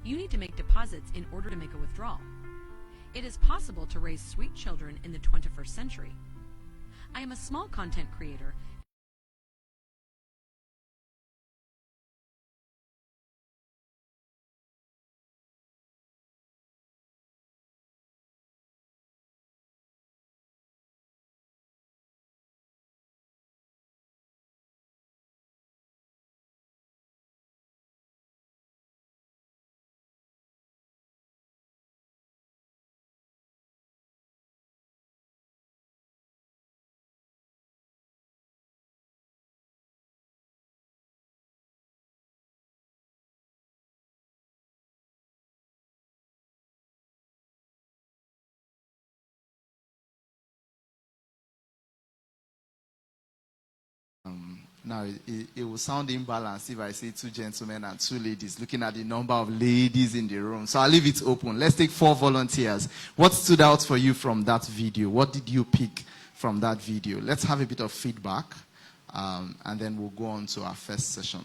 you need to make deposits in order to make a withdrawal. It is possible to raise sweet children in the 21st century. I am a small content creator. Now, it will sound imbalanced if I say two gentlemen and two ladies, looking at the number of ladies in the room. So I'll leave it open. Let's take 4 volunteers. What stood out for you from that video? What did you pick from that video? Let's have a bit of feedback, and then we'll go on to our first session.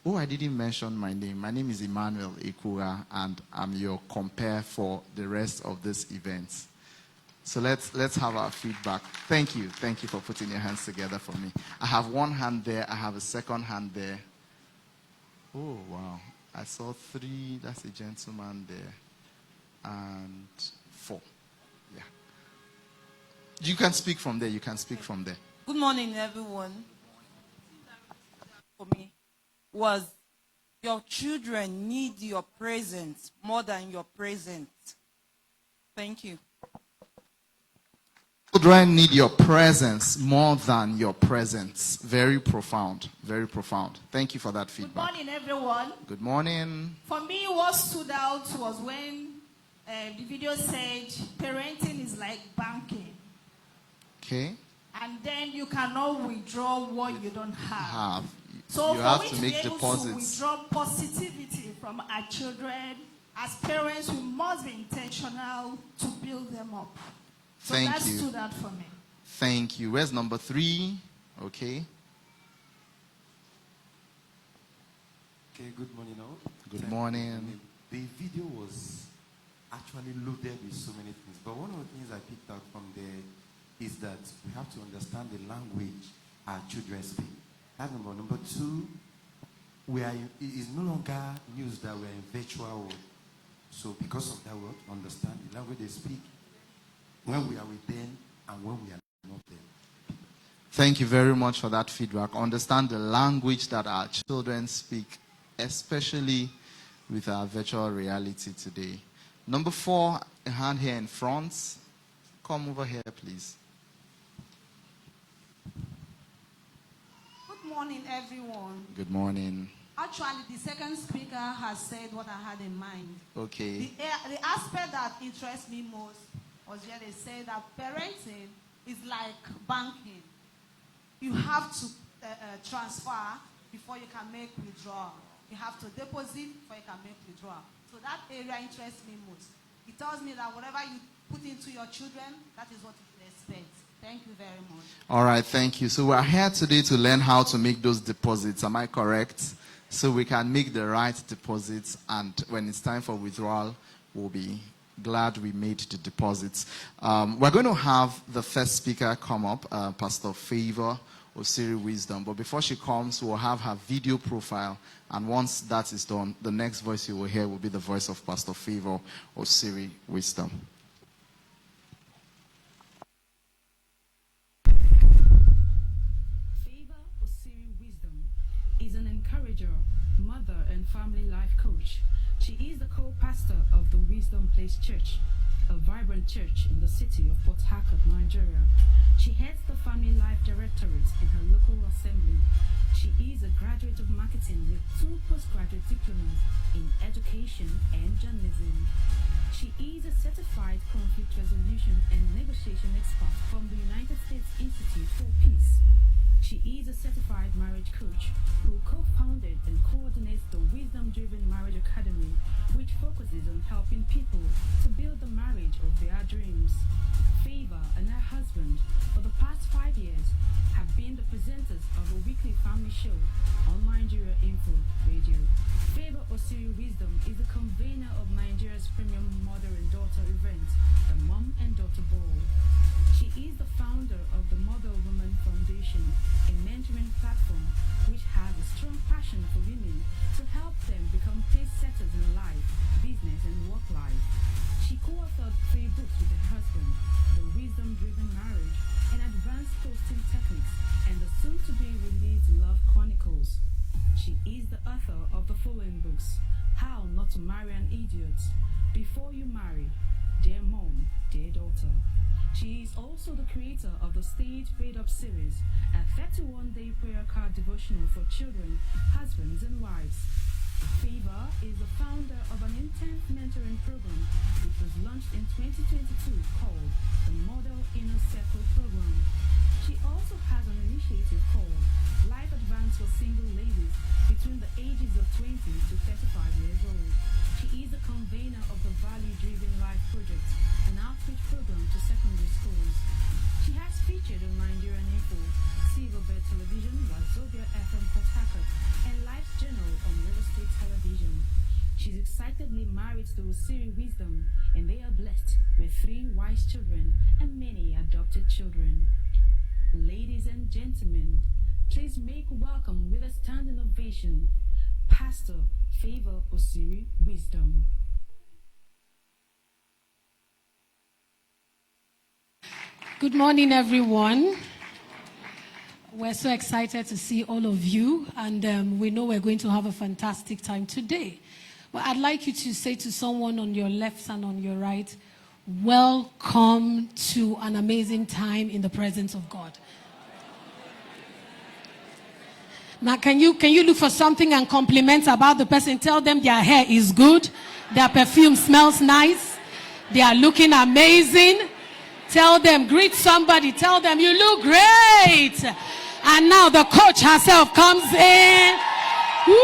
Oh, I didn't mention my name. My name is Emmanuel Ekura, and I'm your compare for the rest of this event. So let's have our feedback. Thank you. Thank you for putting your hands together for me. I have one hand there. I have a second hand there. Oh, wow. I saw 3. That's a gentleman there. And 4. Yeah. You can speak from there. You can speak from there. Good morning, everyone. For me was your children need your presence more than your present. Thank you. Children need your presence more than your presence. Very profound. Very profound. Thank you for that feedback. Good morning, everyone. Good morning. For me, what stood out was when the video said parenting is like banking. Okay. And then you cannot withdraw what you don't have. So you for have we to make be able deposits. to withdraw positivity from our children, as parents, we must be intentional to build them up. So Thank that you. stood out for me. Thank you. Where's number 3? Okay. Okay, good morning all. Good morning. The video was actually loaded with so many things, but one of the things I picked out from there is that we have to understand the language our children speak. That's number one. Number 2, it is no longer news that we're in virtual world. So because of that, we have to understand the language they speak, when we are with them and when we are not them. Thank you very much for that feedback. Understand the language that our children speak, especially with our virtual reality today. Number 4, a hand here in front. Come over here, please. Good morning, everyone. Good morning. Actually, the second speaker has said what I had in mind. Okay. The aspect that interests me most was where they say that parenting is like banking. You have to transfer before you can make withdrawal. You have to deposit before you can make withdrawal. So that area interests me most. It tells me that whatever you put into your children, that is what you should expect. Thank you very much. All right, thank you. So we're here today to learn how to make those deposits. Am I correct? So we can make the right deposits, and when it's time for withdrawal, we'll be glad we made the deposits. We're going to have the first speaker come up, Pastor Favor Osiri Wisdom. But before she comes, we'll have her video profile. And once that is done, the next voice you will hear will be the voice of Pastor Favor Osiri Wisdom. Favor Osiri Wisdom is an encourager, mother, and family life coach. She is the co-pastor of the Wisdom Place Church, a vibrant church in the city of Port Harcourt, Nigeria. She heads the Family Life Directorate in her local assembly. She is a graduate of marketing with 2 postgraduate diplomas in education and journalism. She is a certified conflict resolution and negotiation expert from the United States Institute for Peace. She is a certified marriage coach who co-founded and coordinates the Wisdom-Driven Marriage Academy, which focuses on helping people to build the marriage of their dreams. Favor and her husband, for the past 5 years, have been the presenters of a weekly family show on Nigeria Info Radio. Favor Osiri Wisdom is a convener Nigeria's premium mother and daughter event, the Mom and Daughter Ball. She is the founder of the Mother Woman Foundation, a mentoring platform which has a strong passion for women to help them become pace-setters in life, business, and work life. She co-authored 3 books with her husband, The Wisdom-Driven Marriage, and Advanced Toasting Techniques, and the soon-to-be-released Love Chronicles. She is the author of the following books: How Not to Marry an Idiot, Before You Marry, Dear Mom, Dear Daughter. She is also the creator of the Stage Prayed Up series, a 31-day prayer card devotional for children, husbands, and wives. Favor is the founder of an intense mentoring program which was launched in 2022 called the Model Inner Circle Program. She also has an initiative called Life Advance for Single Ladies between the ages of 20 to 35 years old. She is the convener of the Value-Driven Life Project, an outreach program to secondary schools. She has featured on Nigerian Info, Silverbird Television, Wazobia FM Port Harcourt, and Life's Journal on Real Estate Television. She's excitedly married to Osiri Wisdom, and they are blessed with 3 wise children and many adopted children. Ladies and gentlemen, please make welcome with a standing ovation, Pastor Favor Osiri Wisdom. Good morning, everyone. We're so excited to see all of you, and we know we're going to have a fantastic time today. But I'd like you to say to someone on your left and on your right, welcome to an amazing time in the presence of God. Now, can you look for something and compliment about the person? Tell them their hair is good, their perfume smells nice, they are looking amazing. Tell them, greet somebody, tell them you look great. And now the coach herself comes in. Woo!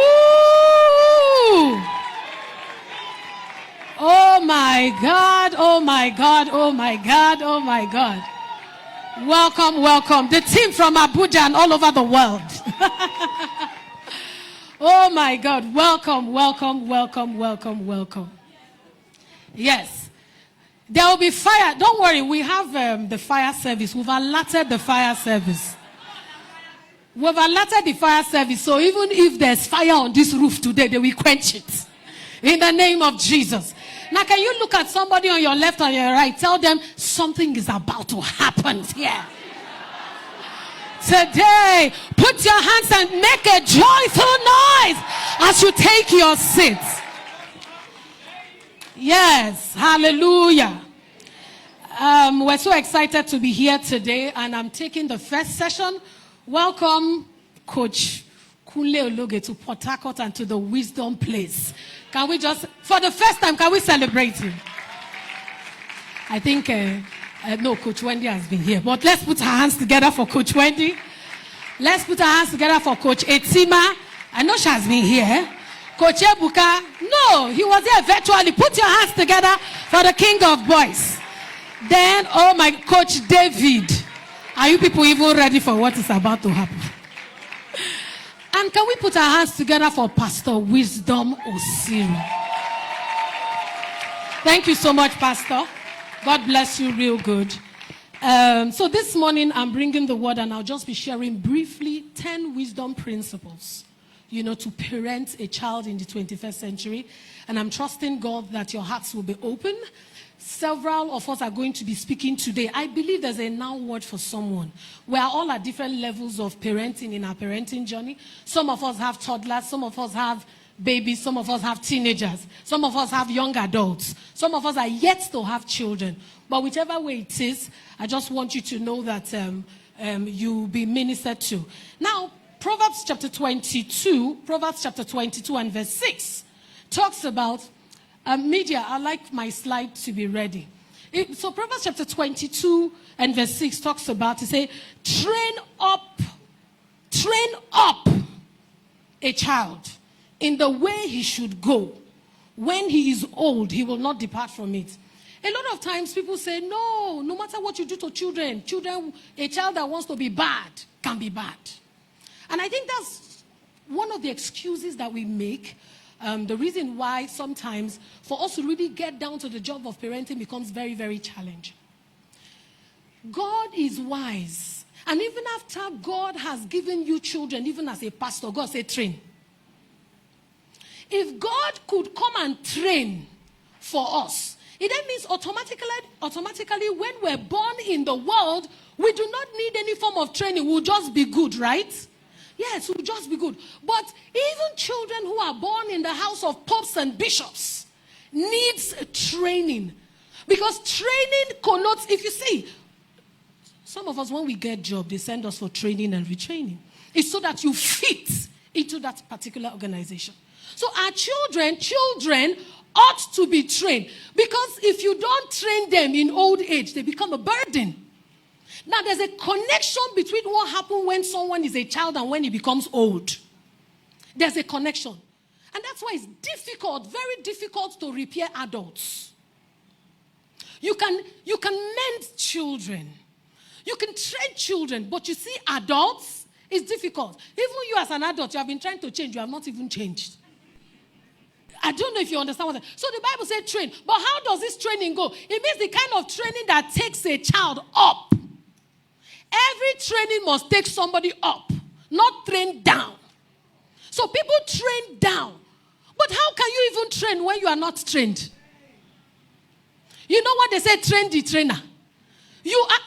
Oh my God, oh my God, oh my God, oh my God. Welcome, welcome. The team from Abuja and all over the world. Oh my God, welcome, welcome, welcome, welcome, welcome. Yes. There will be fire. Don't worry, we have the fire service. We've alerted the fire service. We've alerted the fire service. So even if there's fire on this roof today, they will quench it. In the name of Jesus. Now, can you look at somebody on your left or your right? Tell them something is about to happen here. Today, put your hands and make a joyful noise as you take your seats. Yes, hallelujah. We're so excited to be here today, and I'm taking the first session. Welcome, Coach Kunle Ologe, to Port Harcourt and to the Wisdom Place. Can we just, for the first time, can we celebrate him? I think, no, Coach Wendy has been here, but let's put our hands together for Coach Wendy. Let's put our hands together for Coach Etima. I know she has been here. Coach Ebuka, no, he was here virtually. Put your hands together for the King of Boys. Then, oh my, Coach David. Are you people even ready for what is about to happen? And can we put our hands together for Pastor Wisdom Osiri? Thank you so much, Pastor. God bless you real good. So this morning, I'm bringing the word, and I'll just be sharing briefly 10 wisdom principles, to parent a child in the 21st century. And I'm trusting God that your hearts will be open. Several of us are going to be speaking today. I believe there's a now word for someone. We are all at different levels of parenting in our parenting journey. Some of us have toddlers, some of us have babies, some of us have teenagers, some of us have young adults, some of us are yet to have children. But whichever way it is, I just want you to know that you'll be ministered to. Now, Proverbs chapter 22 and verse 6 talks about media. I like my slide to be ready. So Proverbs chapter 22 and verse 6 talks about, to say, train up a child in the way he should go. When he is old, he will not depart from it. A lot of times people say, no matter what you do to children, a child that wants to be bad can be bad. And I think that's one of the excuses that we make the reason why sometimes for us to really get down to the job of parenting becomes very, very challenging. God is wise. And even after God has given you children, even as a pastor, God said train. If God could come and train for us, it then means automatically when we're born in the world, we do not need any form of training. We'll just be good, right? Yes, we'll just be good. But even children who are born in the house of popes and bishops needs training. Because training connotes, if you see, some of us, when we get job, they send us for training and retraining. It's so that you fit into that particular organization. So our children ought to be trained. Because if you don't train them in old age, they become a burden. Now, there's a connection between what happens when someone is a child and when he becomes old. There's a connection. And that's why it's difficult, very difficult to repair adults. You can mend children. You can train children, but you see adults, it's difficult. Even you as an adult, you have been trying to change, you have not even changed. I don't know if you understand what I'm saying. So the Bible said train. But how does this training go? It means the kind of training that takes a child up. Every training must take somebody up, not train down. So people train down. But how can you even train when you are not trained? You know what they say, train the trainer.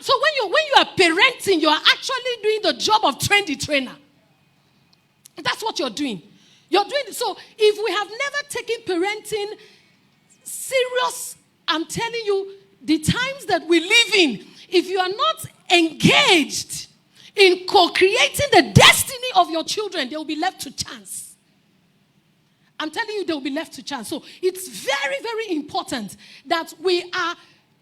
So when you are parenting, you are actually doing the job of train the trainer. That's what you're doing. You're doing it. So if we have never taken parenting serious, I'm telling you, the times that we live in, if you are not engaged in co-creating the destiny of your children, they will be left to chance. I'm telling you, they will be left to chance. So it's very, very important that we are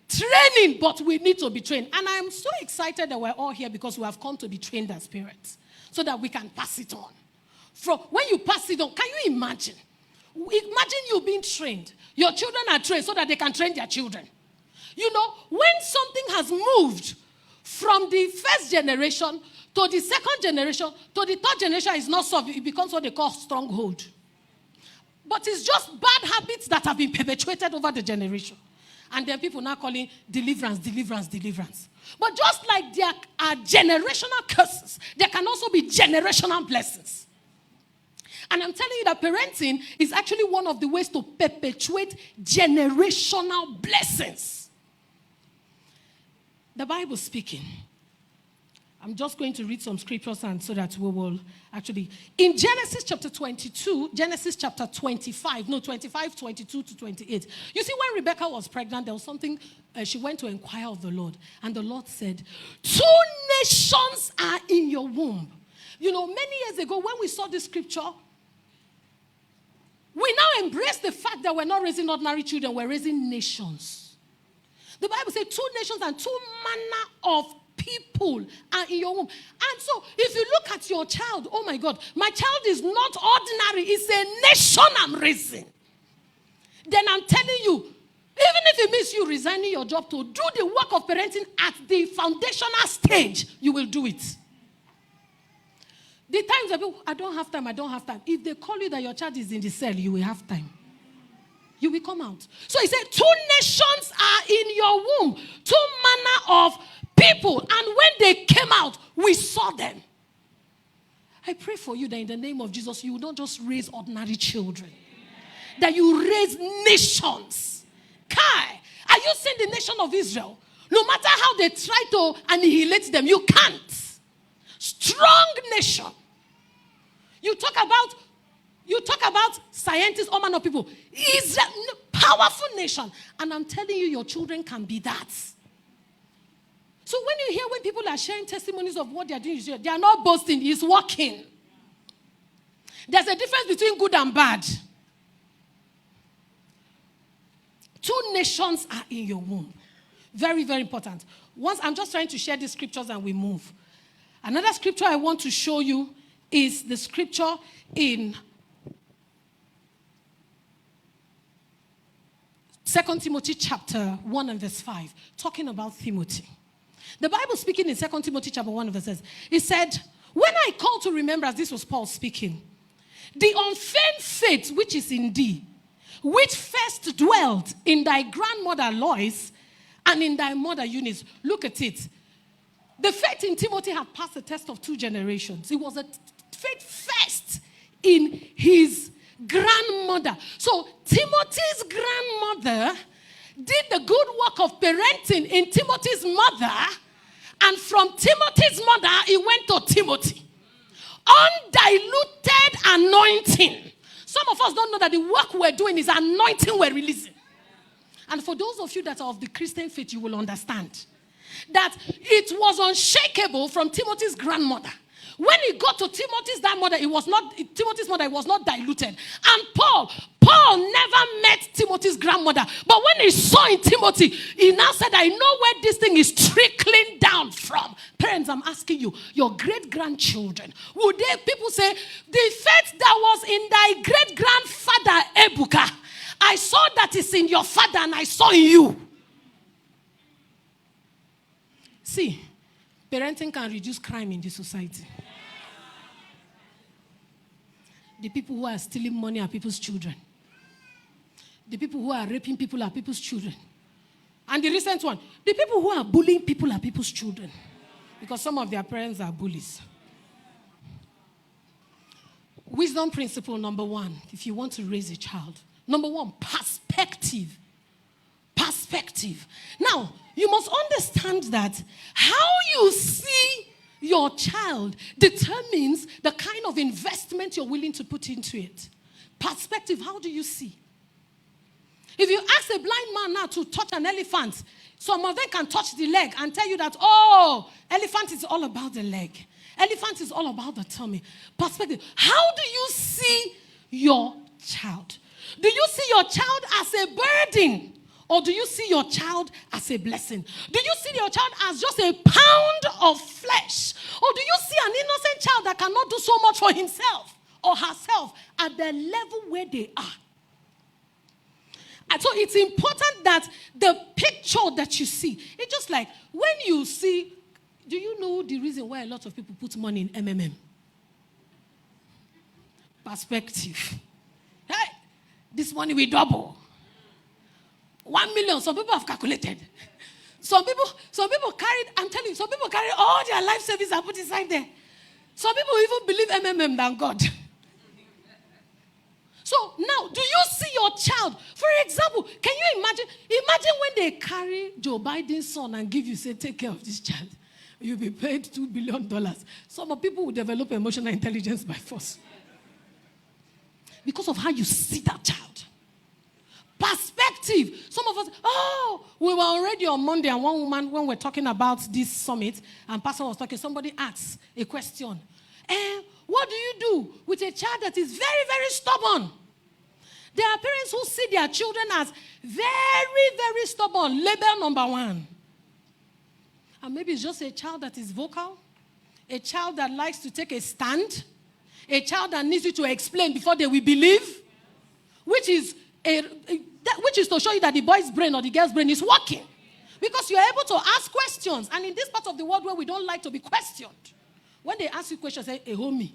training, but we need to be trained. And I'm so excited that we're all here because we have come to be trained as parents so that we can pass it on. From when you pass it on, can you imagine? Imagine you being trained. Your children are trained so that they can train their children. You know, when something has moved from the first generation to the second generation to the third generation is not solved, it becomes what they call stronghold. But it's just bad habits that have been perpetuated over the generation. And then people now calling deliverance. But just like there are generational curses, there can also be generational blessings. And I'm telling you that parenting is actually one of the ways to perpetuate generational blessings. The Bible speaking. I'm just going to read some scriptures and so that we will actually... In Genesis chapter 22, Genesis chapter 25, 22 to 28. You see, when Rebecca was pregnant, there was something, she went to inquire of the Lord. And the Lord said, 2 nations are in your womb. You know, many years ago, when we saw this scripture, we now embrace the fact that we're not raising ordinary children, we're raising nations. The Bible says 2 nations and 2 manner of people are in your womb. And so, if you look at your child, oh my God, my child is not ordinary, it's a nation I'm raising. Then I'm telling you, even if it means you resigning your job to do the work of parenting at the foundational stage, you will do it. The times that people, I don't have time. If they call you that your child is in the cell, you will have time. You will come out. So he said, 2 nations are in your womb. 2 manner of people. And when they came out, we saw them. I pray for you that in the name of Jesus, you will not just raise ordinary children. That you raise nations. Kai, are you seeing the nation of Israel? No matter how they try to annihilate them, you can't. Strong nation. You talk about scientists, all manner of people. Israel, powerful nation. And I'm telling you, your children can be that. So when people are sharing testimonies of what they are doing, they are not boasting, it's working. There's a difference between good and bad. 2 nations are in your womb. Very, very important. Once I'm just trying to share these scriptures and we move. Another scripture I want to show you is the scripture in 2 Timothy chapter 1 and verse 5, talking about Timothy. The Bible speaking in 2 Timothy chapter 1 and verse 6, it said, when I call to remembrance, this was Paul speaking, the unfeigned faith which is in thee, which first dwelt in thy grandmother Lois and in thy mother Eunice. Look at it. The faith in Timothy had passed the test of 2 generations. It was a faith first in his grandmother. So Timothy's grandmother did the good work of parenting in Timothy's mother, and from Timothy's mother, it went to Timothy. Undiluted anointing. Some of us don't know that the work we're doing is anointing we're releasing. And for those of you that are of the Christian faith, you will understand that it was unshakable from Timothy's grandmother. When he got to Timothy's grandmother, Timothy's mother, it was not diluted. And Paul never met Timothy's grandmother. But when he saw in Timothy, he now said, I know where this thing is trickling down from. Parents, I'm asking you, your great-grandchildren, would people say, the faith that was in thy great-grandfather Ebuka, I saw that it's in your father and I saw in you. See, parenting can reduce crime in the society. The people who are stealing money are people's children. The people who are raping people are people's children. And the recent one, the people who are bullying people are people's children. Because some of their parents are bullies. Wisdom principle number 1, if you want to raise a child. Number 1, perspective. Perspective. Now, you must understand that how you see your child determines the kind of investment you're willing to put into it. Perspective, how do you see? If you ask a blind man now to touch an elephant, some of them can touch the leg and tell you that, oh, elephant is all about the leg. Elephant is all about the tummy. Perspective. How do you see your child? Do you see your child as a burden? Or do you see your child as a blessing? Do you see your child as just a pound of flesh? Or do you see an innocent child that cannot do so much for himself or herself at the level where they are? And so it's important that the picture that you see, it's just like when you see, do you know the reason why a lot of people put money in MMM? Perspective. Hey, this money will double. 1 million, some people have calculated. Some people carried, I'm telling you, some people carry all their life savings and put inside there. Some people even believe MMM than God. So now, do you see your child? For example, can you imagine when they carry Joe Biden's son and give you, say, take care of this child. You'll be paid $2 billion. Some people will develop emotional intelligence by force. Because of how you see that child. Perspective. Some of us, we were already on Monday, and one woman, when we're talking about this summit, and Pastor was talking, somebody asked a question. What do you do with a child that is very, very stubborn? There are parents who see their children as very, very stubborn. Label number 1. And maybe it's just a child that is vocal, a child that likes to take a stand, a child that needs you to explain before they will believe, which is to show you that the boy's brain or the girl's brain is working. Because you're able to ask questions. And in this part of the world where we don't like to be questioned, when they ask you questions, say, homie.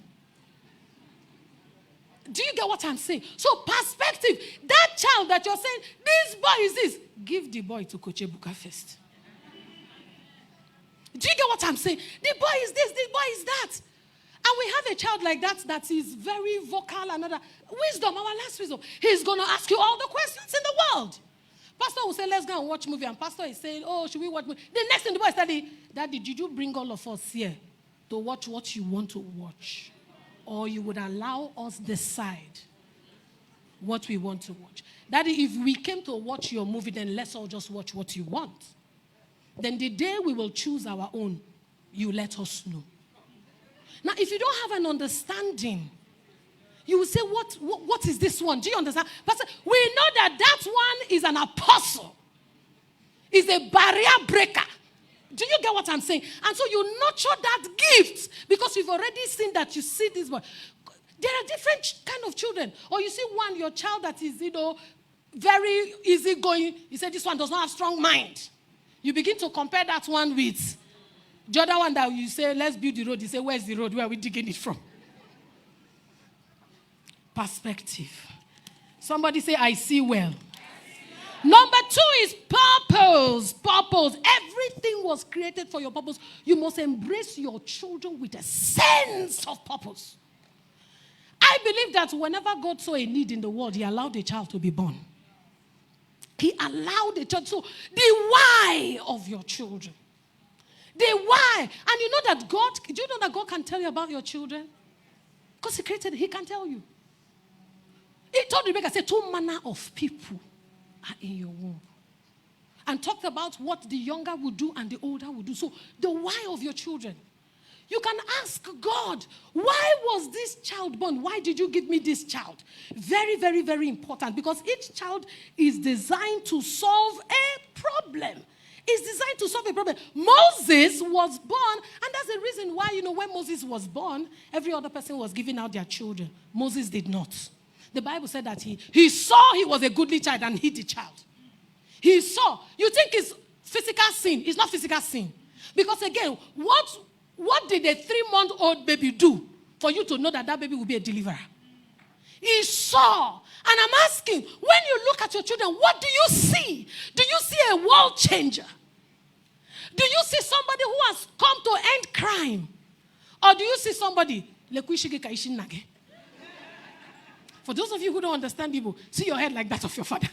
Do you get what I'm saying? So perspective, that child that you're saying, this boy is this, give the boy to Coach Ebuka first. Do you get what I'm saying? The boy is this boy is that. And we have a child like that is very vocal and other. Wisdom, our last wisdom. He's going to ask you all the questions in the world. Pastor will say, let's go and watch movie. And pastor is saying, should we watch movie? The next thing the boy is saying, Daddy, did you bring all of us here to watch what you want to watch? Or you would allow us decide what we want to watch? Daddy, if we came to watch your movie, then let's all just watch what you want. Then the day we will choose our own, you let us know. Now, if you don't have an understanding, you will say, what is this one? Do you understand? Pastor, we know that one is an apostle. Is a barrier breaker. Do you get what I'm saying? And so you nurture that gift because you've already seen that you see this boy. There are different kind of children. Or you see one, your child that is, very easygoing. You say this one does not have strong mind. You begin to compare that one with the other one that you say, let's build the road. You say, where's the road? Where are we digging it from? Perspective. Somebody say, I see well. Number 2 is purpose. Purpose. Everything was created for your purpose. You must embrace your children with a sense of purpose. I believe that whenever God saw a need in the world, he allowed a child to be born. He allowed a child. So the why of your children. The why. And you know that God, do you know that God can tell you about your children? Because he created, he can tell you. He told Rebecca, said, 2 manner of people are in your womb. And talked about what the younger would do and the older would do. So the why of your children. You can ask God, why was this child born? Why did you give me this child? Very, very, very important. Because each child is designed to solve a problem. It's designed to solve a problem. Moses was born, and that's the reason why, when Moses was born, every other person was giving out their children. Moses did not. The Bible said that he saw he was a goodly child and hid the child. He saw. You think it's physical sin. It's not physical sin. Because again, what did a 3-month-old baby do for you to know that baby will be a deliverer? He saw. And I'm asking, when you look at your children, what do you see? Do you see a world changer? Do you see somebody who has come to end crime? Or do you see somebody? For those of you who don't understand people, see your head like that of your father.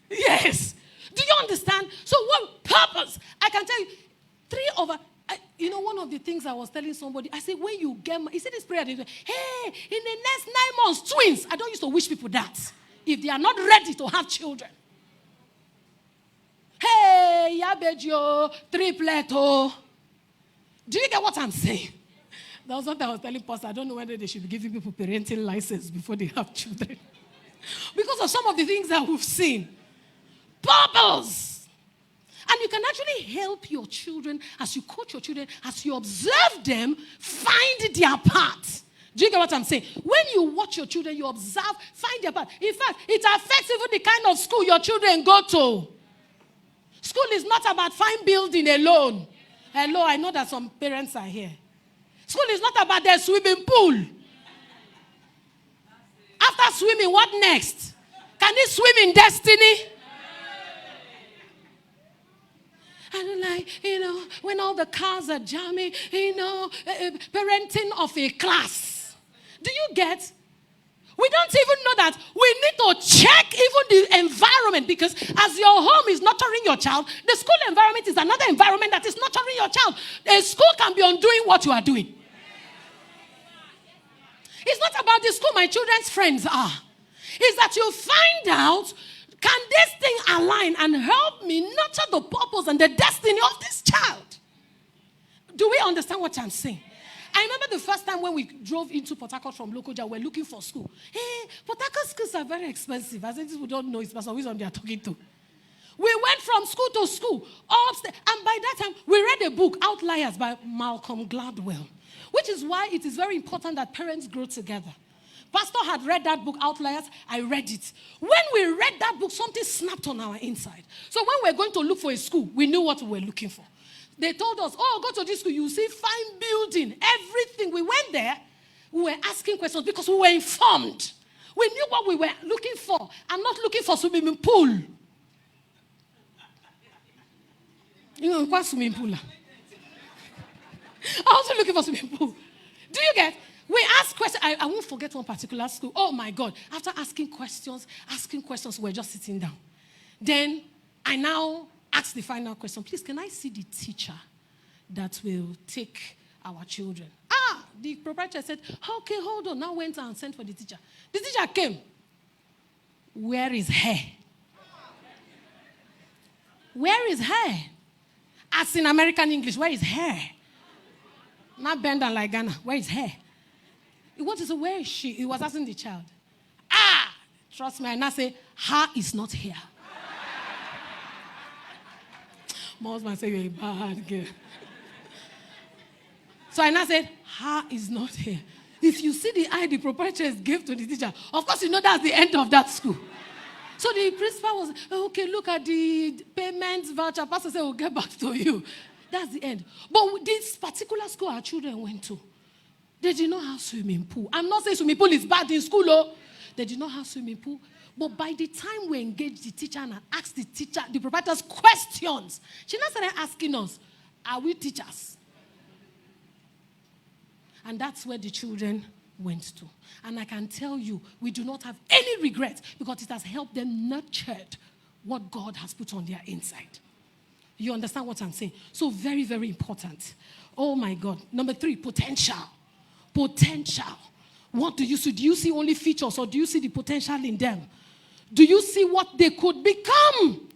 Yes. Do you understand? So what purpose? I can tell you, one of the things I was telling somebody, I said, when you get, he said this prayer, hey, in the next 9 months, twins. I don't used to wish people that. If they are not ready to have children. Hey, yabejo, tripleto. Do you get what I'm saying? That was what I was telling Pastor. I don't know whether they should be giving people parental license before they have children. Because of some of the things that we've seen. Purpose. And you can actually help your children as you coach your children, as you observe them, find their path. Do you get what I'm saying? When you watch your children, you observe, find their path. In fact, it affects even the kind of school your children go to. School is not about fine building alone. Hello, I know that some parents are here. School is not about their swimming pool. After swimming, what next? Can they swim in destiny? And when all the cars are jamming, parenting of a class. Do you get? We don't even know that we need to check even the environment, because as your home is nurturing your child, the school environment is another environment that is nurturing your child. A school can be undoing what you are doing. It's not about the school my children's friends are. It's that you find out, can this thing align and help me nurture the purpose and the destiny of this child? Do we understand what I'm saying? I remember the first time when we drove into Port Harcourt from Lokoja, we're looking for school. Hey, Port Harcourt schools are very expensive. I said, we don't know. It's Pastor Wisdom they are talking to. We went from school to school, upstairs. And by that time, we read a book, Outliers by Malcolm Gladwell, which is why it is very important that parents grow together. Pastor had read that book, Outliers. I read it. When we read that book, something snapped on our inside. So when we were going to look for a school, we knew what we were looking for. They told us, go to this school. You see fine building, everything. We went there. We were asking questions because we were informed. We knew what we were looking for. I'm not looking for swimming pool. What swimming pool? I was looking for swimming pool. Do you get? We asked questions. I won't forget one particular school. Oh, my God. After asking questions, we're just sitting down. Then I now asked the final question. Please, can I see the teacher that will take our children? The proprietor said, okay, hold on. Now went and sent for the teacher. The teacher came. Where is her? Where is her? As in American English, where is her? Not Benda like Ghana. Where is her? He wanted to say, where is she? He was asking the child. Trust me. And I say, her is not here. My husband said, you're a bad girl. So I now said, her is not here. If you see the eye the proprietor gave to the teacher, of course you know that's the end of that school. So the principal was, okay, look at the payments voucher. Pastor said, we'll get back to you. That's the end. But this particular school our children went to, They did not have swimming pool. I'm not saying swimming pool is bad in school, oh. They did not have swimming pool. But by the time we engaged the teacher and asked the teacher, the proprietors questions, she now started asking us, are we teachers? And that's where the children went to. And I can tell you, we do not have any regret because it has helped them nurture what God has put on their inside. You understand what I'm saying? So very, very important. Oh my God. Number 3, potential. Potential. What do you see? Do you see only features or do you see the potential in them? Do you see what they could become?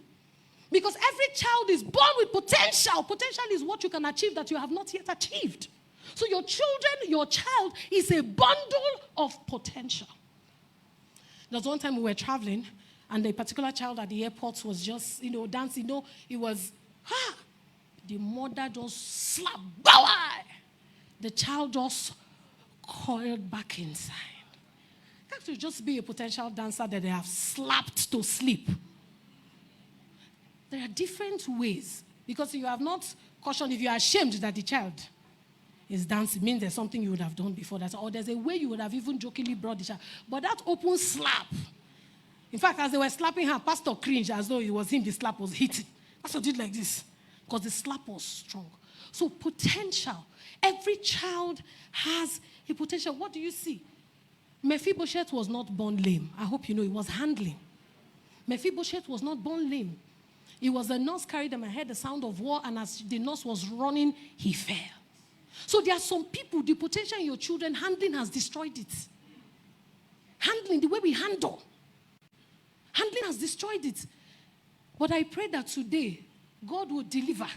Because every child is born with potential. Potential is what you can achieve that you have not yet achieved. So your children, your child is a bundle of potential. There was one time we were traveling and a particular child at the airport was just, dancing. It was, the mother just slapped. The child just coiled back inside. That should just be a potential dancer that they have slapped to sleep. There are different ways because you have not cautioned. If you are ashamed that the child is dancing, it means there's something you would have done before that, or there's a way you would have even jokingly brought the child. But that open slap, in fact, as they were slapping her, Pastor cringed as though it was him the slap was hitting. Pastor did like this because the slap was strong. So potential. Every child has a potential. What do you see? Mephibosheth was not born lame. I hope you know, he was handling. Mephibosheth was not born lame. It was the nurse carried him and heard the sound of war, and as the nurse was running, he fell. So there are some people, the potential in your children, handling has destroyed it. Handling, the way we handle. Handling has destroyed it. But I pray that today, God will deliver.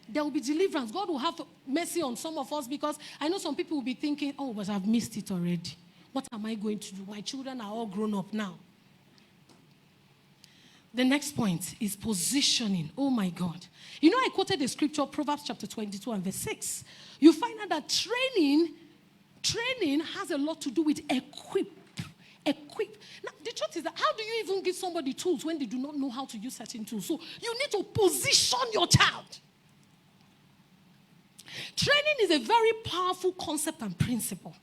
There will be deliverance. God will have mercy on some of us because I know some people will be thinking, oh, but I've missed it already. What am I going to do? My children are all grown up now. The next point is positioning. Oh my God. You know, I quoted the scripture, Proverbs chapter 22 and verse 6. You find out that training has a lot to do with equip. Now, the truth is that how do you even give somebody tools when they do not know how to use certain tools? So you need to position your child. Training is a very powerful concept and principle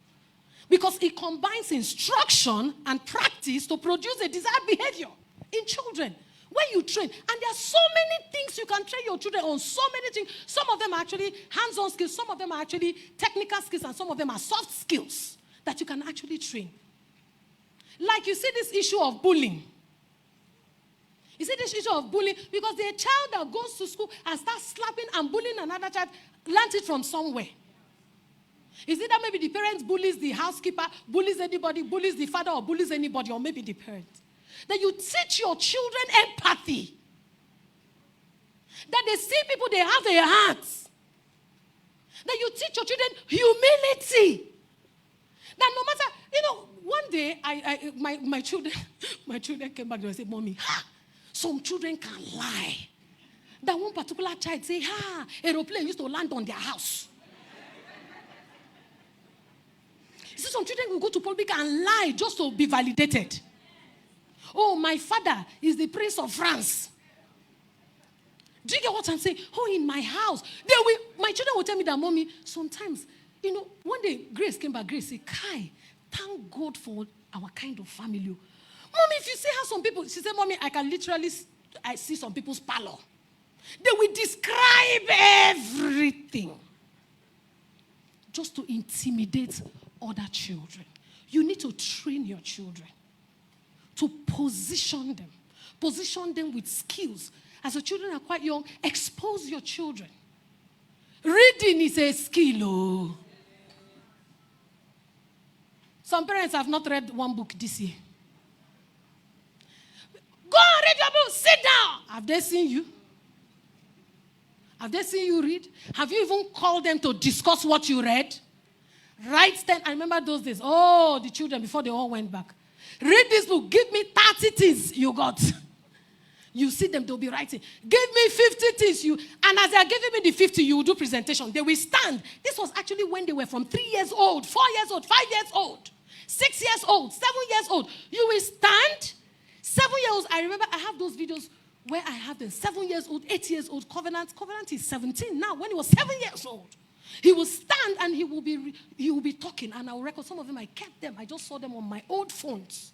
because it combines instruction and practice to produce a desired behavior in children. When you train, and there are so many things you can train your children on, so many things. Some of them are actually hands-on skills, some of them are actually technical skills, and some of them are soft skills that you can actually train. Like you see this issue of bullying. You see this issue of bullying because the child that goes to school and starts slapping and bullying another child learns it from somewhere. Is it that maybe the parents bullies the housekeeper, bullies anybody, bullies the father or bullies anybody, or maybe the parent? That you teach your children empathy. That they see people, they have their hearts. That you teach your children humility. That no matter, one day my children came back and said, Mommy, some children can lie. That one particular child say, aeroplane used to land on their house. You see, some children will go to public and lie just to be validated. Oh, my father is the Prince of France. Do you get what I'm saying? Oh, in my house. My children will tell me that, Mommy, sometimes, one day Grace came back. Grace said, Kai, thank God for our kind of family. Mommy, if you see how some people, she said, Mommy, I see some people's parlor. They will describe everything just to intimidate other children. You need to train your children to position them with skills. As the children are quite young, expose your children. Reading is a skill. Oh. Some parents have not read one book this year. Go and read your book. Sit down. Have they seen you? Have they seen you read? Have you even called them to discuss what you read? Write them. I remember those days. Oh, the children, before they all went back. Read this book. Give me 30 things you got. You see them, they'll be writing. Give me 50 things. And as they are giving me the 50, you will do presentation. They will stand. This was actually when they were from 3 years old, 4 years old, 5 years old, 6 years old, 7 years old. You will stand. 7-year-olds, I remember I have those videos where I have them. 7 years old, 8 years old, Covenant. Covenant is 17 now, when he was 7 years old. He will stand and he will be talking, and I will record some of them. I kept them. I just saw them on my old phones.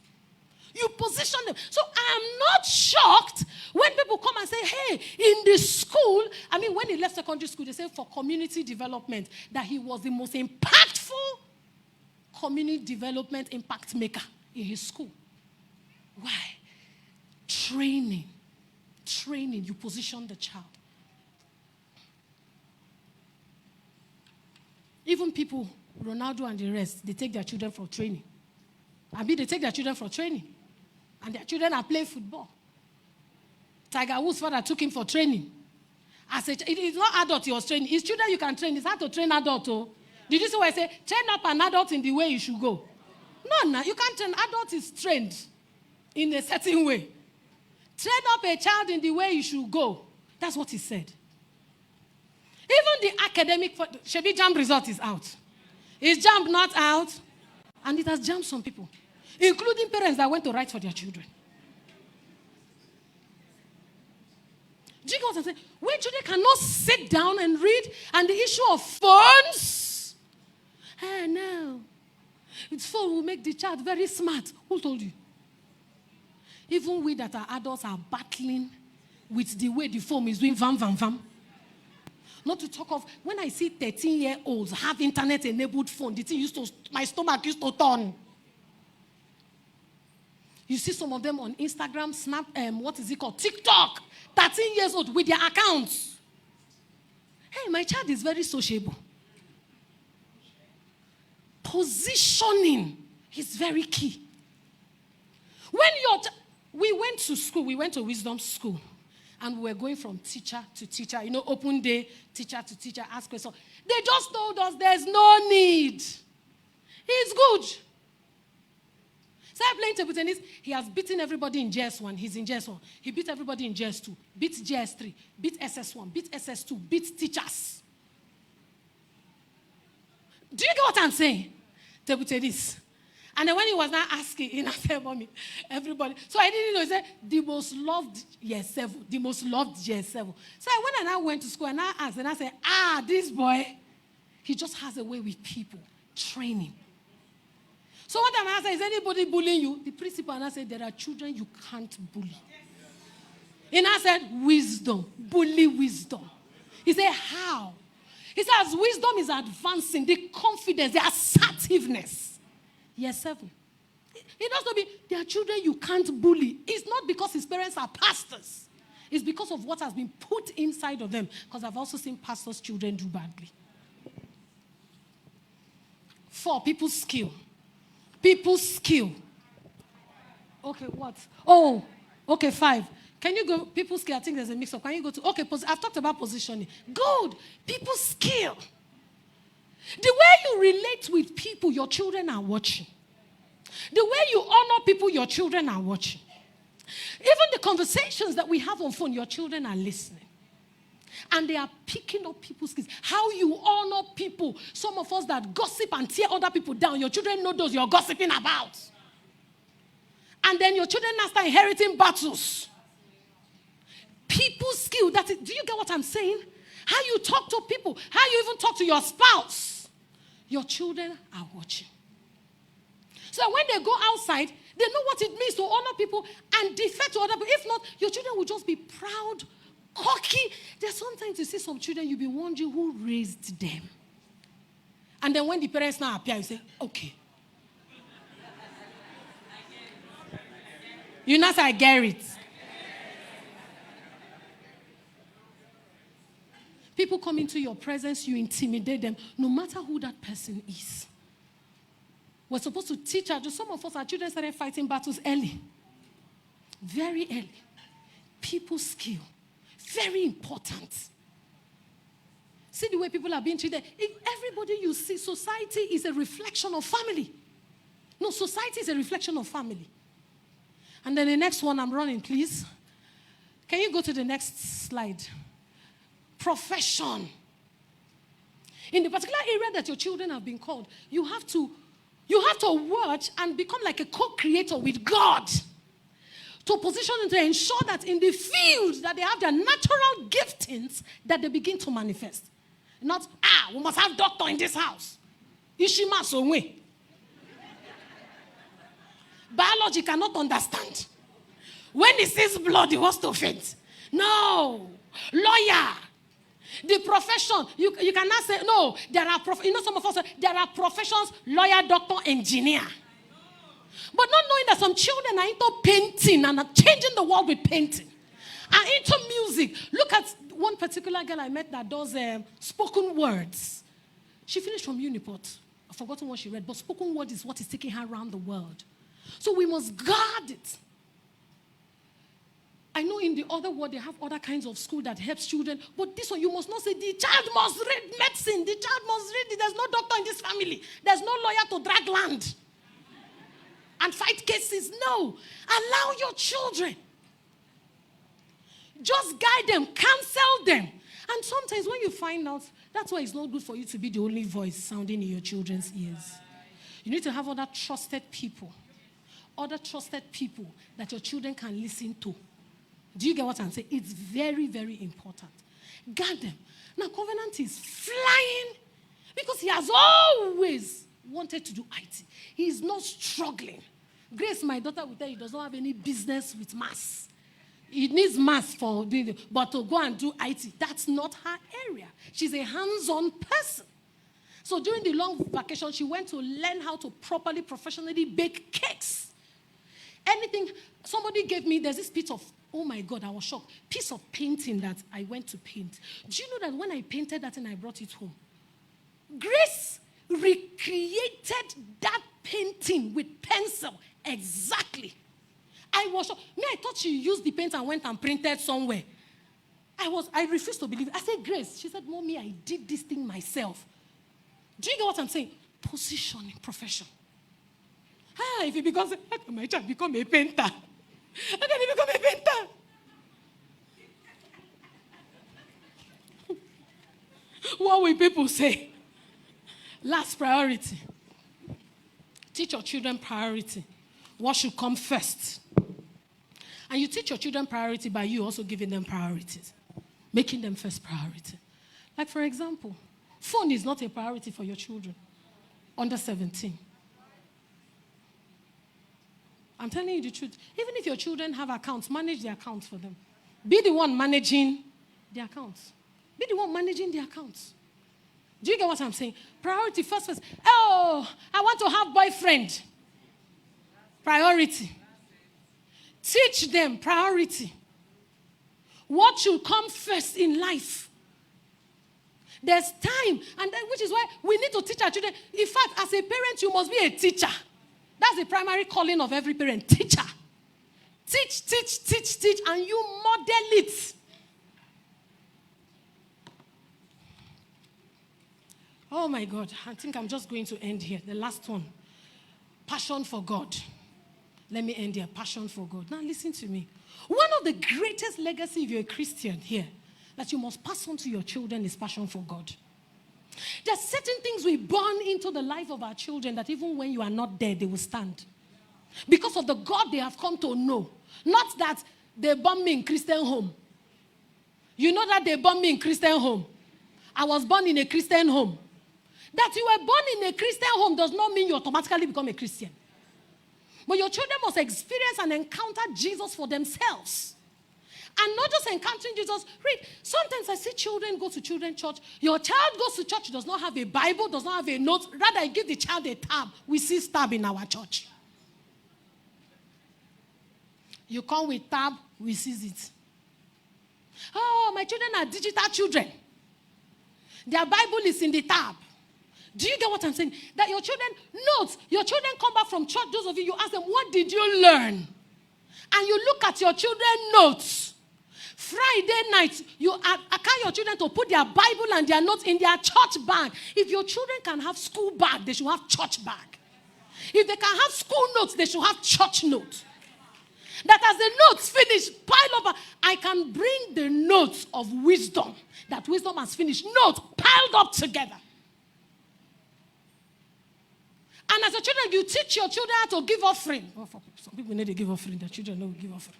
You position them. So I am not shocked when people come and say, hey, in the school, I mean, when he left secondary school, they said for community development that he was the most impactful community development impact maker in his school. Why? Training. You position the child. Even people, Ronaldo and the rest, they take their children for training. They take their children for training. And their children are playing football. Tiger Woods' father took him for training. It is not adult he was training. It's children you can train. It's hard to train adult. Oh. Did you see what I say? Train up an adult in the way you should go. No, you can't train. Adult is trained in a certain way. Train up a child in the way you should go. That's what he said. Even the academic, Shebi JAMB result is out. Is JAMB not out? And it has jammed some people, including parents that went to write for their children. Do you know what I'm saying? When children cannot sit down and read, and the issue of phones, no. It's phone will make the child very smart. Who told you? Even we that are adults are battling with the way the phone is doing vam. Not to talk of, when I see 13-year-olds have internet-enabled phone, the thing my stomach used to turn. You see some of them on Instagram, Snap, TikTok. 13 years old with their accounts. Hey, my child is very sociable. Positioning is very key. We went to school, we went to wisdom school. And we were going from teacher to teacher, open day, teacher to teacher, ask questions. They just told us there's no need. He's good. Started playing table tennis. He has beaten everybody in JS1. He's in JS1. He beat everybody in JS2, beat JS3, beat SS1, beat SS2, beat teachers. Do you get what I'm saying? Table tennis. And then when he was now asking, he now said, Mommy, everybody. So I didn't know. He said, the most loved year 7. The most loved year 7. So when I now went to school and I asked, and I said, this boy, he just has a way with people. Training. So one time I asked, is anybody bullying you? The principal and I said, there are children you can't bully. And I said, wisdom. Bully wisdom. He said, how? He says, wisdom is advancing, the confidence, the assertiveness. Year 7. It has to be, there are children you can't bully. It's not because his parents are pastors. It's because of what has been put inside of them. Because I've also seen pastors' children do badly. 4, people's skill. People's skill. Okay, what? Oh, okay, 5. Can you go, people's skill, I think there's a mix-up. Can you go to, okay, I've talked about positioning. Good. People's skill. The way you relate with people, your children are watching. The way you honor people, your children are watching. Even the conversations that we have on phone, your children are listening. And they are picking up people's skills. How you honor people. Some of us that gossip and tear other people down, your children know those you're gossiping about. And then your children now start inheriting battles. People's skill. Do you get what I'm saying? How you talk to people. How you even talk to your spouse. Your children are watching. So when they go outside, they know what it means to honor people and defer to other people. If not, your children will just be proud, cocky. There's sometimes you see some children, you'll be wondering who raised them. And then when the parents now appear, you say, okay. You now say, I get it. People come into your presence, you intimidate them, no matter who that person is. We're supposed to teach our children. Some of us, our children started fighting battles early. Very early. People's skill. Very important. See the way people are being treated. Everybody you see, society is a reflection of family. No, society is a reflection of family. And then the next one, I'm running, please. Can you go to the next slide? Profession. In the particular area that your children have been called, you have to watch and become like a co-creator with God to position and to ensure that in the field that they have their natural giftings that they begin to manifest. Not, we must have doctor in this house. Ishima Sonwe. Biology cannot understand. When he sees blood, he wants to faint. No. Lawyer. The profession, you cannot say, no, there are, some of us, there are professions, lawyer, doctor, engineer. But not knowing that some children are into painting and are changing the world with painting. And into music. Look at one particular girl I met that does spoken words. She finished from Uniport. I've forgotten what she read, but spoken word is what is taking her around the world. So we must guard it. I know in the other world they have other kinds of school that helps children, but this one you must not say the child must read medicine, the child must read it. There's no doctor in this family. There's no lawyer to drag land and fight cases. No. Allow your children. Just guide them, counsel them. And sometimes when you find out, that's why it's not good for you to be the only voice sounding in your children's ears. You need to have other trusted people that your children can listen to. Do you get what I'm saying? It's very, very important. Guard them. Now, Covenant is flying because he has always wanted to do IT. He's not struggling. Grace, my daughter, will tell you, does not have any business with maths. It needs maths for doing it, but to go and do IT, that's not her area. She's a hands-on person. So during the long vacation, she went to learn how to properly, professionally bake cakes. Anything, somebody gave me, there's this piece of, oh my God, I was shocked, piece of painting that I went to paint. Do you know that when I painted that and I brought it home, Grace recreated that painting with pencil exactly. I was shocked. I thought she used the paint and went and printed somewhere. I refused to believe it. I said, Grace. She said, Mommy, I did this thing myself. Do you get what I'm saying? Positioning, profession. If he becomes, how can my child become a painter? How can he become a painter? What will people say? Last priority. Teach your children priority. What should come first? And you teach your children priority by you also giving them priorities. Making them first priority. Like, for example, phone is not a priority for your children under 17. I'm telling you the truth. Even if your children have accounts, manage the accounts for them. Be the one managing the accounts. Be the one managing the accounts. Do you get what I'm saying? Priority first. Oh, I want to have boyfriend. Priority. Teach them priority. What should come first in life? There's time, and then, which is why we need to teach our children. In fact, as a parent, you must be a teacher. That's the primary calling of every parent, teacher. Teach, teach, teach, teach, and you model it. Oh my God, I think I'm just going to end here. The last one. Passion for God. Let me end here. Passion for God. Now listen to me. One of the greatest legacy if you're a Christian here that you must pass on to your children is passion for God. There are certain things we burn into the life of our children that even when you are not there, they will stand. Because of the God they have come to know. Not that they born me in Christian home. You know that they born me in Christian home. I was born in a Christian home. That you were born in a Christian home does not mean you automatically become a Christian. But your children must experience and encounter Jesus for themselves. And not just encountering Jesus. Read, sometimes I see children go to children's church. Your child goes to church, does not have a Bible, does not have a note. Rather, I give the child a tab. We see tab in our church. You come with tab, we seize it. Oh, my children are digital children. Their Bible is in the tab. Do you get what I'm saying? That your children, notes, your children come back from church, those of you ask them, what did you learn? And you look at your children's notes. Friday night, you account your children to put their Bible and their notes in their church bag. If your children can have school bag, they should have church bag. If they can have school notes, they should have church notes. That as the notes finish, pile up. I can bring the notes of wisdom. That wisdom has finished. Notes piled up together. And as a children, you teach your children how to give offering. Oh, some people need to give offering. Their children don't give offering.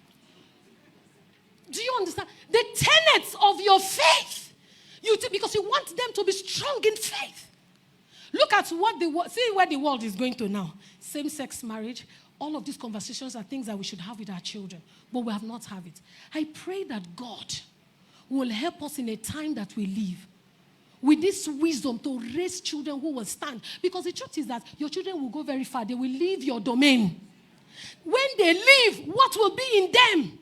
Do you understand? The tenets of your faith. Because you want them to be strong in faith. Look at see where the world is going to now. Same-sex marriage. All of these conversations are things that we should have with our children, but we have not have it. I pray that God will help us in a time that we live with this wisdom to raise children who will stand. Because the truth is that your children will go very far. They will leave your domain. When they leave, what will be in them?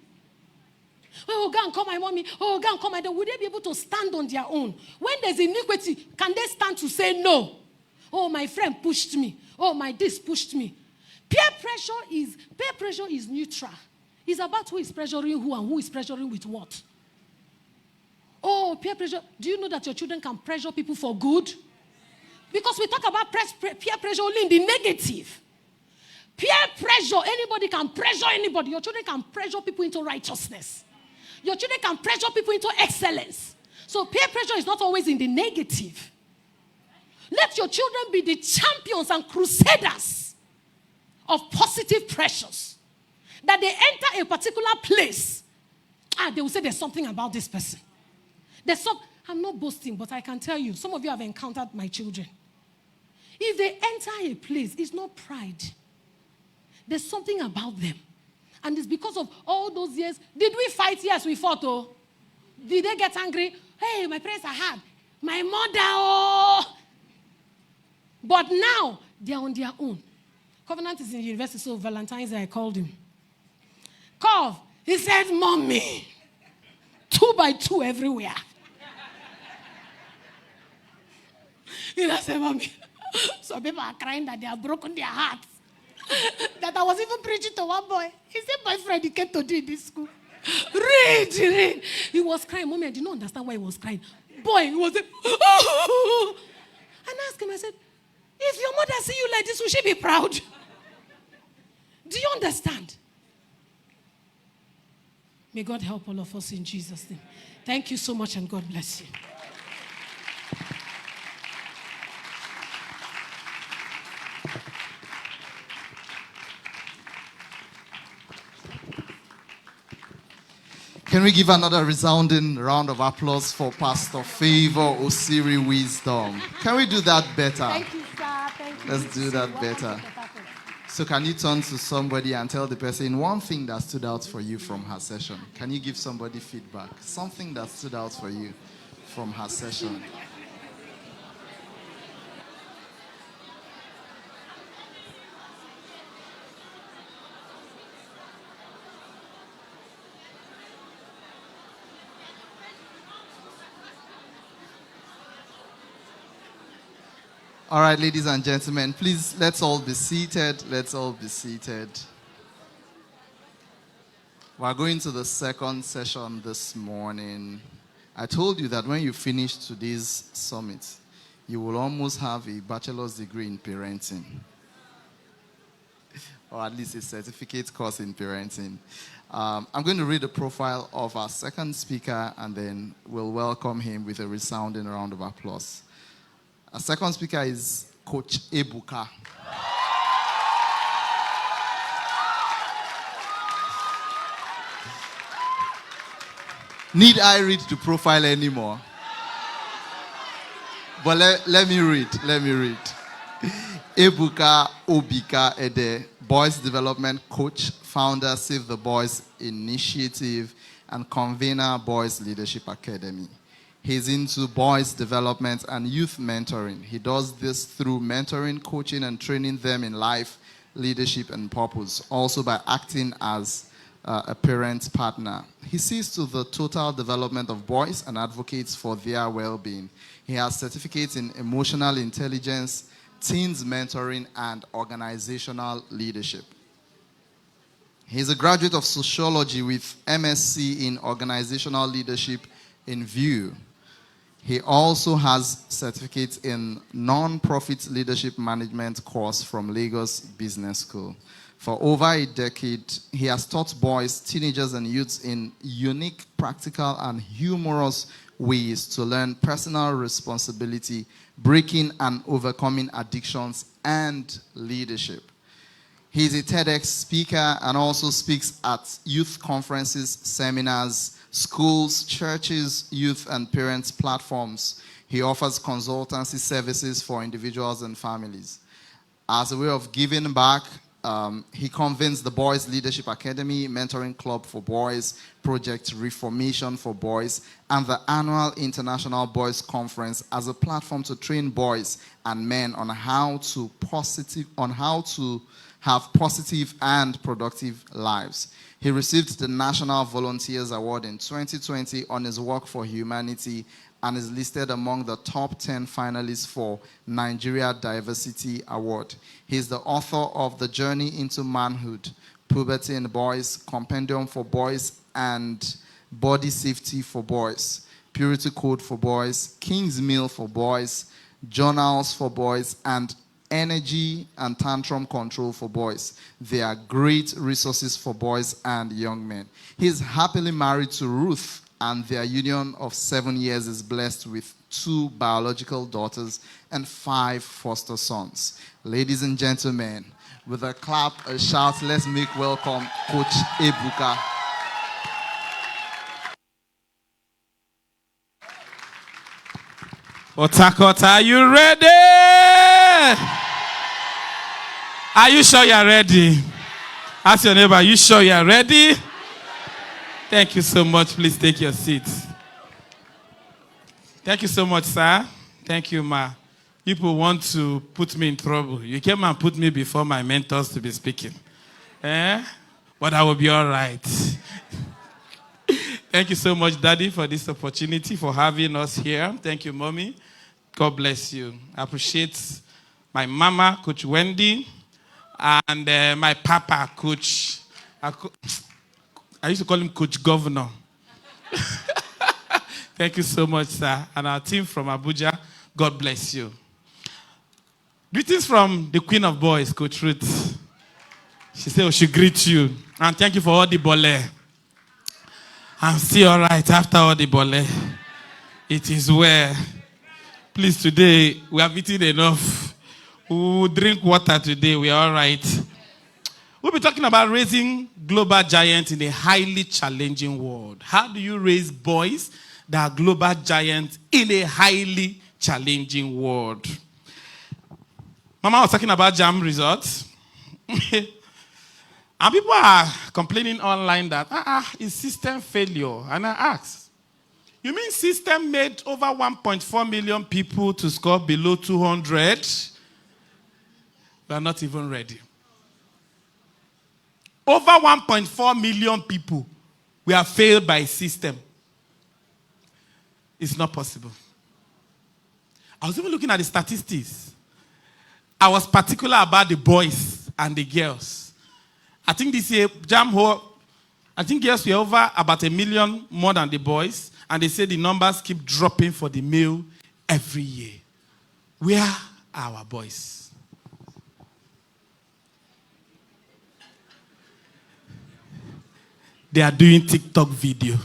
Oh, go and call my mommy. Oh, go and call my dad. Will they be able to stand on their own? When there's iniquity, can they stand to say no? Oh, my friend pushed me. Oh, my this pushed me. Peer pressure is neutral. It's about who is pressuring who and who is pressuring with what. Oh, peer pressure. Do you know that your children can pressure people for good? Because we talk about peer pressure only in the negative. Peer pressure, anybody can pressure anybody. Your children can pressure people into righteousness. Your children can pressure people into excellence. So peer pressure is not always in the negative. Let your children be the champions and crusaders of positive pressures. That they enter a particular place. They will say there's something about this person. I'm not boasting, but I can tell you, some of you have encountered my children. If they enter a place, it's not pride. There's something about them. And it's because of all those years. Did we fight? Yes, we fought. Oh. Did they get angry? Hey, my parents are hard. My mother, oh. But now, they're on their own. Covenant is in university, so Valentine's Day, I called him. Cove, he said, Mommy, 2 by 2 everywhere. I said, Mommy, some people are crying that they have broken their hearts. That I was even preaching to one boy. He said, boyfriend, he came to do in this school. Read. He was crying. Mommy, I did not understand why he was crying. Boy, he was like, oh. And I asked him, I said, if your mother see you like this, will she be proud? Do you understand? May God help all of us in Jesus' name. Thank you so much and God bless you. Can we give another resounding round of applause for Pastor Favor Osiri Wisdom? Can we do that better? Thank you, sir. Thank you. Let's do that better. So can you turn to somebody and tell the person one thing that stood out for you from her session? Can you give somebody feedback? Something that stood out for you from her session. All right, ladies and gentlemen, please, let's all be seated. Let's all be seated. We're going to the second session this morning. I told you that when you finish today's summit, you will almost have a bachelor's degree in parenting. Or at least a certificate course in parenting. I'm going to read the profile of our second speaker, and then we'll welcome him with a resounding round of applause. Our second speaker is Coach Ebuka. Need I read the profile anymore? But let me read. Ebuka Obika Ede, Boys Development Coach, founder Save the Boys Initiative, and convener Boys Leadership Academy. He's into boys development and youth mentoring. He does this through mentoring, coaching, and training them in life, leadership, and purpose. Also by acting as a parent partner. He sees to the total development of boys and advocates for their well-being. He has certificates in emotional intelligence, teens mentoring, and organizational leadership. He's a graduate of sociology with MSc in organizational leadership in view. He also has certificates in non-profit leadership management course from Lagos Business School. For over a decade, he has taught boys, teenagers, and youths in unique, practical, and humorous ways to learn personal responsibility, breaking and overcoming addictions, and leadership. He is a TEDx speaker and also speaks at youth conferences, seminars, schools, churches, youth, and parents platforms. He offers consultancy services for individuals and families. As a way of giving back, he convenes the Boys Leadership Academy, Mentoring Club for Boys, Project Reformation for Boys, and the annual International Boys Conference as a platform to train boys and men on how to have positive and productive lives. He received the National Volunteers Award in 2020 on his work for humanity and is listed among the top 10 finalists for Nigeria Diversity Award. He is the author of The Journey into Manhood, Puberty in Boys, Compendium for Boys, and Body Safety for Boys, Purity Code for Boys, King's Meal for Boys, Journals for Boys, and Energy and Tantrum Control for Boys. They are great resources for boys and young men. He is happily married to Ruth, and their union of 7 years is blessed with 2 biological daughters and 5 foster sons. Ladies and gentlemen, with a clap, a shout, let's make welcome Coach Ebuka. Otakota, are you ready? Are you sure you're ready? Ask your neighbor, are you sure you're ready? Thank you so much. Please take your seats. Thank you so much, sir. Thank you, ma. People want to put me in trouble. You came and put me before my mentors to be speaking. But I will be all right. Thank you so much, Daddy, for this opportunity, for having us here. Thank you, Mommy. God bless you. I appreciate my mama, Coach Wendy, and my papa, Coach... I used to call him Coach Governor. Thank you so much, sir. And our team from Abuja, God bless you. Greetings from the Queen of Boys, Coach Ruth. She said, she greet you. And thank you for all the bole. I'm still all right after all the bole. It is well. Please, today, we have eaten enough. We will drink water today. We are all right. We'll be talking about raising global giants in a highly challenging world. How do you raise boys that are global giants in a highly challenging world? Mama was talking about JAM results. And people are complaining online that, it's system failure. And I ask, you mean system made over 1.4 million people to score below 200? We are not even ready. Over 1.4 million people were failed by a system. It's not possible. I was even looking at the statistics. I was particular about the boys and the girls. I think this year, I think girls were over about 1 million more than the boys, and they say the numbers keep dropping for the male every year. Where are our boys? They are doing TikTok video.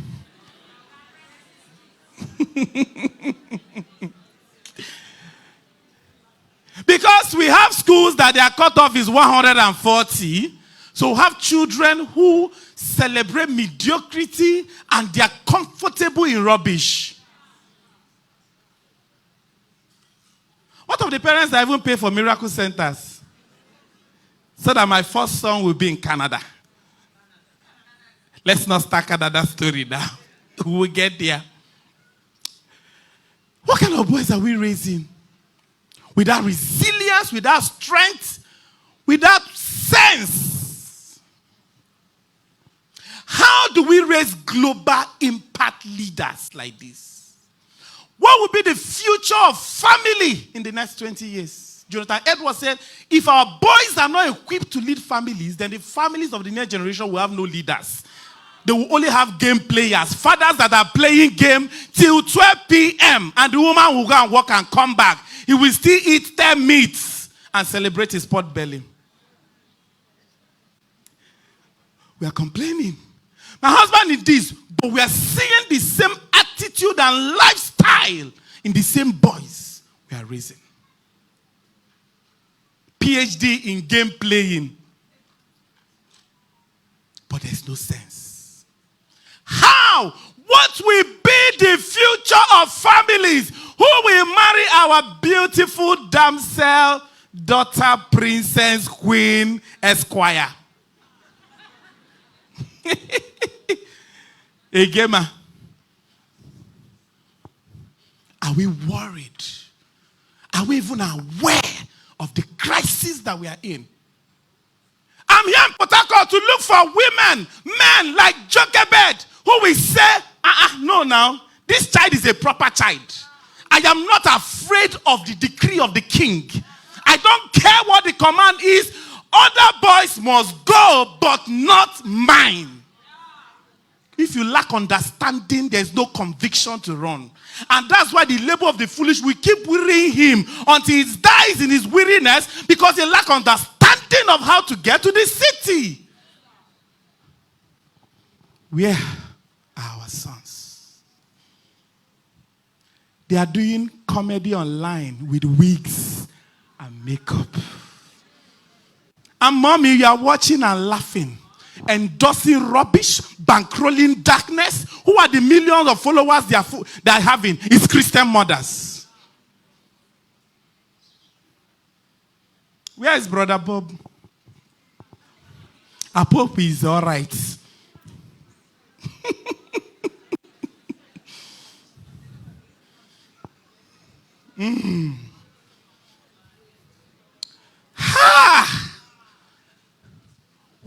Because we have schools that their cutoff is 140, so we have children who celebrate mediocrity and they are comfortable in rubbish. What of the parents that even pay for miracle centers? So that my first son will be in Canada. Let's not start another story now. We will get there. What kind of boys are we raising? Without resilience, without strength, without sense. How do we raise global impact leaders like this? What will be the future of family in the next 20 years? Jonathan Edwards said, if our boys are not equipped to lead families, then the families of the next generation will have no leaders. They will only have game players, fathers that are playing game till 12 p.m. and the woman will go and work and come back. He will still eat 10 meats and celebrate his pot belly. We are complaining. My husband is this, but we are seeing the same attitude and lifestyle in the same boys we are raising. PhD in game playing. But there's no sense. How? What will be the future of families? Who will marry our beautiful damsel, daughter, princess, queen, esquire? A gamer. Are we worried? Are we even aware of the crisis that we are in? I'm here in Port Harcourt to look for women, men like Jochebed, who will say, no now, this child is a proper child. I am not afraid of the decree of the king. I don't care what the command is. Other boys must go, but not mine. If you lack understanding, there's no conviction to run. And that's why the labor of the foolish will keep wearying him until he dies in his weariness, because he lack understanding of how to get to the city. Where are our sons? They are doing comedy online with wigs and makeup. And mommy, you are watching and laughing, endorsing rubbish, bankrolling darkness. Who are the millions of followers they are having? It's Christian mothers. Where is Brother Bob? I hope he's all right. Who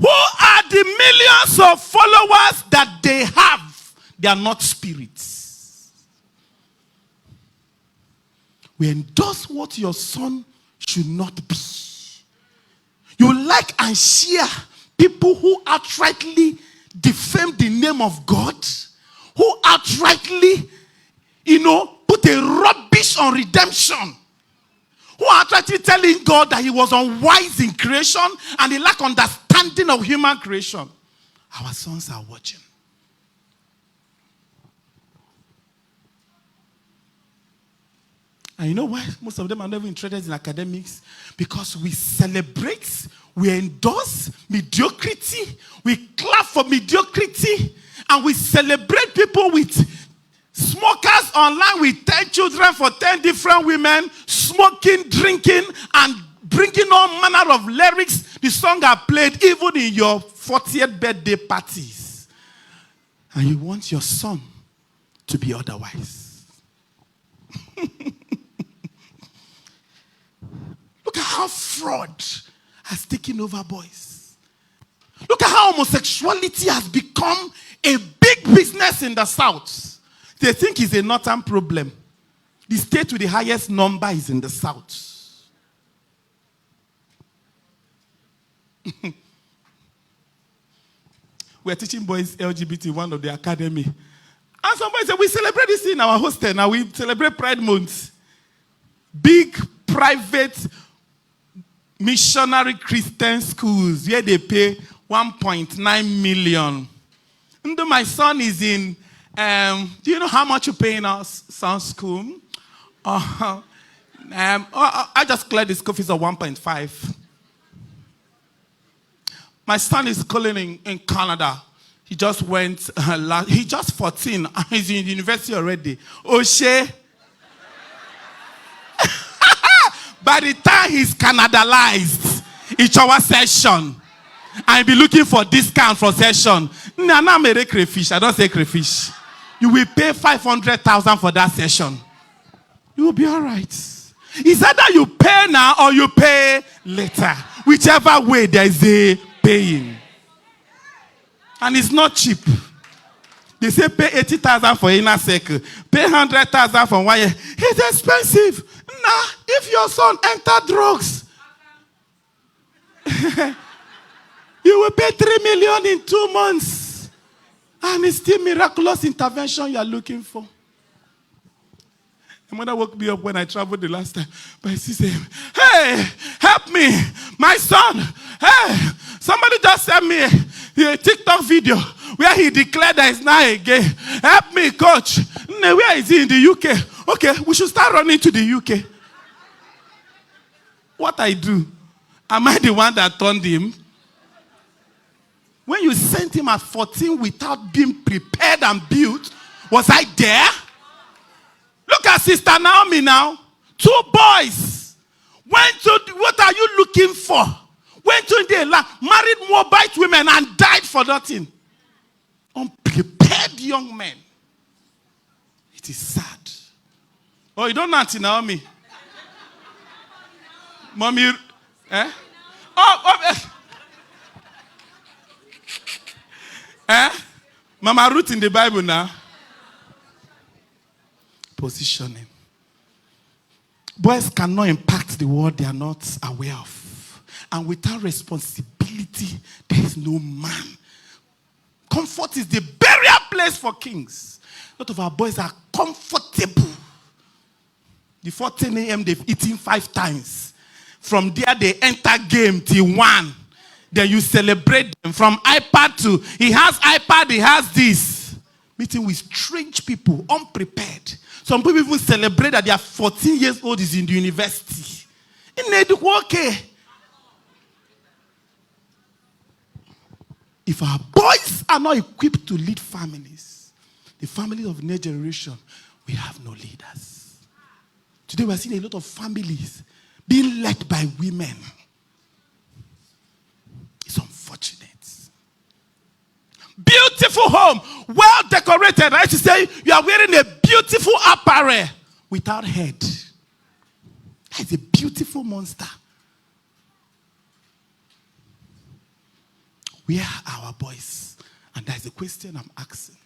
are the millions of followers that they have? They are not spirits. We endorse what your son should not be. You like and share people who outrightly defame the name of God, who outrightly, put a rubbish on redemption, who are outrightly telling God that he was unwise in creation and he lacked understanding of human creation. Our sons are watching. And you know why most of them are never interested in academics? Because we celebrate, we endorse mediocrity, we clap for mediocrity, and we celebrate people with smokers online with 10 children for 10 different women, smoking, drinking, and bringing all manner of lyrics. The song are played even in your 40th birthday parties. And you want your son to be otherwise. Look at how fraud has taken over boys. Look at how homosexuality has become a big business in the South. They think it's a northern problem. The state with the highest number is in the South. We're teaching boys LGBT, one of the academy. And somebody said, we celebrate this in our hostel. Now we celebrate Pride Month. Big, private, missionary Christian schools where they pay 1.9 million. And my son is in, do you know how much you pay in our son's school? I just cleared the school fees of 1.5. My son is schooling in Canada. He just went, he's just 14. He's in university already. Oshe. By the time he's Canadalized, each hour session, I'll be looking for discount for session. No, not mere crayfish. I don't say crayfish. You will pay 500,000 for that session. You will be all right. It's either you pay now or you pay later. Whichever way there is a paying. And it's not cheap. They say pay 80,000 for inner circle. Pay 100,000 for 1 year. It's expensive. Nah, if your son enter drugs, you will pay 3 million in 2 months. And it's still miraculous intervention you are looking for. My mother woke me up when I traveled the last time. But she said, hey, help me. My son. Hey, somebody just sent me a TikTok video where he declared that he's not gay. Help me, coach. Where is he? In the UK. Okay, we should start running to the UK. What I do? Am I the one that turned him? When you sent him at 14 without being prepared and built, Was I there? Look at Sister Naomi now. 2 boys. Went to, what are you looking for? Went to the land, married Moabite women and died for nothing. Unprepared young men. It is sad. Oh, you don't know Auntie Naomi? Mommy, eh? Mama Ruth in the Bible now. Positioning. Boys cannot impact the world they are not aware of. And without responsibility, there is no man. Comfort is the burial place for kings. A lot of our boys are comfortable. Before 10 a.m., they've eaten 5 times. From there, they enter game till 1. Then you celebrate them. From iPad to, he has iPad, he has this. Meeting with strange people, unprepared. Some people even celebrate that they are 14 years old, is in the university. Okay. If our boys are not equipped to lead families, the families of the next generation, we have no leaders. Today we are seeing a lot of families being led by women. It's unfortunate. Beautiful home, well decorated. I should say you are wearing a beautiful apparel without head. That's a beautiful monster. Where are our boys? And that's the question I'm asking.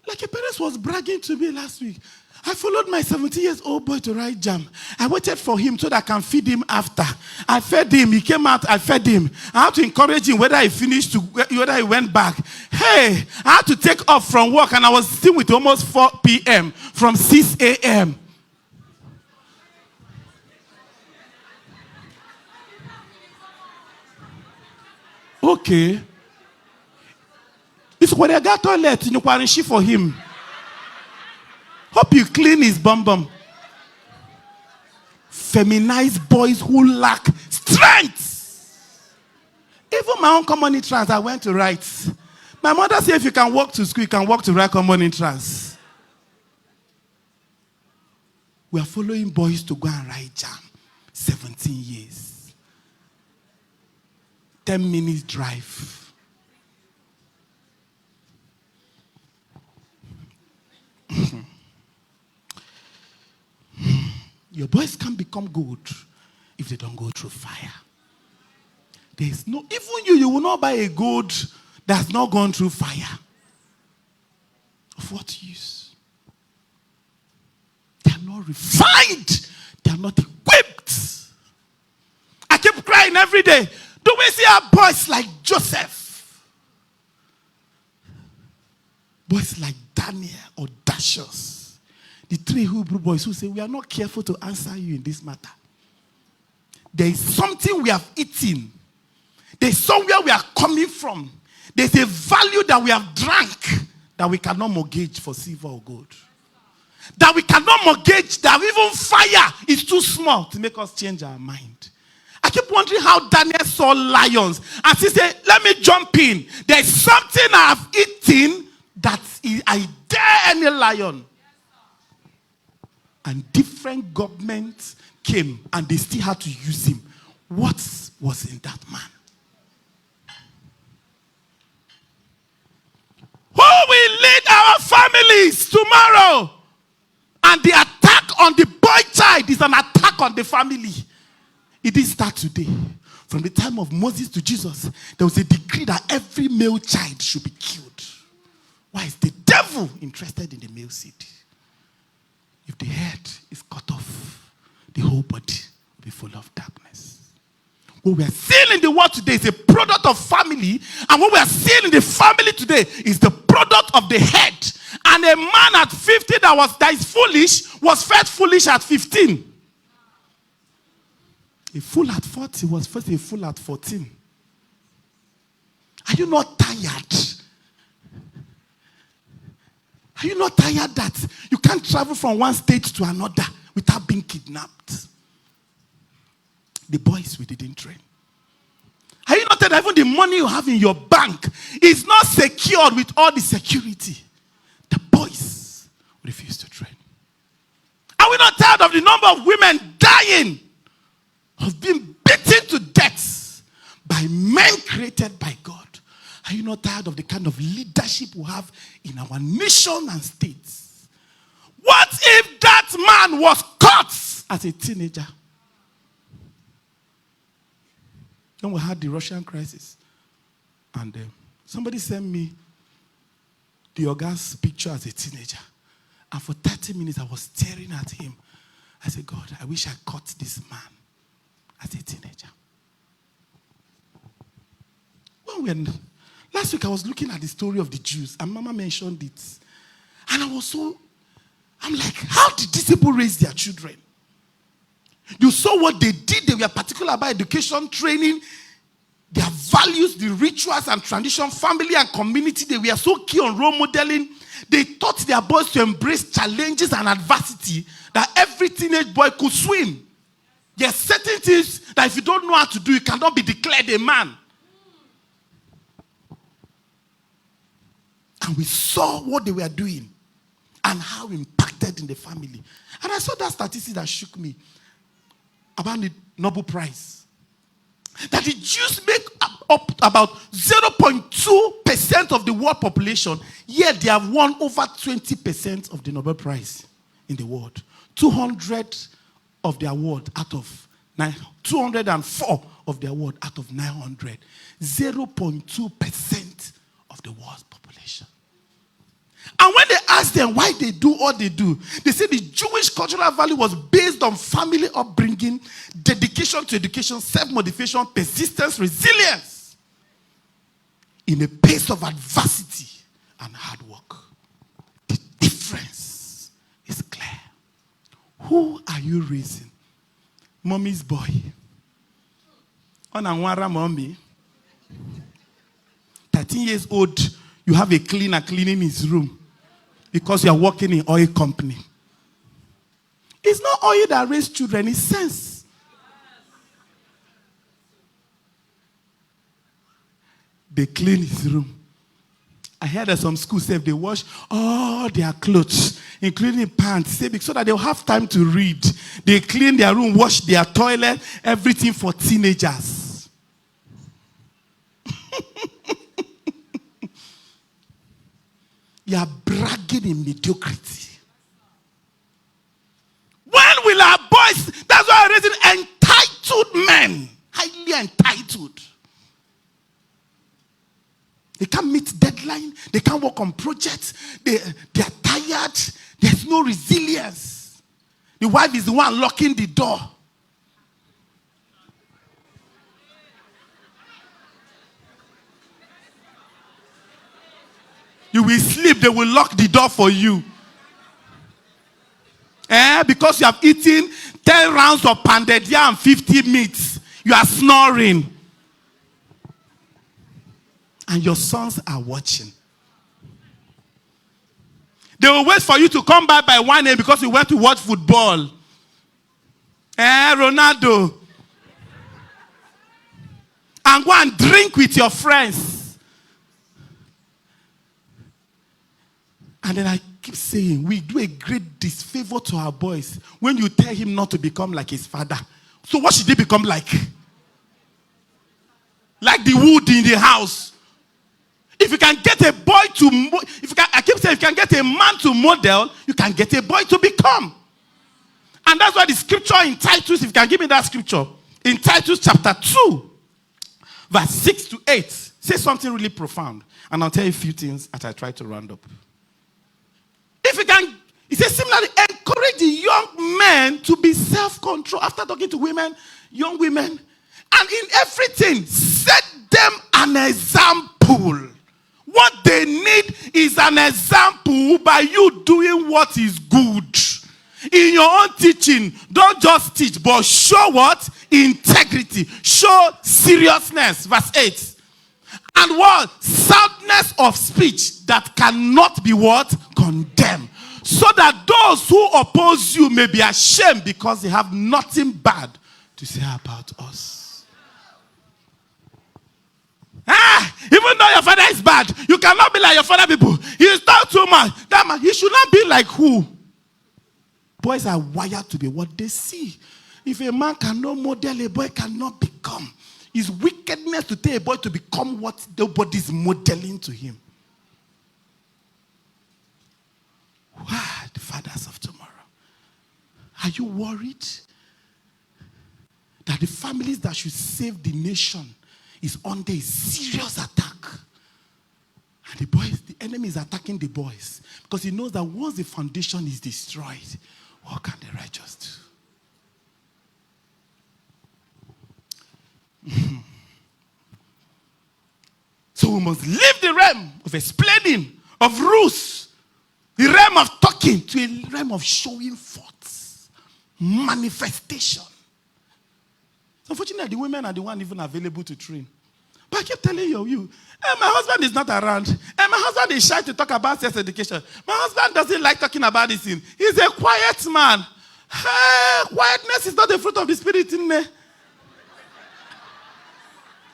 Like a parent was bragging to me last week. I followed my 17-year-old boy to write jam. I waited for him so that I can feed him after. I fed him. He came out. I fed him. I had to encourage him whether he finished, whether he went back. Hey, I had to take off from work and I was still with almost 4 p.m. from 6 a.m. Okay. It's when I got toilet, you know, for him. Hope you clean his bum bum. Feminized boys who lack strength. Even my own common entrance, I went to write. My mother said if you can walk to school, you can walk to write common entrance. We are following boys to go and write jam. 17 years. 10 minutes drive. Your boys can't become good if they don't go through fire. There is no, even you will not buy a gold that's not gone through fire. Of what use? They are not refined. They are not equipped. I keep crying every day. Do we see our boys like Joseph? Boys like Daniel, audacious. The 3 Hebrew boys who say, we are not careful to answer you in this matter. There is something we have eaten. There is somewhere we are coming from. There is a value that we have drank that we cannot mortgage for silver or gold. That we cannot mortgage, that even fire is too small to make us change our mind. I keep wondering how Daniel saw lions. And he said, let me jump in. There is something I have eaten that I dare any lion. And different governments came and they still had to use him. What was in that man? Who will lead our families tomorrow? And the attack on the boy child is an attack on the family. It didn't start today. From the time of Moses to Jesus, there was a decree that every male child should be killed. Why is the devil interested in the male seed? If the head is cut off, the whole body will be full of darkness. What we are seeing in the world today is a product of family, and what we are seeing in the family today is the product of the head. And a man at 50 that is foolish was fed foolish at 15. A fool at 40 was first a fool at 14. Are you not tired? Are you not tired that you can't travel from one state to another without being kidnapped? The boys we didn't train. Are you not tired that even the money you have in your bank is not secured with all the security. The boys refuse to train. Are we not tired of the number of women dying, of being beaten to death by men created by God? Are you not tired of the kind of leadership we have in our nation and states? What if that man was caught as a teenager? Then we had the Russian crisis. And somebody sent me the August picture as a teenager. And for 30 minutes, I was staring at him. I said, God, I wish I caught this man as a teenager. Last week, I was looking at the story of the Jews, and Mama mentioned it. And I'm like, how did these people raise their children? You saw what they did. They were particular about education, training, their values, the rituals and tradition, family and community. They were so key on role modeling. They taught their boys to embrace challenges and adversity that every teenage boy could swim. There are certain things that if you don't know how to do, you cannot be declared a man. And we saw what they were doing and how it impacted in the family. And I saw that statistic that shook me about the Nobel Prize. That the Jews make up about 0.2% of the world population, yet they have won over 20% of the Nobel Prize in the world. 200 of their award out of 204 of their award out of 900. 0.2% of the world's population. And when they asked them why they do all they do, they said the Jewish cultural value was based on family upbringing, dedication to education, self-motivation, persistence, resilience in a pace of adversity and hard work. The difference is clear. Who are you raising? Mommy's boy. Onanwara mommy. 13 years old, you have a cleaner cleaning his room because you are working in oil company. It's not oil that raises children, it's sense. They clean his room. I heard that some schools say they wash all their clothes, including pants, so that they'll have time to read. They clean their room, wash their toilet, everything for teenagers. You are bragging in mediocrity. When will our boys, that's why I'm raising entitled men, highly entitled. They can't meet deadline. They can't work on projects. They are tired. There's no resilience. The wife is the one locking the door. You will sleep, they will lock the door for you. Because you have eaten 10 rounds of pounded yam and 50 meats. You are snoring. And your sons are watching. They will wait for you to come back by 1 a.m. because you went to watch football. Ronaldo. And go and drink with your friends. And then I keep saying, we do a great disfavor to our boys when you tell him not to become like his father. So what should they become like? Like the wood in the house. If you can get a boy to, I keep saying, if you can get a man to model, you can get a boy to become. And that's why the scripture in Titus, if you can give me that scripture, in Titus chapter 2, verse 6 to 8, says something really profound. And I'll tell you a few things as I try to round up. If you can, he says similarly, encourage the young men to be self-controlled. After talking to women, young women, and in everything, set them an example. What they need is an example by you doing what is good. In your own teaching, don't just teach, but show what? Integrity. Show seriousness. Verse 8. And what? Soundness of speech that cannot be what? Condemned. So that those who oppose you may be ashamed because they have nothing bad to say about us. Even though your father is bad, you cannot be like your father people. He is not too much. That man, he should not be like who? Boys are wired to be what they see. If a man cannot model, a boy cannot become. It's wickedness to tell a boy to become what nobody is modeling to him. The fathers of tomorrow. Are you worried that the families that should save the nation is under a serious attack? And the enemy is attacking the boys because he knows that once the foundation is destroyed, what can the righteous do? So we must leave the realm of explaining, of rules, the realm of talking, to a realm of showing forth, manifestation. So unfortunately, the women are the one even available to train. But I keep telling you, my husband is not around. And my husband is shy to talk about sex education. My husband doesn't like talking about this thing. He's a quiet man. Quietness is not the fruit of the spirit in there.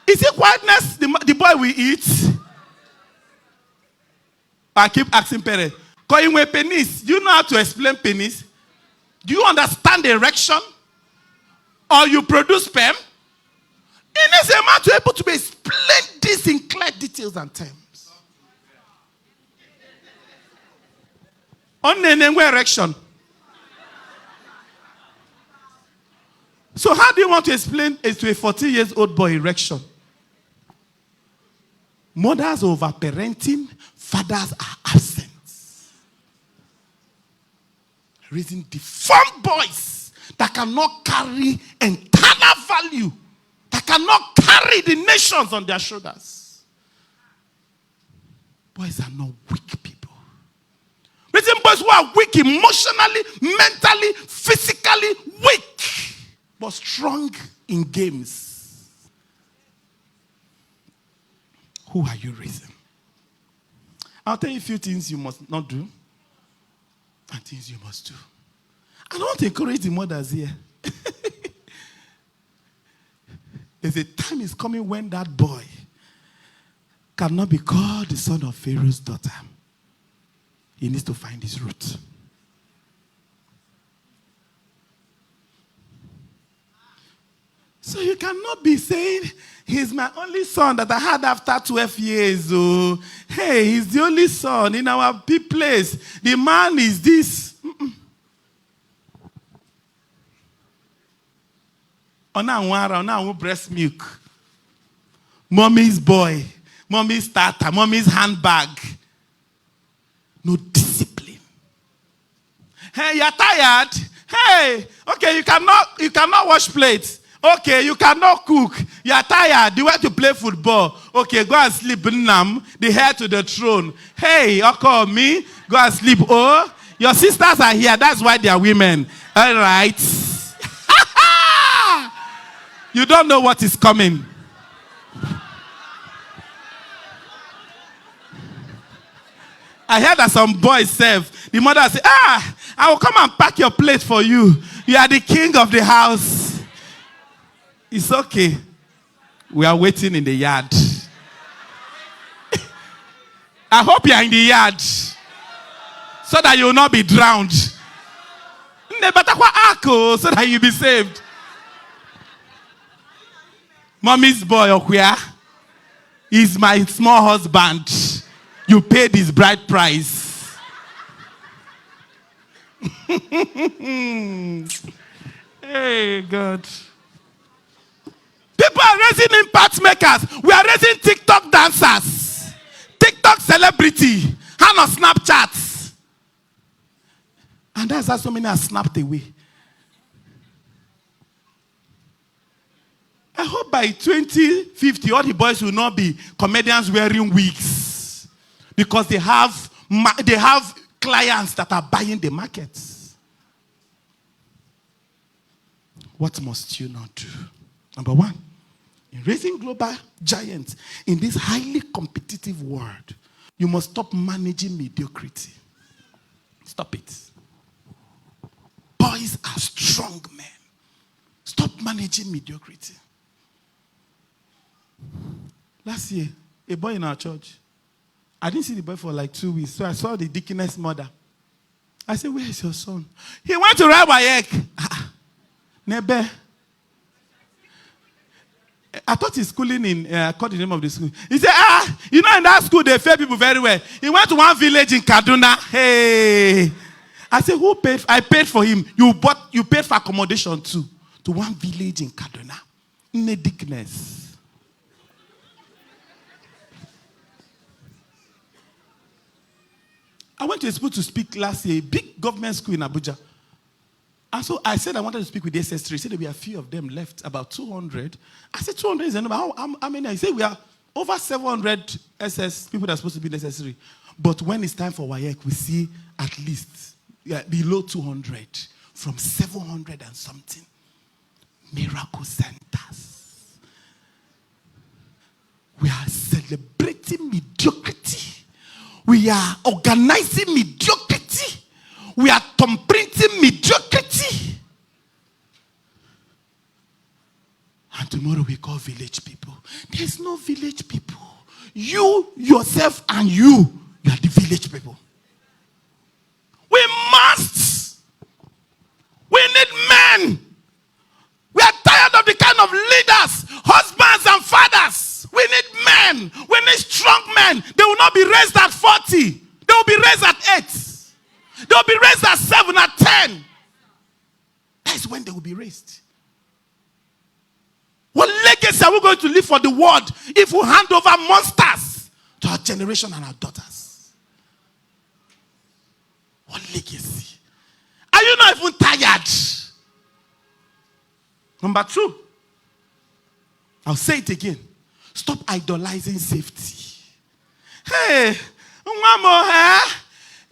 Is it quietness the boy will eat? I keep asking parents, calling with penis. Do you know how to explain penis? Do you understand the erection? Or you produce sperm? It needs a man to be able to explain this in clear details and terms. On the erection. So how do you want to explain it to a 14-year-old boy erection? Mothers are over-parenting, fathers are absent. Raising deformed boys that cannot carry internal value, that cannot carry the nations on their shoulders. Boys are not weak people. Raising boys who are weak emotionally, mentally, physically weak, but strong in games. Who are you raising? I'll tell you a few things you must not do and things you must do. I want to encourage the mothers here. There's a time is coming when that boy cannot be called the son of Pharaoh's daughter. He needs to find his root. So you cannot be saying, he's my only son that I had after 12 years. Oh, hey, he's the only son in our big place. The man is this. On breast milk. Mommy's boy. Mommy's starter. Mommy's handbag. No discipline. Hey, you're tired? Hey, okay, you cannot wash plates. Okay, you cannot cook. You are tired. You want to play football. Okay, go and sleep. The heir to the throne. Hey, call me. Go and sleep. Oh, your sisters are here. That's why they are women. All right. You don't know what is coming. I heard that some boys serve. The mother said, I will come and pack your plate for you. You are the king of the house. It's okay. We are waiting in the yard. I hope you are in the yard so that you will not be drowned. So that you will be saved. Mommy's boy, Okuya, is my small husband. You paid his bride price. Hey, God. People are raising impact makers. We are raising TikTok dancers. TikTok celebrity. And on Snapchat. And that's how so many are snapped away. I hope by 2050, all the boys will not be comedians wearing wigs. Because they have clients that are buying the markets. What must you not do? Number one, in raising global giants in this highly competitive world, you must stop managing mediocrity. Stop it. Boys are strong men. Stop managing mediocrity. Last year, a boy in our church. I didn't see the boy for like 2 weeks, so I saw the deaconess mother. I said, where is your son? He went to Rabayek. Nebe. I thought he's schooling in, I called the name of the school. He said, in that school, they fair people very well. He went to one village in Kaduna. Hey. I said, who paid? I paid for him. You paid for accommodation too. To one village in Kaduna. In a dickness. I went to a school to speak last year, a big government school in Abuja. And so I said I wanted to speak with the SS3. He said there were a few of them left, about 200. I said 200 is a number. How many? He said we are over 700 SS people that are supposed to be necessary. But when it's time for WAEC, we see at least below 200 from 700 and something. Miracle centers. We are celebrating mediocrity. We are organizing mediocrity. We are thumbprinting mediocrity. And tomorrow we call village people. There's no village people. You, yourself, and you are the village people. We must. We need men. We are tired of the kind of leaders, husbands and fathers. We need men. We need strong men. They will not be raised at 40. They will be raised at 8. They will be raised at 7, at 10. That is when they will be raised. What legacy are we going to leave for the world if we hand over monsters to our generation and our daughters? What legacy? Are you not even tired? Number 2. I'll say it again. Stop idolizing safety. Hey, Mama,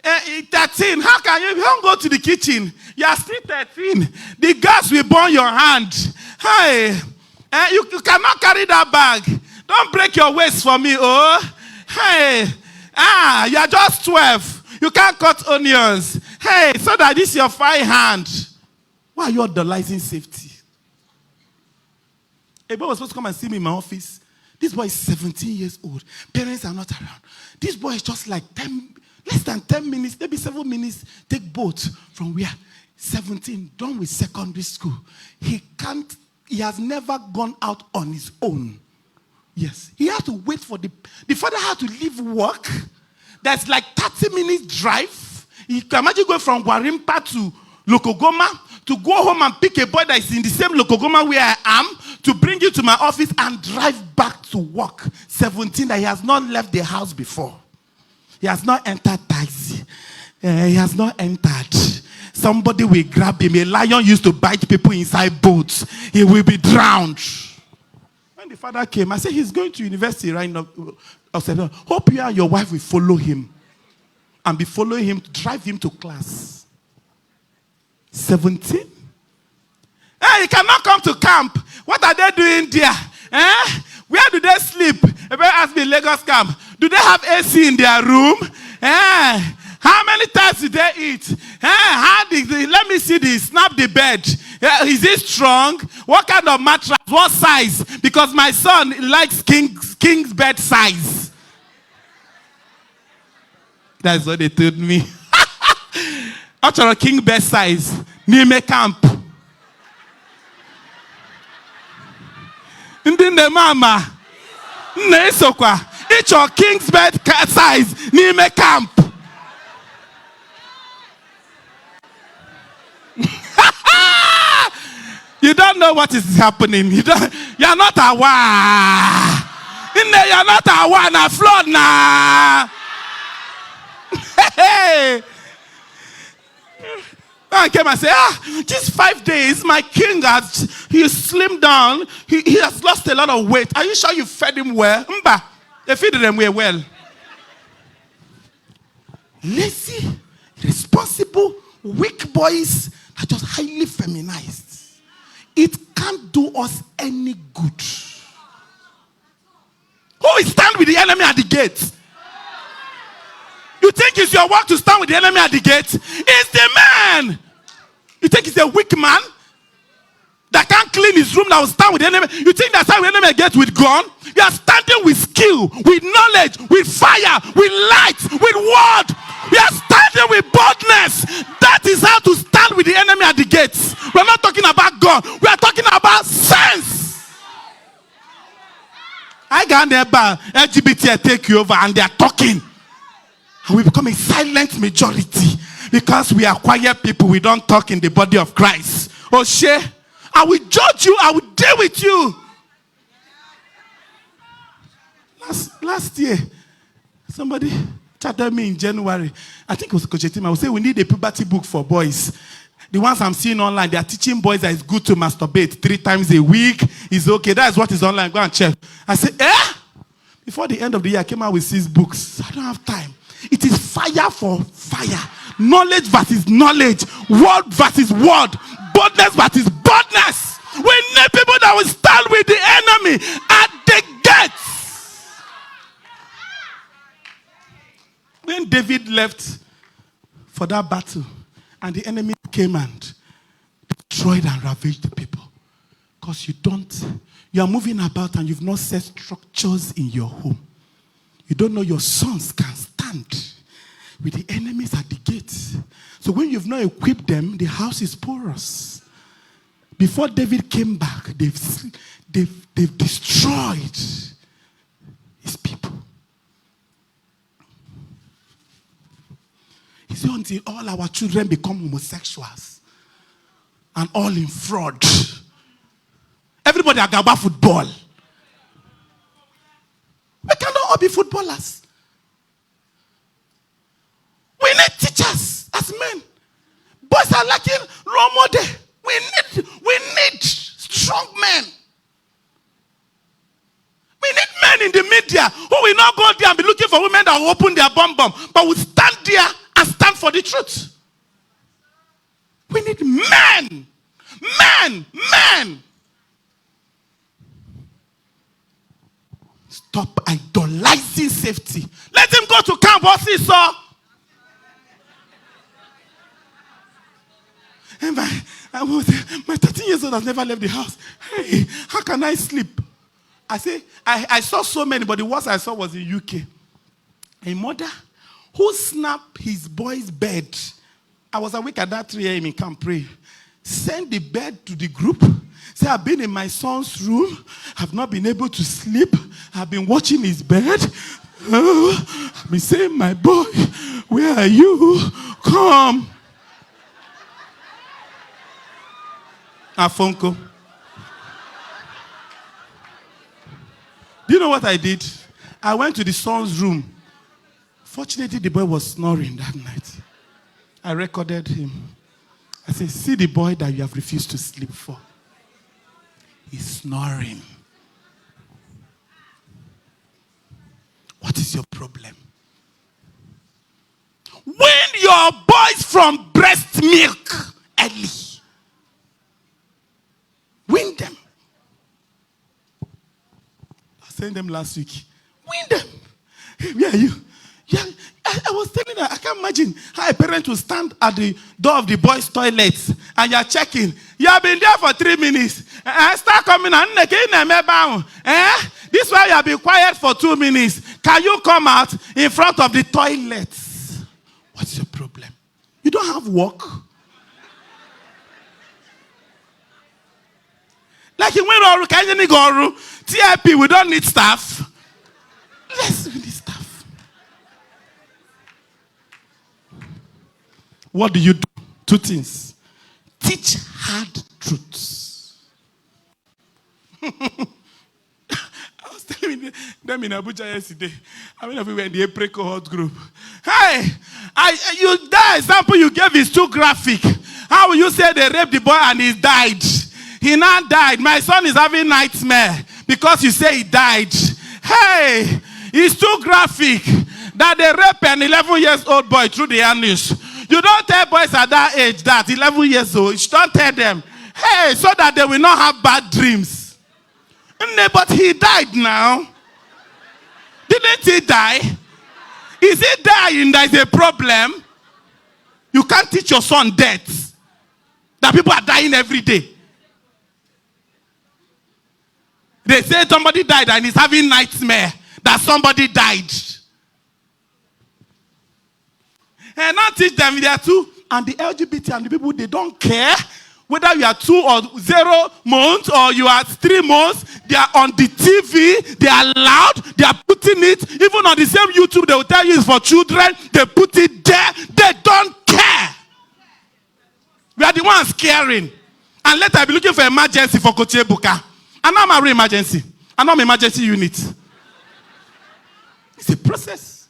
13. How can you don't go to the kitchen? You are still 13. The gas will burn your hand. Hey, you cannot carry that bag. Don't break your waist for me, oh. Hey, you are just 12. You can't cut onions. Hey, so that this is your fine hand. Why are you idolizing safety? A boy was supposed to come and see me in my office. This boy is 17 years old. Parents are not around. This boy is just like less than 10 minutes, maybe 7 minutes. Take boat from where? 17, done with secondary school. He has never gone out on his own. Yes. He had to wait for the father had to leave work. That's like 30 minutes drive. You can imagine going from Gwarimpa to Lokogoma to go home and pick a boy that is in the same Lokogoma where I am to bring you to my office and drive back to work. 17, that he has not left the house before. He has not entered taxi. He has not entered. Somebody will grab him. A lion used to bite people inside boats. He will be drowned. When the father came, I said, he's going to university right now. I said, hope you and your wife will follow him. And be following him, drive him to class. 17? Hey, you cannot come to camp. What are they doing there? Where do they sleep? Everybody ask me, Lagos camp. Do they have AC in their room? How many times did they eat? Let me see this. Snap the bed. Is it strong? What kind of mattress? What size? Because my son likes king's bed size. That's what they told me. Actually, king bed size. Nime camp. Ndinde mama. Nesokwa. It's your king's bed size. Nime camp. You don't know what is happening. You're not aware. You're not aware. Na flood na. Hey. I came and said, just 5 days, my king he slimmed down. He has lost a lot of weight. Are you sure you fed him well? Mba, they feed them well. Lazy, responsible, weak boys are just highly feminized. It can't do us any good. Who will stand with the enemy at the gate? You think it's your work to stand with the enemy at the gate? It's the man. You think he's a weak man? that can't clean his room, that will stand with the enemy. You think that's how the enemy gets with gun? You are standing with skill, with knowledge, with fire, with light, with word. We are standing with boldness. That is how to stand with the enemy at the gates. We are not talking about gun. We are talking about sense. I got there, LGBT take you over and they are talking. And we become a silent majority because we are quiet people. We don't talk in the body of Christ. Oh, share. I will judge you. I will deal with you. Last year, somebody chatted me in January. I think it was Coach Etim. I would say we need a puberty book for boys. The ones I'm seeing online, they are teaching boys that it's good to masturbate 3 times a week. It's okay. That is what is online. Go and check. I said, Before the end of the year, I came out with 6 books. I don't have time. It is fire for fire. Knowledge versus knowledge. Word versus word. Boldness versus boldness. We need people that will stand with the enemy at the gates. When David left for that battle, and the enemy came and destroyed and ravaged the people. Because you are moving about and you've not set structures in your home. You don't know your sons can stand with the enemies at the gates. So when you've not equipped them, the house is porous. Before David came back, they've destroyed his people. He said, until all our children become homosexuals and all in fraud. Everybody at Gaba football. We cannot all be footballers. We need teachers as men. Boys are lacking role model. We need strong men. We need men in the media who will not go there and be looking for women that will open their bum, but will stand there and stand for the truth. We need men. Men. Stop idolizing safety. Let him go to camp. What's he saw? And my 13 years old has never left the house. Hey, how can I sleep? I say, I saw so many, but the worst I saw was in UK. A mother who snapped his boy's bed. I was awake at that 3 a.m. in camp pray. Send the bed to the group. Say, I've been in my son's room. I've not been able to sleep. I've been watching his bed. I've been saying, my boy, where are you? Come. Afonko. Do you know what I did? I went to the son's room. Fortunately, the boy was snoring that night. I recorded him. I said, see the boy that you have refused to sleep for. He's snoring. What is your problem? Win your boys from breast milk early. Win them. I sent them last week. Win them. Where are you? Yeah, I was telling her, I can't imagine how a parent will stand at the door of the boys' toilets and you're checking. You have been there for 3 minutes. Start coming and this way you have been quiet for 2 minutes. Can you come out in front of the toilets? What's your problem? You don't have work. Like in TIP, we don't need staff. Yes, we need staff. What do you do? 2 things. Teach hard truths. I was telling them in Abuja yesterday. I mean, we were in the April cohort group. Hey, that example you gave is too graphic. How will you say they raped the boy and he died? He now died. My son is having nightmare because you say he died. Hey, it's too graphic that they rape an 11-year-old boy through the anus. You don't tell boys at that age that 11 years old. You don't tell them. Hey, so that they will not have bad dreams. But he died now. Didn't he die? Is he dying that is a problem? You can't teach your son death. That people are dying every day. They say somebody died and he's having nightmare that somebody died. And now teach them they are two. And the LGBT and the people, they don't care whether you are 2 or 0 months or you are 3 months. They are on the TV. They are loud. They are putting it. Even on the same YouTube, they will tell you it's for children. They put it there. They don't care. We are the ones caring. And later I'll be looking for emergency for Kochi Ebuka. And I'm a emergency. And I'm an emergency unit. It's a process.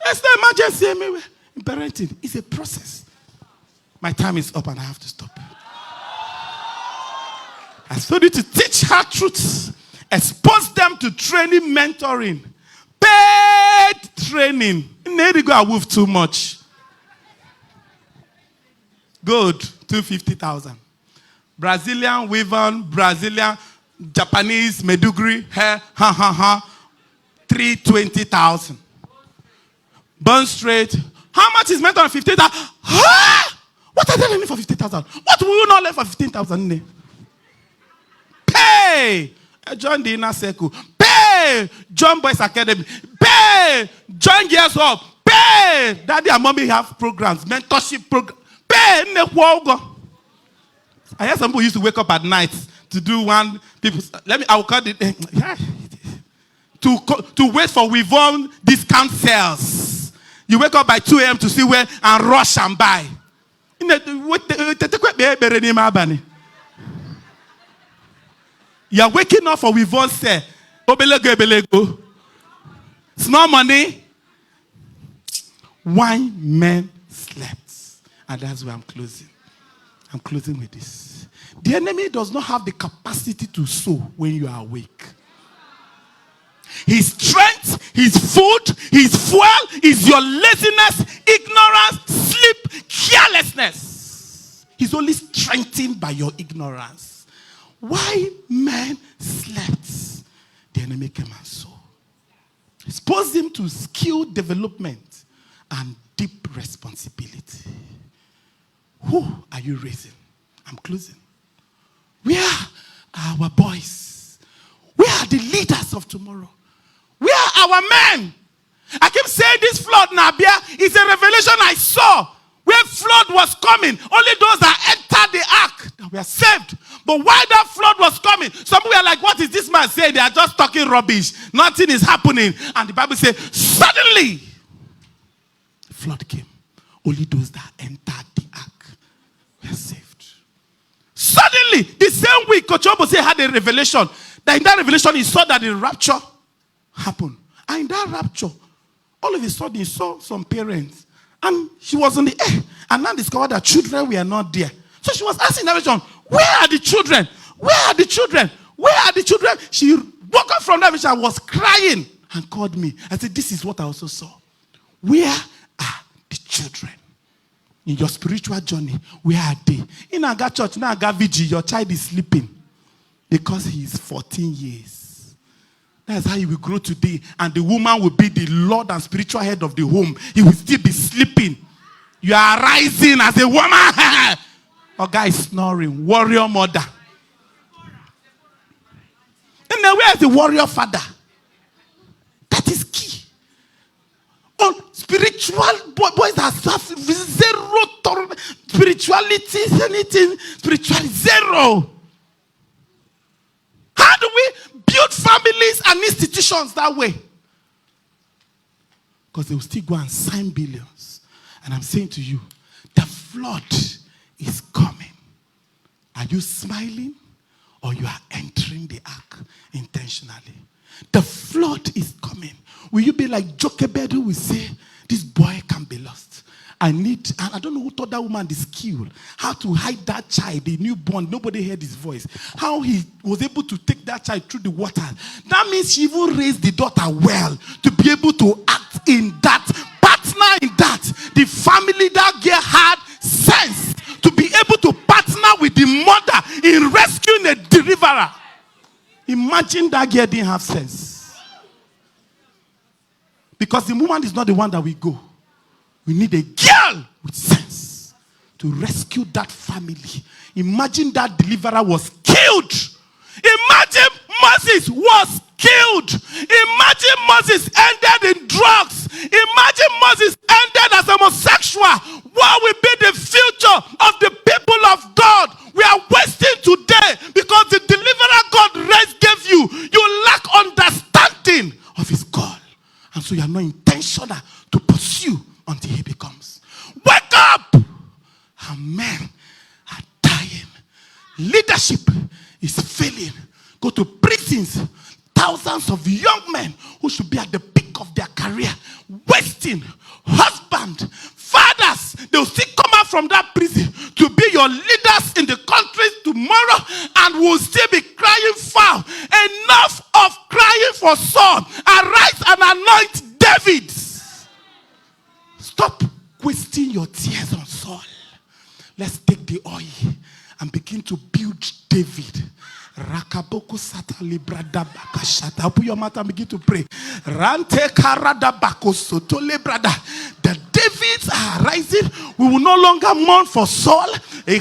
It's no emergency anywhere. In parenting, it's a process. My time is up and I have to stop. I told you to teach her truths. Expose them to training, mentoring. Paid training. Maybe go and move too much. Gold, 250,000. Brazilian weave-on, Brazilian, Japanese, Medugri, hair, 320,000. Bond straight. How much is meant on 15,000? What are they learning for 15,000? What will you not learn for 15,000? Pay! Join the inner circle. Pay! Join Boys Academy. Pay! Join Gears Up. Pay! Daddy and mommy have programs, mentorship programs. Pay! I hear some people used to wake up at night to do one. I will call it. To wait for Wivon discount sales. You wake up by 2 a.m. to see where and rush and buy. You are waking up for Wivon say, Obelego. Small money. 1 man slept. And that's where I'm closing. I'm closing with this. The enemy does not have the capacity to sow when you are awake. His strength, his food, his fuel is your laziness, ignorance, sleep, carelessness. He's only strengthened by your ignorance. Why man slept? The enemy came and saw. Expose him to skill development and deep responsibility. Who are you raising? I'm closing. Where are our boys? Where are the leaders of tomorrow? Where are our men? I keep saying this flood, Nabia, is a revelation I saw. Where flood was coming, only those that entered the ark that were saved. But while that flood was coming, some were like, what is this man saying? They are just talking rubbish. Nothing is happening. And the Bible says, suddenly, the flood came. Only those that entered the ark were saved. Suddenly, the same week, Coach Obose had a revelation. That in that revelation, he saw that the rapture happened. And in that rapture, all of a sudden, he saw some parents. And she was in the air. And now discovered that children were not there. So she was asking the question, where are the children? Where are the children? Where are the children? She woke up from that vision and was crying and called me. I said, this is what I also saw. Where are the children? In your spiritual journey, where are they? In Aga church, in Aga VG, your child is sleeping because he is 14 years. That's how he will grow today. And the woman will be the Lord and spiritual head of the home. He will still be sleeping. You are rising as a woman. Or guy is snoring. Warrior mother. And then where is the warrior father? That is key. On spiritual boys that have zero spirituality, anything spiritual, zero. How do we build families and institutions that way? Because they will still go and sign billions. And I'm saying to you, the flood is coming. Are you smiling or you are entering the ark intentionally? The flood is coming. Will you be like Jochebed who will say, this boy can be lost? And I don't know who taught that woman the skill, how to hide that child, the newborn. Nobody heard his voice. How he was able to take that child through the water. That means she even raised the daughter well to be able to act in that, partner in that. The family that girl had sense to be able to partner with the mother in rescuing a deliverer. Imagine that girl didn't have sense. Because the woman is not the one that we go. We need a girl with sense to rescue that family. Imagine that deliverer was killed. Imagine Moses was killed. Imagine Moses ended in drugs. Imagine Moses ended as homosexual. What will be the future of the people of God? We are wasting today because the deliverer God gave you. You lack understanding of his call. And so you are not intentional to pursue until he becomes. Wake up! And men are dying. Leadership is failing. Go to prisons. Thousands of young men who should be at the peak of their career, wasting. Husband, fathers, they will still come out from that prison to be your leaders in the countries tomorrow and will still be crying foul. Enough of crying for Saul. Arise and anoint David. Stop wasting your tears on Saul. Let's take the oil and begin to build David. Rakaboko sata librada bakashata. Open your mouth and begin to pray. Rante karada bakosoto librada. The Davids are rising. We will no longer mourn for Saul. The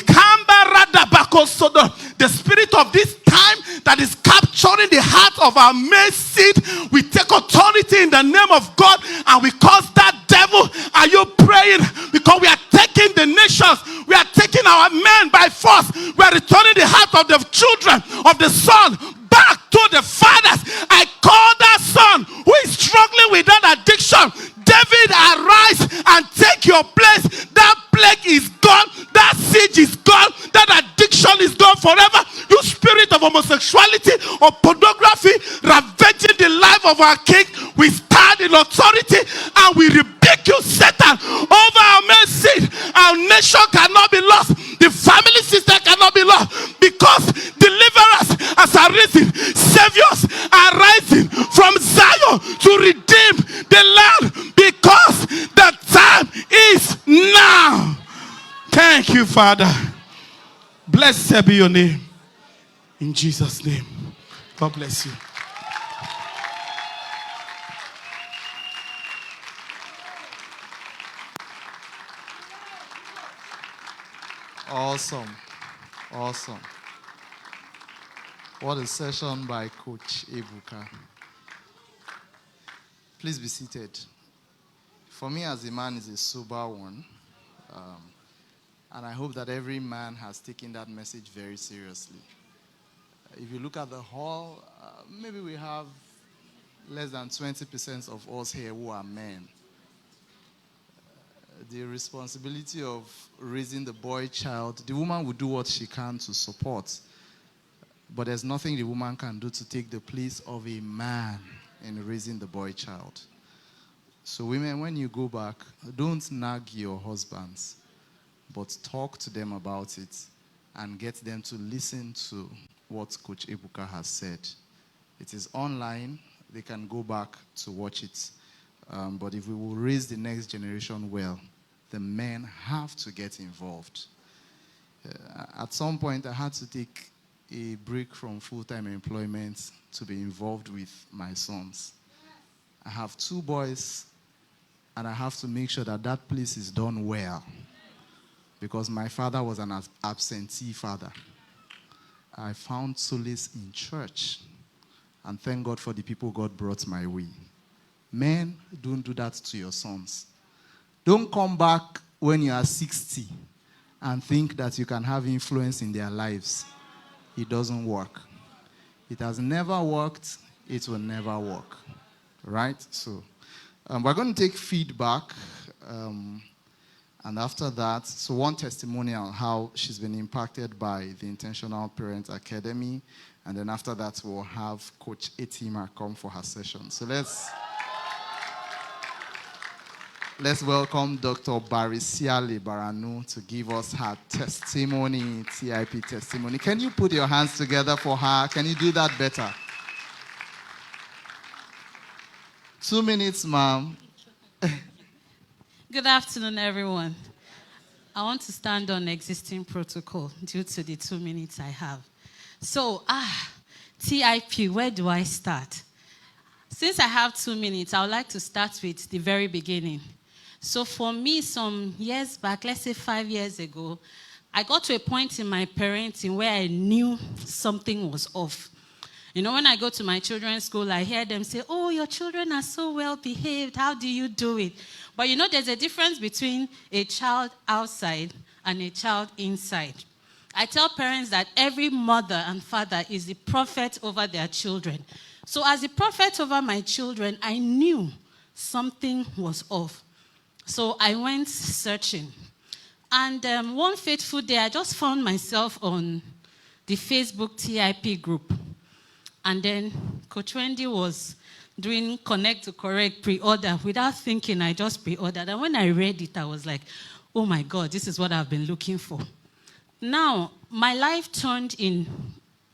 spirit of this time that is capturing the heart of our male seed, we take authority in the name of God and we cause that devil. Are you praying? Because we are taking the nations, we are taking our men by force, we are returning the heart of the children, of the son, back to the fathers. I call that son who is struggling with that addiction. David, arise and take your place. That plague is gone. That siege is gone. That addiction is gone forever. You spirit of homosexuality or pornography ravaging the life of our king, we stand in authority and we rebuke you, Satan, over our mercy. Our nation cannot be lost. The family system cannot be lost because deliverers has arisen. Saviors are rising from Zion to redeem the land because the time is now. Thank you, Father. Blessed be your name. In Jesus' name. God bless you. Awesome. Awesome. What a session by Coach Ebuka. Please be seated. For me as a man, it's a sober one. And I hope that every man has taken that message very seriously. If you look at the hall, maybe we have less than 20% of us here who are men. The responsibility of raising the boy child, the woman will do what she can to support. But there's nothing the woman can do to take the place of a man in raising the boy child. So women, when you go back, don't nag your husbands, but talk to them about it and get them to listen to what Coach Ebuka has said. It is online. They can go back to watch it. But if we will raise the next generation well, the men have to get involved. At some point, I had to take a break from full-time employment to be involved with my sons. I have 2 boys, and I have to make sure that that place is done well. Because my father was an absentee father. I found solace in church. And thank God for the people God brought my way. Men, don't do that to your sons. Don't come back when you are 60 and think that you can have influence in their lives. It doesn't work. It has never worked. It will never work. Right? So, we're going to take feedback. And after that, so one testimonial, how she's been impacted by the Intentional Parent Academy. And then after that, we'll have Coach Etima come for her session. So let's welcome Dr. Barisiale Baranu to give us her testimony, TIP testimony. Can you put your hands together for her? Can you do that better? 2 minutes, ma'am. Good afternoon, everyone. I want to stand on existing protocol due to the 2 minutes I have. So, TIP, where do I start? Since I have 2 minutes, I would like to start with the very beginning. So for me, some years back, let's say 5 years ago, I got to a point in my parenting where I knew something was off. You know, when I go to my children's school, I hear them say, oh, your children are so well behaved. How do you do it? But you know, there's a difference between a child outside and a child inside. I tell parents that every mother and father is the prophet over their children. So as a prophet over my children, I knew something was off. So I went searching. And one fateful day, I just found myself on the Facebook TIP group. And then Coach Wendy was doing Connect to Correct pre-order. Without thinking, I just pre-ordered. And when I read it, I was like, oh my God, this is what I've been looking for. Now, my life turned in,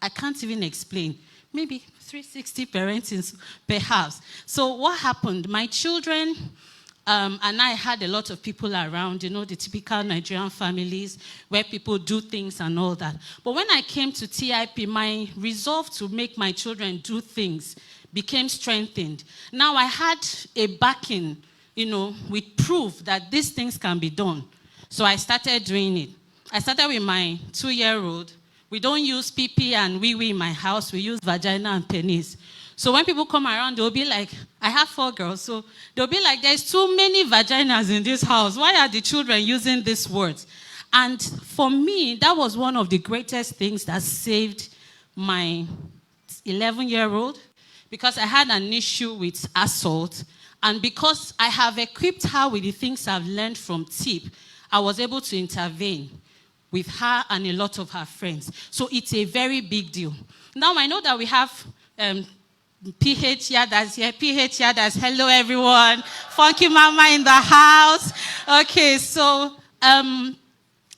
I can't even explain, maybe 360 parenting perhaps. So what happened? My children and I had a lot of people around, you know, the typical Nigerian families where people do things and all that. But when I came to TIP, my resolve to make my children do things became strengthened. Now I had a backing, you know, with proof that these things can be done. So I started doing it. I started with my 2-year-old. We don't use pee-pee and wee-wee in my house. We use vagina and penis. So when people come around, they'll be like, I have 4 girls, so they'll be like, there's too many vaginas in this house. Why are the children using these words? And for me, that was one of the greatest things that saved my 11-year-old, because I had an issue with assault. And because I have equipped her with the things I've learned from TIP, I was able to intervene with her and a lot of her friends. So it's a very big deal. Now I know that we have PH here, that's here, PH here, that's hello everyone. Funky Mama in the house. Okay, so I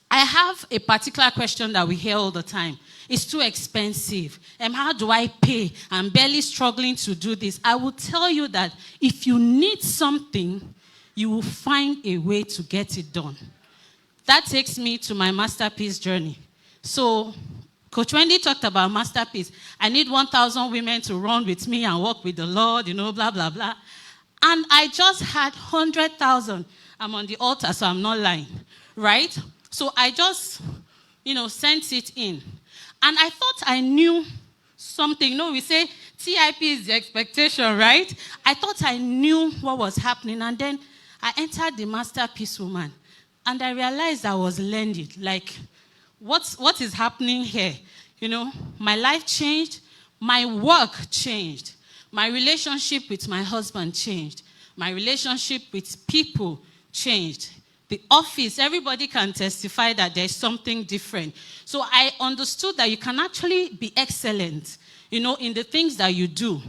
have a particular question that we hear all the time. It's too expensive. How do I pay? I'm barely struggling to do this. I will tell you that if you need something, you will find a way to get it done. That takes me to my masterpiece journey. So Coach Wendy talked about masterpiece. I need 1,000 women to run with me and walk with the Lord, you know, blah, blah, blah. And I just had 100,000. I'm on the altar, so I'm not lying, right? So I just, you know, sent it in. And I thought I knew something. No, we say TIP is the expectation, right? I thought I knew what was happening. And then I entered the masterpiece woman. And I realized I was learning, like, what is happening here? You know, my life changed, my work changed, my relationship with my husband changed, my relationship with people changed. The office, everybody can testify that there's something different. So I understood that you can actually be excellent, you know, in the things that you do.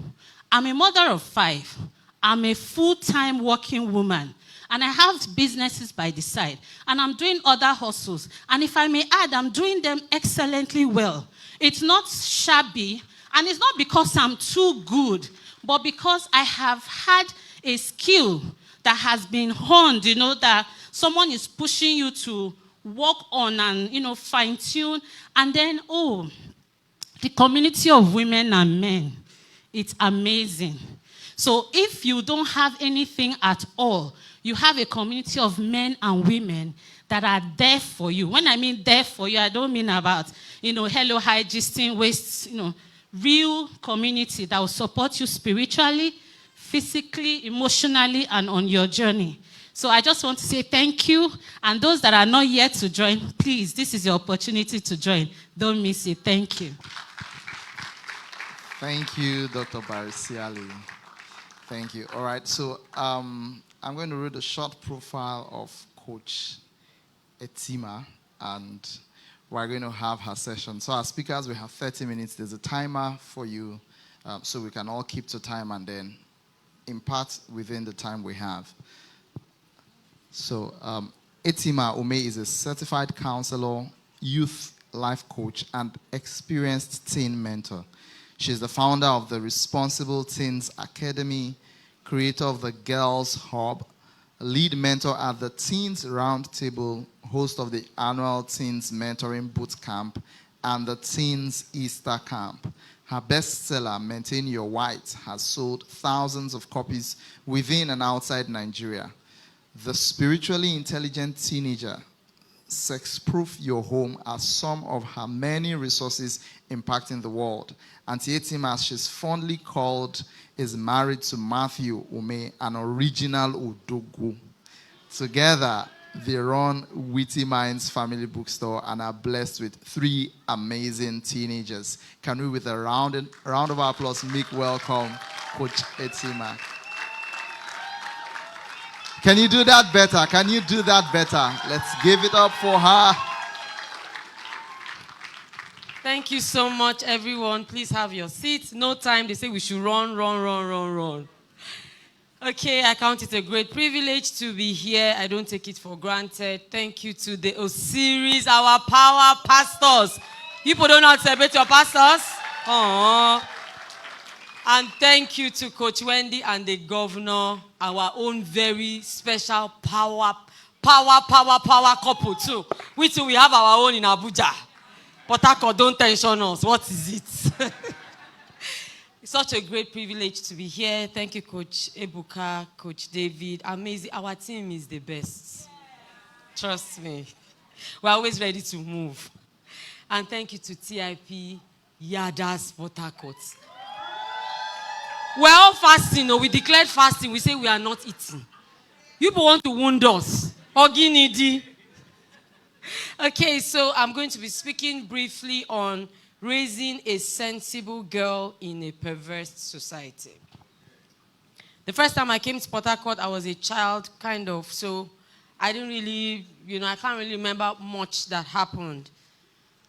I'm a mother of 5. I'm a full-time working woman. And I have businesses by the side. And I'm doing other hustles. And if I may add, I'm doing them excellently well. It's not shabby. And it's not because I'm too good, but because I have had a skill that has been honed, you know, that someone is pushing you to work on and, you know, fine-tune. And then, the community of women and men, it's amazing. So if you don't have anything at all, you have a community of men and women that are there for you. When I mean there for you, I don't mean about, you know, hello, hi, gisting, waste, you know, real community that will support you spiritually, physically, emotionally, and on your journey. So I just want to say thank you. And those that are not yet to join, please, this is your opportunity to join. Don't miss it. Thank you. Thank you, Dr. Barisiali. Thank you. All right, so I'm going to read a short profile of Coach Etima, and we're going to have her session. So as speakers, we have 30 minutes. There's a timer for you, so we can all keep to time and then impart within the time we have. So Etima Ume is a certified counselor, youth life coach, and experienced teen mentor. She's the founder of the Responsible Teens Academy, creator of the Girls Hub, lead mentor at the Teens Roundtable, host of the annual Teens Mentoring Boot Camp, and the Teens Easter Camp. Her bestseller, Maintain Your White, has sold thousands of copies within and outside Nigeria. The spiritually intelligent teenager sex-proof your home as some of her many resources impacting the world. Auntie Etima, as she's fondly called, is married to Matthew Ume, an original Udogu. Together, they run Witty Minds Family Bookstore and are blessed with 3 amazing teenagers. Can we, with a round of applause, make welcome Coach Etima? Can you do that better? Can you do that better? Let's give it up for her. Thank you so much, everyone. Please have your seats. No time. They say we should run. Okay, I count it a great privilege to be here. I don't take it for granted. Thank you to the Osiris, our power pastors. People don't know how to celebrate your pastors. Aww. And thank you to Coach Wendy and the governor, our own very special power couple too. We too, we have our own in Abuja. Port Harcourt, don't tension us. What is it? It's such a great privilege to be here. Thank you, Coach Ebuka, Coach David. Amazing. Our team is the best. Trust me. We're always ready to move. And thank you to TIP, Yadas, Port Harcourt. We're all fasting. We declared fasting. We say we are not eating. People want to wound us. Oginidi. Okay, so I'm going to be speaking briefly on raising a sensible girl in a perverse society. The first time I came to Port Harcourt, I was a child, kind of, so I didn't really, I can't really remember much that happened.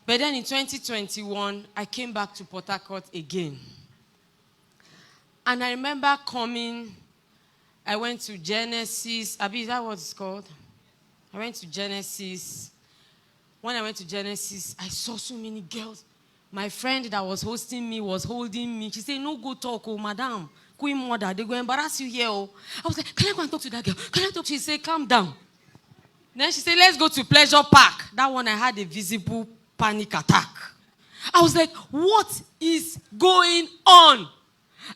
But then in 2021, I came back to Port Harcourt again. And I remember coming, I went to Genesis. Abi, is that what it's called? I went to Genesis. When I went to Genesis, I saw so many girls. My friend that was hosting me was holding me. She said, no, go talk, madam. Queen mother, they're going to embarrass you here. I was like, can I go and talk to that girl? Can I talk? She said, calm down. Then she said, let's go to Pleasure Park. That one, I had a visible panic attack. I was like, what is going on?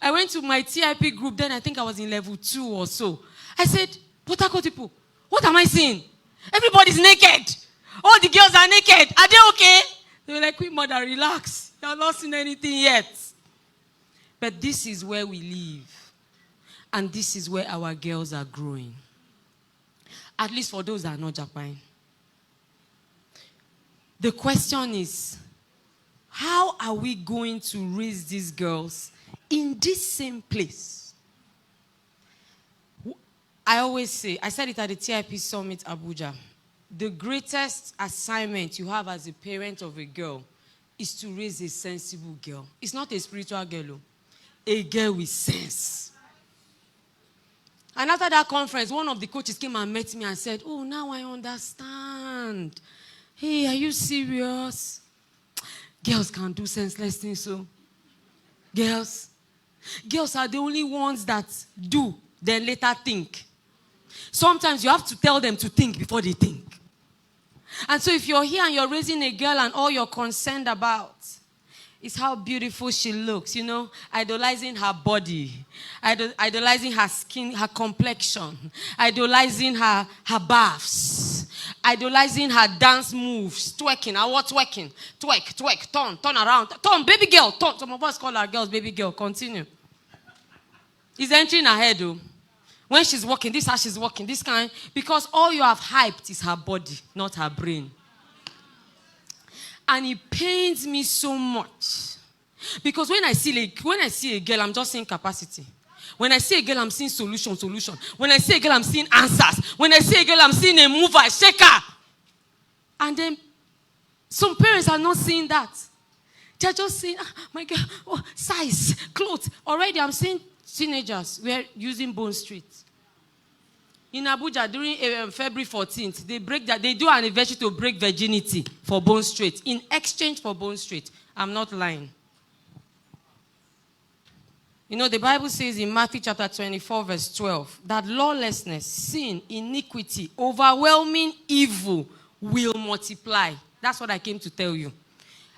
I went to my TIP group, then I think I was in level 2 or so. I said, Port Harcourt people, what am I seeing? Everybody's naked. All the girls are naked. Are they okay? They were like, Queen Mother, relax. You're not seen anything yet. But this is where we live. And this is where our girls are growing. At least for those that are not Japan. The question is, how are we going to raise these girls in this same place? I always say, I said it at the TIP Summit, Abuja. The greatest assignment you have as a parent of a girl is to raise a sensible girl. It's not a spiritual girl, a girl with sense. And after that conference, one of the coaches came and met me and said, oh, now I understand. Hey, are you serious? Girls can't do senseless things, so. Girls are the only ones that do, then later think. Sometimes you have to tell them to think before they think. And so if you're here and you're raising a girl and all you're concerned about is how beautiful she looks, idolizing her body, idolizing her skin, her complexion, idolizing her baths, idolizing her dance moves, twerking. I was twerking. Twerk, turn around. Turn, baby girl, turn. Some of us call our girls baby girl. Continue. It's entering her head, though. When she's walking, this is how she's walking, this kind. Because all you have hyped is her body, not her brain. And it pains me so much. Because when I see a girl, I'm just seeing capacity. When I see a girl, I'm seeing solution. When I see a girl, I'm seeing answers. When I see a girl, I'm seeing a mover, a shaker. And then some parents are not seeing that. They're just saying, my girl, size, clothes. Already I'm seeing teenagers were using Bone Street. In Abuja, during February 14th, they do an anniversary to break virginity for Bone Street. In exchange for Bone Street. I'm not lying. The Bible says in Matthew chapter 24, verse 12, that lawlessness, sin, iniquity, overwhelming evil will multiply. That's what I came to tell you.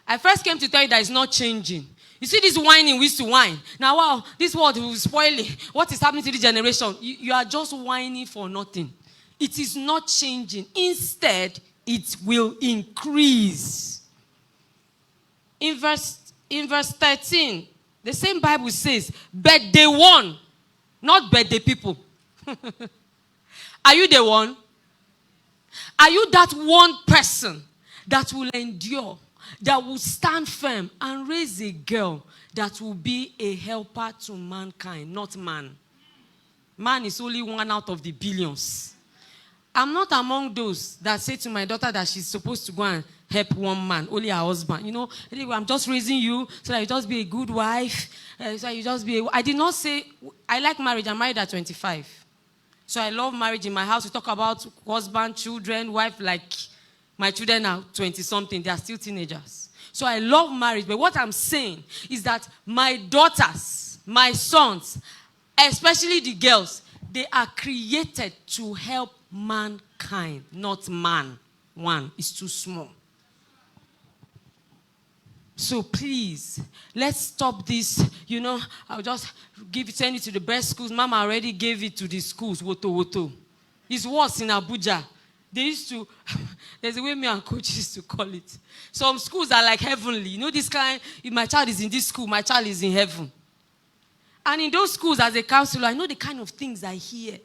I first came to tell you that it's not changing. You see this whining we used to whine. Now, wow, this world will spoil it. What is happening to this generation? You are just whining for nothing. It is not changing. Instead, it will increase. In verse 13, the same Bible says, but the one, not but the people. Are you the one? Are you that one person that will endure, that will stand firm and raise a girl that will be a helper to mankind, not man? Man is only one out of the billions. I'm not among those that say to my daughter that she's supposed to go and help one man, only her husband. You know, I'm just raising you so that you just be a good wife. So you just be I did not say, I like marriage. I'm married at 25. So I love marriage. In my house, we talk about husband, children, wife. Like my children are 20-something. They are still teenagers. So I love marriage. But what I'm saying is that my daughters, my sons, especially the girls, they are created to help mankind, not man. One is too small. So please, let's stop this. You know, I'll just send it to the best schools. Mama already gave it to the schools. Woto. It's worse in Abuja. They used to, there's a way me and coach used to call it. Some schools are like heavenly. You know, this kind, if my child is in this school, my child is in heaven. And in those schools, as a counselor, I know the kind of things I hear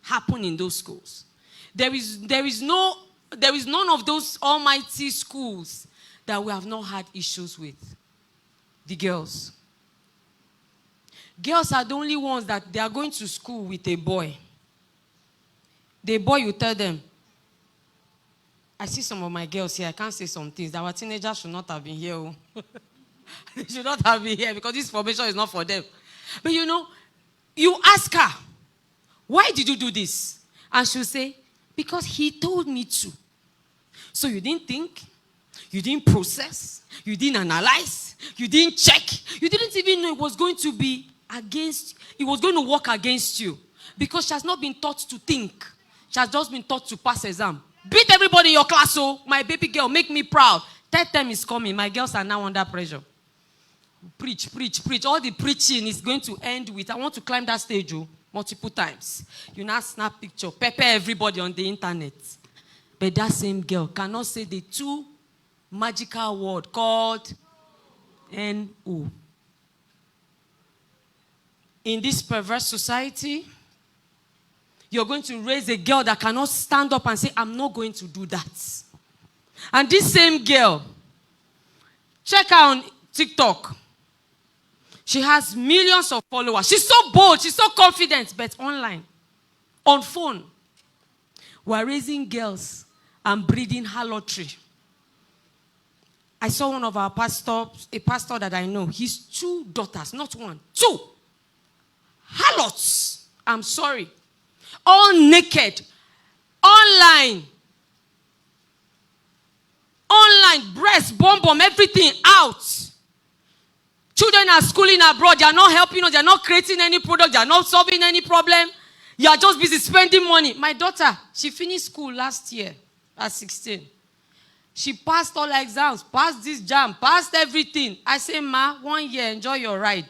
happen in those schools. There is none of those almighty schools that we have not had issues with. The girls. Girls are the only ones that they are going to school with a boy. The boy, you tell them. I see some of my girls here. I can't say some things. Our teenagers should not have been here. They should not have been here because this information is not for them. But you know, you ask her, why did you do this? And she'll say, because he told me to. So you didn't think, you didn't process, you didn't analyze, you didn't check, you didn't even know it was going to be it was going to work against you. Because she has not been taught to think. She has just been taught to pass exam. Beat everybody in your class, oh, my baby girl, make me proud. Third term is coming. My girls are now under pressure. Preach. All the preaching is going to end with, I want to climb that stage, oh, multiple times. You now snap picture, pepper everybody on the internet. But that same girl cannot say the two magical word called N-O. In this perverse society, you're going to raise a girl that cannot stand up and say, I'm not going to do that. And this same girl, check her on TikTok. She has millions of followers. She's so bold, she's so confident, but online, on phone, we're raising girls and breeding harlotry. I saw one of our pastors, a pastor that I know, his 2 daughters, not 1, 2 harlots. I'm sorry. All naked, online, breast, bum, everything out. Children are schooling abroad. They are not helping us. They are not creating any product. They are not solving any problem. You are just busy spending money. My daughter, she finished school last year at 16. She passed all exams, passed this jam, passed everything. I say, Ma, 1 year, enjoy your ride.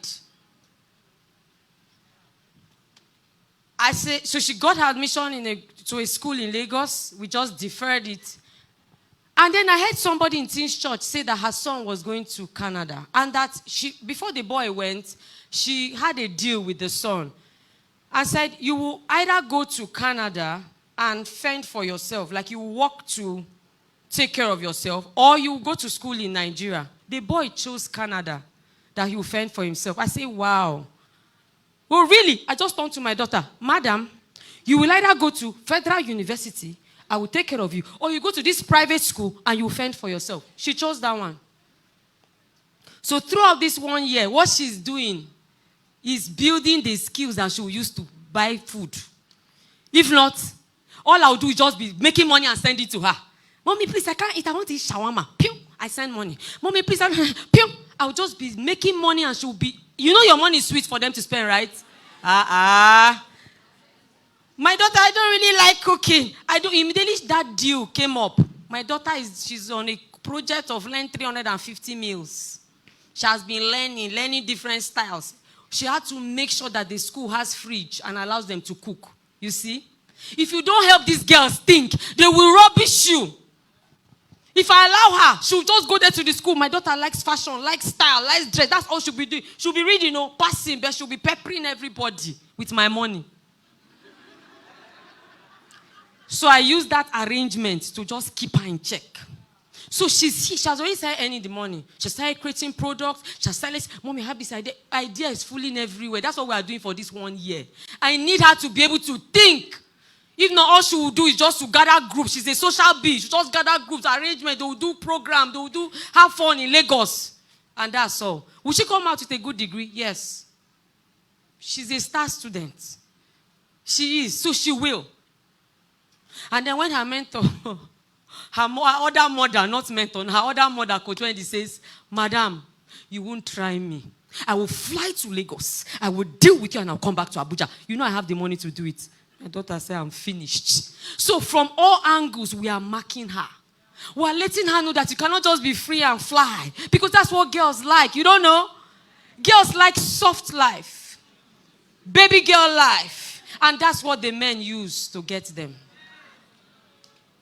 I say, so she got her admission to a school in Lagos. We just deferred it. And then I heard somebody in Teens Church say that her son was going to Canada. And that before the boy went, she had a deal with the son. I said, you will either go to Canada and fend for yourself, like you work to take care of yourself, or you go to school in Nigeria. The boy chose Canada, that he will fend for himself. I say, wow. Well, really? I just turned to my daughter, Madam, you will either go to Federal University, I will take care of you, or you go to this private school and you fend for yourself. She chose that one. So throughout this 1 year, what she's doing is building the skills that she will use to buy food. If not, all I'll do is just be making money and send it to her. Mommy, please, I can't eat. I want to eat shawarma. Pew! I send money. Mommy, please, pew! I'll just be making money and she'll be... You know your money is sweet for them to spend, right? My daughter, I don't really like cooking. Immediately that deal came up. My daughter, she's on a project of learning 350 meals. She has been learning different styles. She had to make sure that the school has fridge and allows them to cook. You see? If you don't help these girls think, they will rubbish you. If I allow her, she'll just go there to the school. My daughter likes fashion, likes style, likes dress. That's all she'll be doing. She'll be reading, passing, but she'll be peppering everybody with my money. So I use that arrangement to just keep her in check. So she has already started earning the money. She started creating products. She started, Mommy, I have this idea. Idea is fooling everywhere. That's what we are doing for this 1 year. I need her to be able to think. If not, all she will do is just to gather groups. She's a social bee. She just gather groups, arrangement. They will do programs. They will have fun in Lagos. And that's all. Will she come out with a good degree? Yes. She's a star student. She is. So she will. And then when her mentor, her other mother, not mentor, her other mother, Coach Wendy, says, Madam, you won't try me. I will fly to Lagos. I will deal with you and I'll come back to Abuja. You know I have the money to do it. My daughter said, I'm finished. So from all angles, we are marking her. We are letting her know that you cannot just be free and fly. Because that's what girls like. You don't know? Girls like soft life. Baby girl life. And that's what the men use to get them.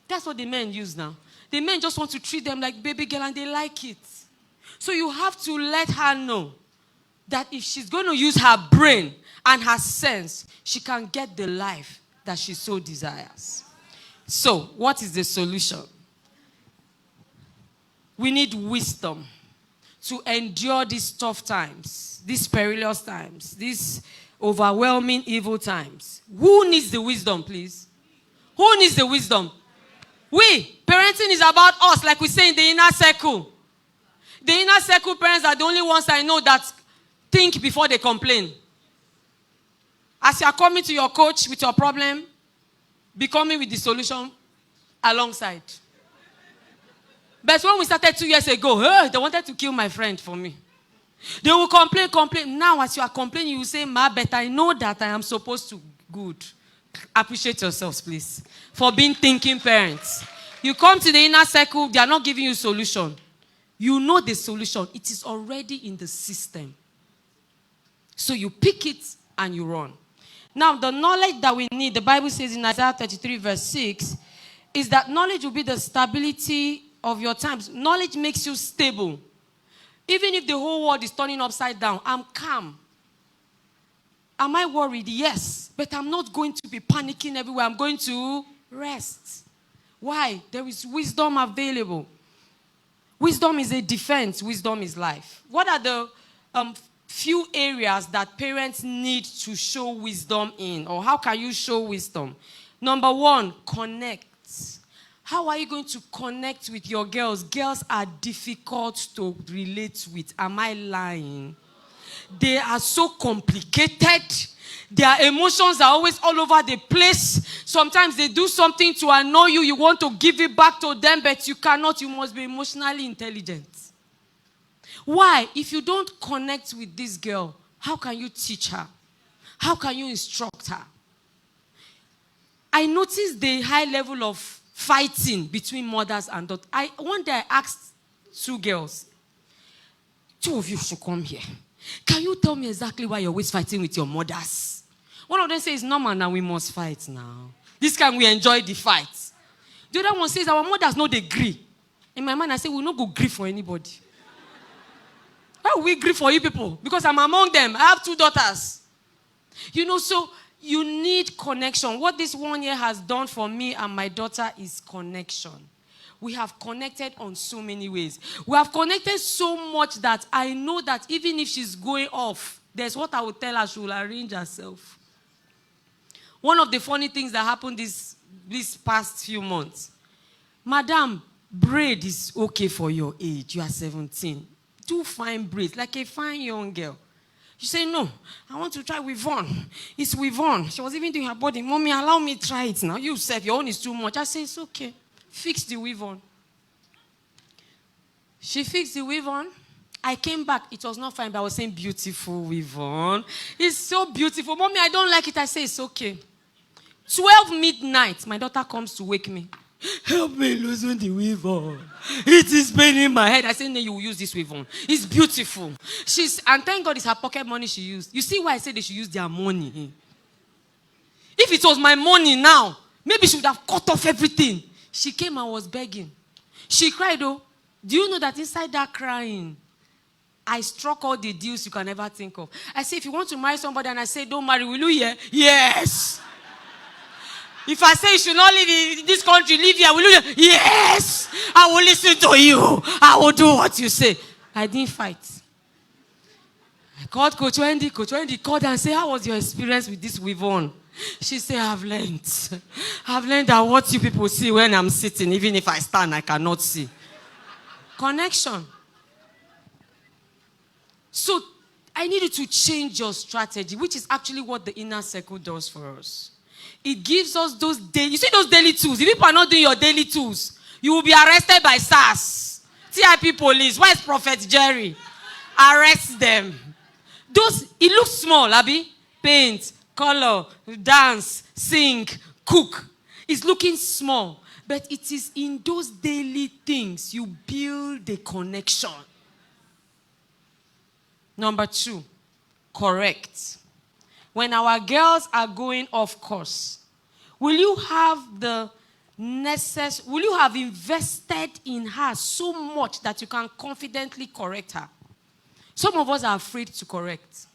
That's what the men use now. The men just want to treat them like baby girl and they like it. So you have to let her know that if she's going to use her brain and her sense, she can get the life that she so desires. So, what is the solution? We need wisdom to endure these tough times, these perilous times, these overwhelming evil times. Who needs the wisdom, please? Who needs the wisdom? We. Parenting is about us, like we say in the inner circle. The inner circle parents are the only ones I know that think before they complain. As you are coming to your coach with your problem, be coming with the solution alongside. But when we started 2 years ago, they wanted to kill my friend for me. They will complain. Now, as you are complaining, you will say, Ma, but I know that I am supposed to. Good. Appreciate yourselves, please, for being thinking parents. You come to the inner circle, they are not giving you a solution. You know the solution. It is already in the system. So you pick it and you run. Now, the knowledge that we need, the Bible says in Isaiah 33 verse 6, is that knowledge will be the stability of your times. Knowledge makes you stable. Even if the whole world is turning upside down, I'm calm. Am I worried? Yes. But I'm not going to be panicking everywhere. I'm going to rest. Why? There is wisdom available. Wisdom is a defense. Wisdom is life. What are the few areas that parents need to show wisdom in? Or how can you show wisdom? Number one, connect. How are you going to connect with your girls? Girls are difficult to relate with. Am I lying? They are so complicated. Their emotions are always all over the place. Sometimes they do something to annoy you. You want to give it back to them, but you cannot. You must be emotionally intelligent. Why? If you don't connect with this girl, how can you teach her? How can you instruct her? I noticed the high level of fighting between mothers and daughters. One day I asked two girls, two of you should come here. Can you tell me exactly why you're always fighting with your mothers? One of them says, normal now, we must fight now. This can we enjoy the fight. The other one says, our mothers know they agree. In my mind, I say, we'll not go grieve for anybody. Why will we grieve for you people? Because I'm among them. I have two daughters. So you need connection. What this 1 year has done for me and my daughter is connection. We have connected on so many ways. We have connected so much that I know that even if she's going off, there's what I will tell her, she will arrange herself. One of the funny things that happened this past few months. Madam, braid is okay for your age. You are 17. Do fine braids, like a fine young girl. She said, no, I want to try weave-on. It's weave-on. She was even doing her body. Mommy, allow me to try it now. You said your own is too much. I said, it's okay. Fix the weave-on. She fixed the weave-on. I came back. It was not fine, but I was saying, beautiful weave-on. It's so beautiful. Mommy, I don't like it. I say, it's okay. 12 midnight, my daughter comes to wake me. Help me loosen the weave-on. It is paining my head. I said, no, you will use this weave-on. It's beautiful. And thank God it's her pocket money she used. You see why I said they should use their money? If it was my money now, maybe she would have cut off everything. She came and was begging. She cried, though. Do you know that inside that crying, I struck all the deals you can ever think of. I say, if you want to marry somebody and I say, don't marry, will you hear? Yes. If I say you should not live in this country, live here, will you hear? Yes. I will listen to you. I will do what you say. I didn't fight. I called Coach Wendy. Coach Wendy called and said, how was your experience with this weave on? She said, I've learned that what you people see when I'm sitting, even if I stand, I cannot see. Connection. So I needed to change your strategy, which is actually what the inner circle does for us. It gives us those daily, you see those daily tools. If people are not doing your daily tools, you will be arrested by SARS, TIP police. Where is Prophet Jerry? Arrest them. Those, it looks small, Abby. Paint, color, dance, sing, cook. It's looking small. But it is in those daily things you build a connection. Number 2, correct. When our girls are going off course, will you have invested in her so much that you can confidently correct her? Some of us are afraid to correct.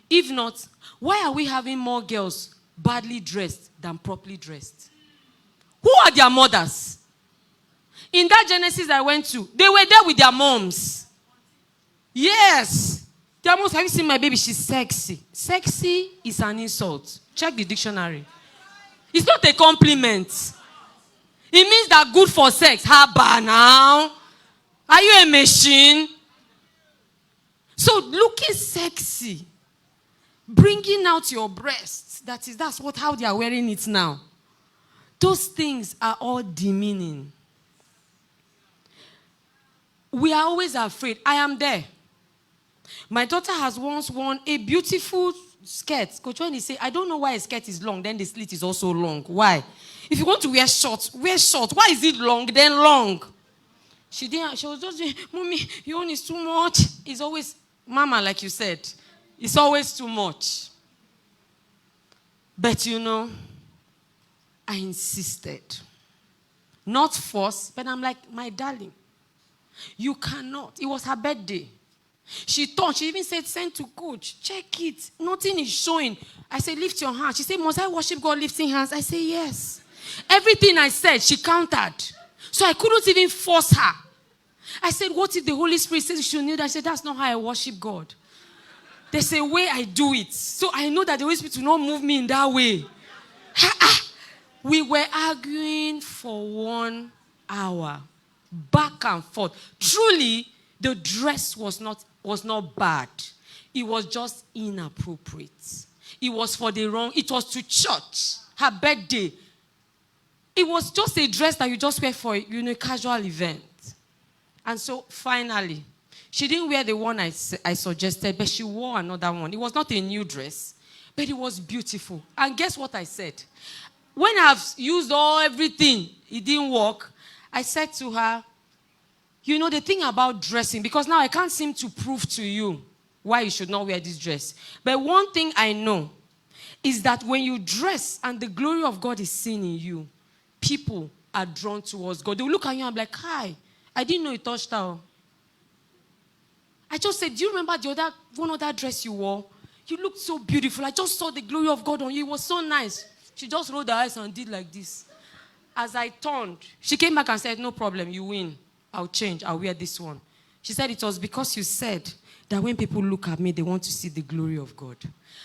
If not, why are we having more girls badly dressed than properly dressed? Who are their mothers? In that Genesis I went to, they were there with their moms. Yes. Their moms, have you seen my baby? She's sexy. Sexy is an insult. Check the dictionary. It's not a compliment. It means that good for sex. Haba now. Are you a machine? So looking sexy, bringing out your breasts, that's how they are wearing it now. Those things are all demeaning. We are always afraid. I am there. My daughter has once worn a beautiful skirt. Coach Wendy say, I don't know why a skirt is long, then the slit is also long. Why? If you want to wear short, wear short. Why is it long, then long? She was just saying, Mommy, your own is too much. It's always, Mama, like you said, it's always too much. But you know, I insisted. Not forced, but I'm like, my darling, you cannot. It was her birthday. She thought, she even said, send to coach, check it. Nothing is showing. I said, lift your hands. She said, must I worship God lifting hands? I said, yes. Everything I said, she countered. So I couldn't even force her. I said, what if the Holy Spirit says you should kneel? I said, that's not how I worship God. There's a way I do it. So I know that the Holy Spirit will not move me in that way. We were arguing for 1 hour. Back and forth. Truly, the dress was not bad. It was just inappropriate. It was for the wrong. It was to church. Her birthday. It was just a dress that you just wear for a casual event. And so finally, she didn't wear the one I suggested, but she wore another one. It was not a new dress, but it was beautiful. And guess what I said? When I've used everything, it didn't work. I said to her, you know the thing about dressing, because now I can't seem to prove to you why you should not wear this dress. But one thing I know is that when you dress and the glory of God is seen in you, people are drawn towards God. They will look at you and be like, hi, I didn't know you touched her. I just said, do you remember one other dress you wore? You looked so beautiful. I just saw the glory of God on you. It was so nice. She just rolled her eyes and did like this. As I turned, she came back and said, no problem, you win. I'll change. I'll wear this one. She said it was because you said that when people look at me, they want to see the glory of God.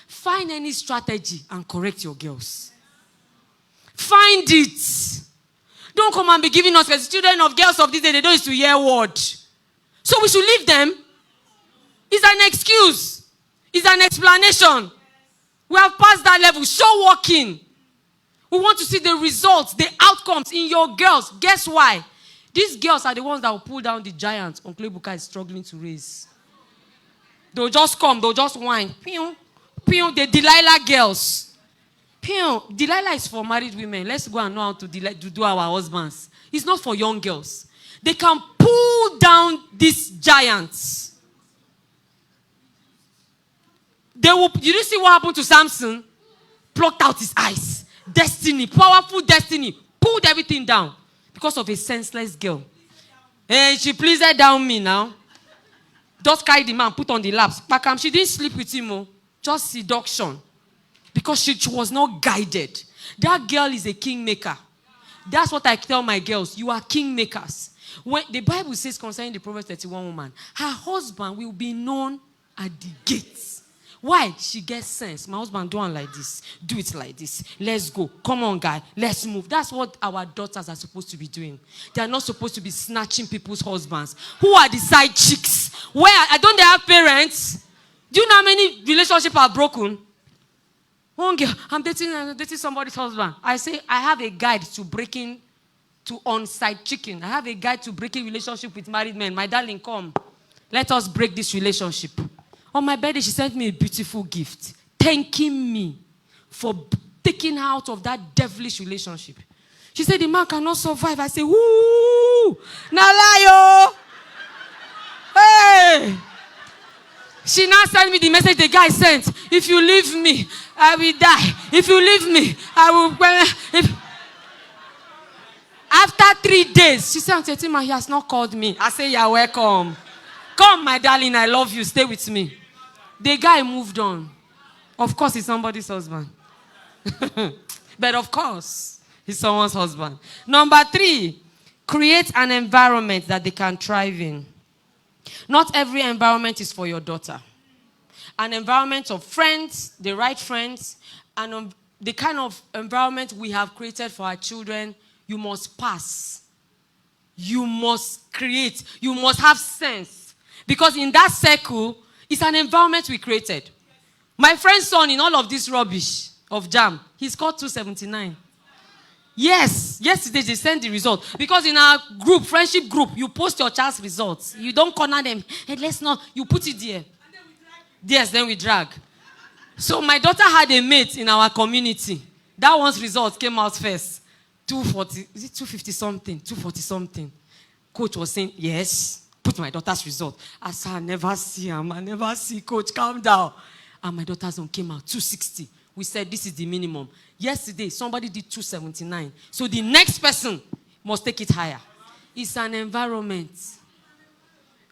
Find any strategy and correct your girls. Find it. Don't come and be giving us as children of girls of this day, they don't used to hear word. So we should leave them. It's an excuse. It's an explanation. We have passed that level. Show working. We want to see the results, the outcomes in your girls. Guess why? These girls are the ones that will pull down the giants Uncle Ebuka is struggling to raise. They'll just come, they'll just whine. Pew, pew, the Delilah girls. Pew, Delilah is for married women. Let's go and know how to do our husbands. It's not for young girls. They can pull down these giants. Did you see what happened to Samson? Plucked out his eyes. Destiny, powerful destiny, pulled everything down because of a senseless girl. And she pleased down me now. Just carry the man, put on the laps. Pakam, she didn't sleep with him. Oh. Just seduction. Because she was not guided. That girl is a kingmaker. That's what I tell my girls. You are kingmakers. When the Bible says concerning the Proverbs 31 woman, her husband will be known at the gates. Why? She gets sense. My husband, do it like this. Do it like this. Let's go. Come on, guy. Let's move. That's what our daughters are supposed to be doing. They are not supposed to be snatching people's husbands. Who are the side chicks? Don't they have parents? Do you know how many relationships are broken? One girl, I'm dating somebody's husband. I say, I have a guide to on-site chicken. I have a guide to breaking relationship with married men. My darling, come. Let us break this relationship. On my birthday, she sent me a beautiful gift, thanking me for taking her out of that devilish relationship. She said, the man cannot survive. I said, woo! Nalayo! Hey! She now sent me the message the guy sent. If you leave me, I will die. If you leave me, I will... After 3 days, she said, Auntie Tima, he has not called me. I say, you're welcome. Come, my darling, I love you. Stay with me. The guy moved on. Of course, he's somebody's husband. But of course, he's someone's husband. Number 3, create an environment that they can thrive in. Not every environment is for your daughter. An environment of friends, the right friends, and the kind of environment we have created for our children, you must pass. You must create. You must have sense. Because in that circle, it's an environment we created. My friend's son, in all of this rubbish of jam, he scored 279. Yes, yesterday they sent the result. Because in our group, friendship group, you post your child's results. You don't corner them. Hey, let's not. You put it there. Yes, then we drag. So my daughter had a mate in our community. That one's results came out first. 240, is it 250 something? 240 something. Coach was saying, yes, put my daughter's result. I said, I never see him. I never see coach. Calm down. And my daughter's one came out 260. We said, this is the minimum. Yesterday, somebody did 279. So the next person must take it higher. It's an environment.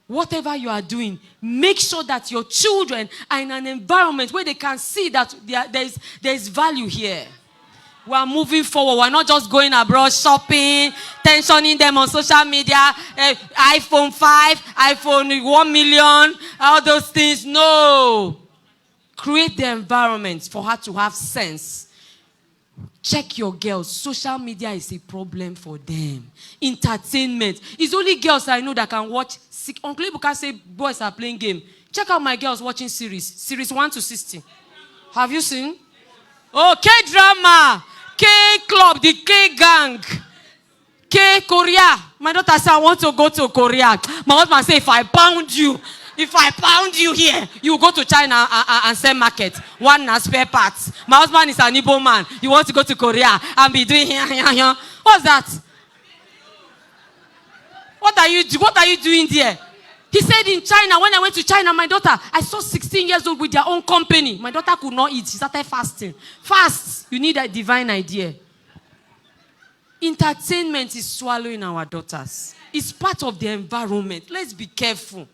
Whatever you are doing, make sure that your children are in an environment where they can see that there is value here. We are moving forward. We're not just going abroad shopping, tensioning them on social media, iPhone 5, iPhone 1 million, all those things. No. Create the environment for her to have sense. Check your girls. Social media is a problem for them. Entertainment. It's only girls I know that can watch. Uncle Ibu can say boys are playing game. Check out my girls watching series 1 to 60. Have you seen? Oh, K-drama. K-club, the K-gang. K-Korea. My daughter said, I want to go to Korea. My husband said, if I pound you here, you go to China and sell market. One has spare parts. My husband is an Igbo man. You want to go to Korea and be doing here. What's that? What are you doing there? He said in China, when I went to China, my daughter, I saw 16 years old with their own company. My daughter could not eat. She started fasting. Fast. You need a divine idea. Entertainment is swallowing our daughters. It's part of the environment. Let's be careful.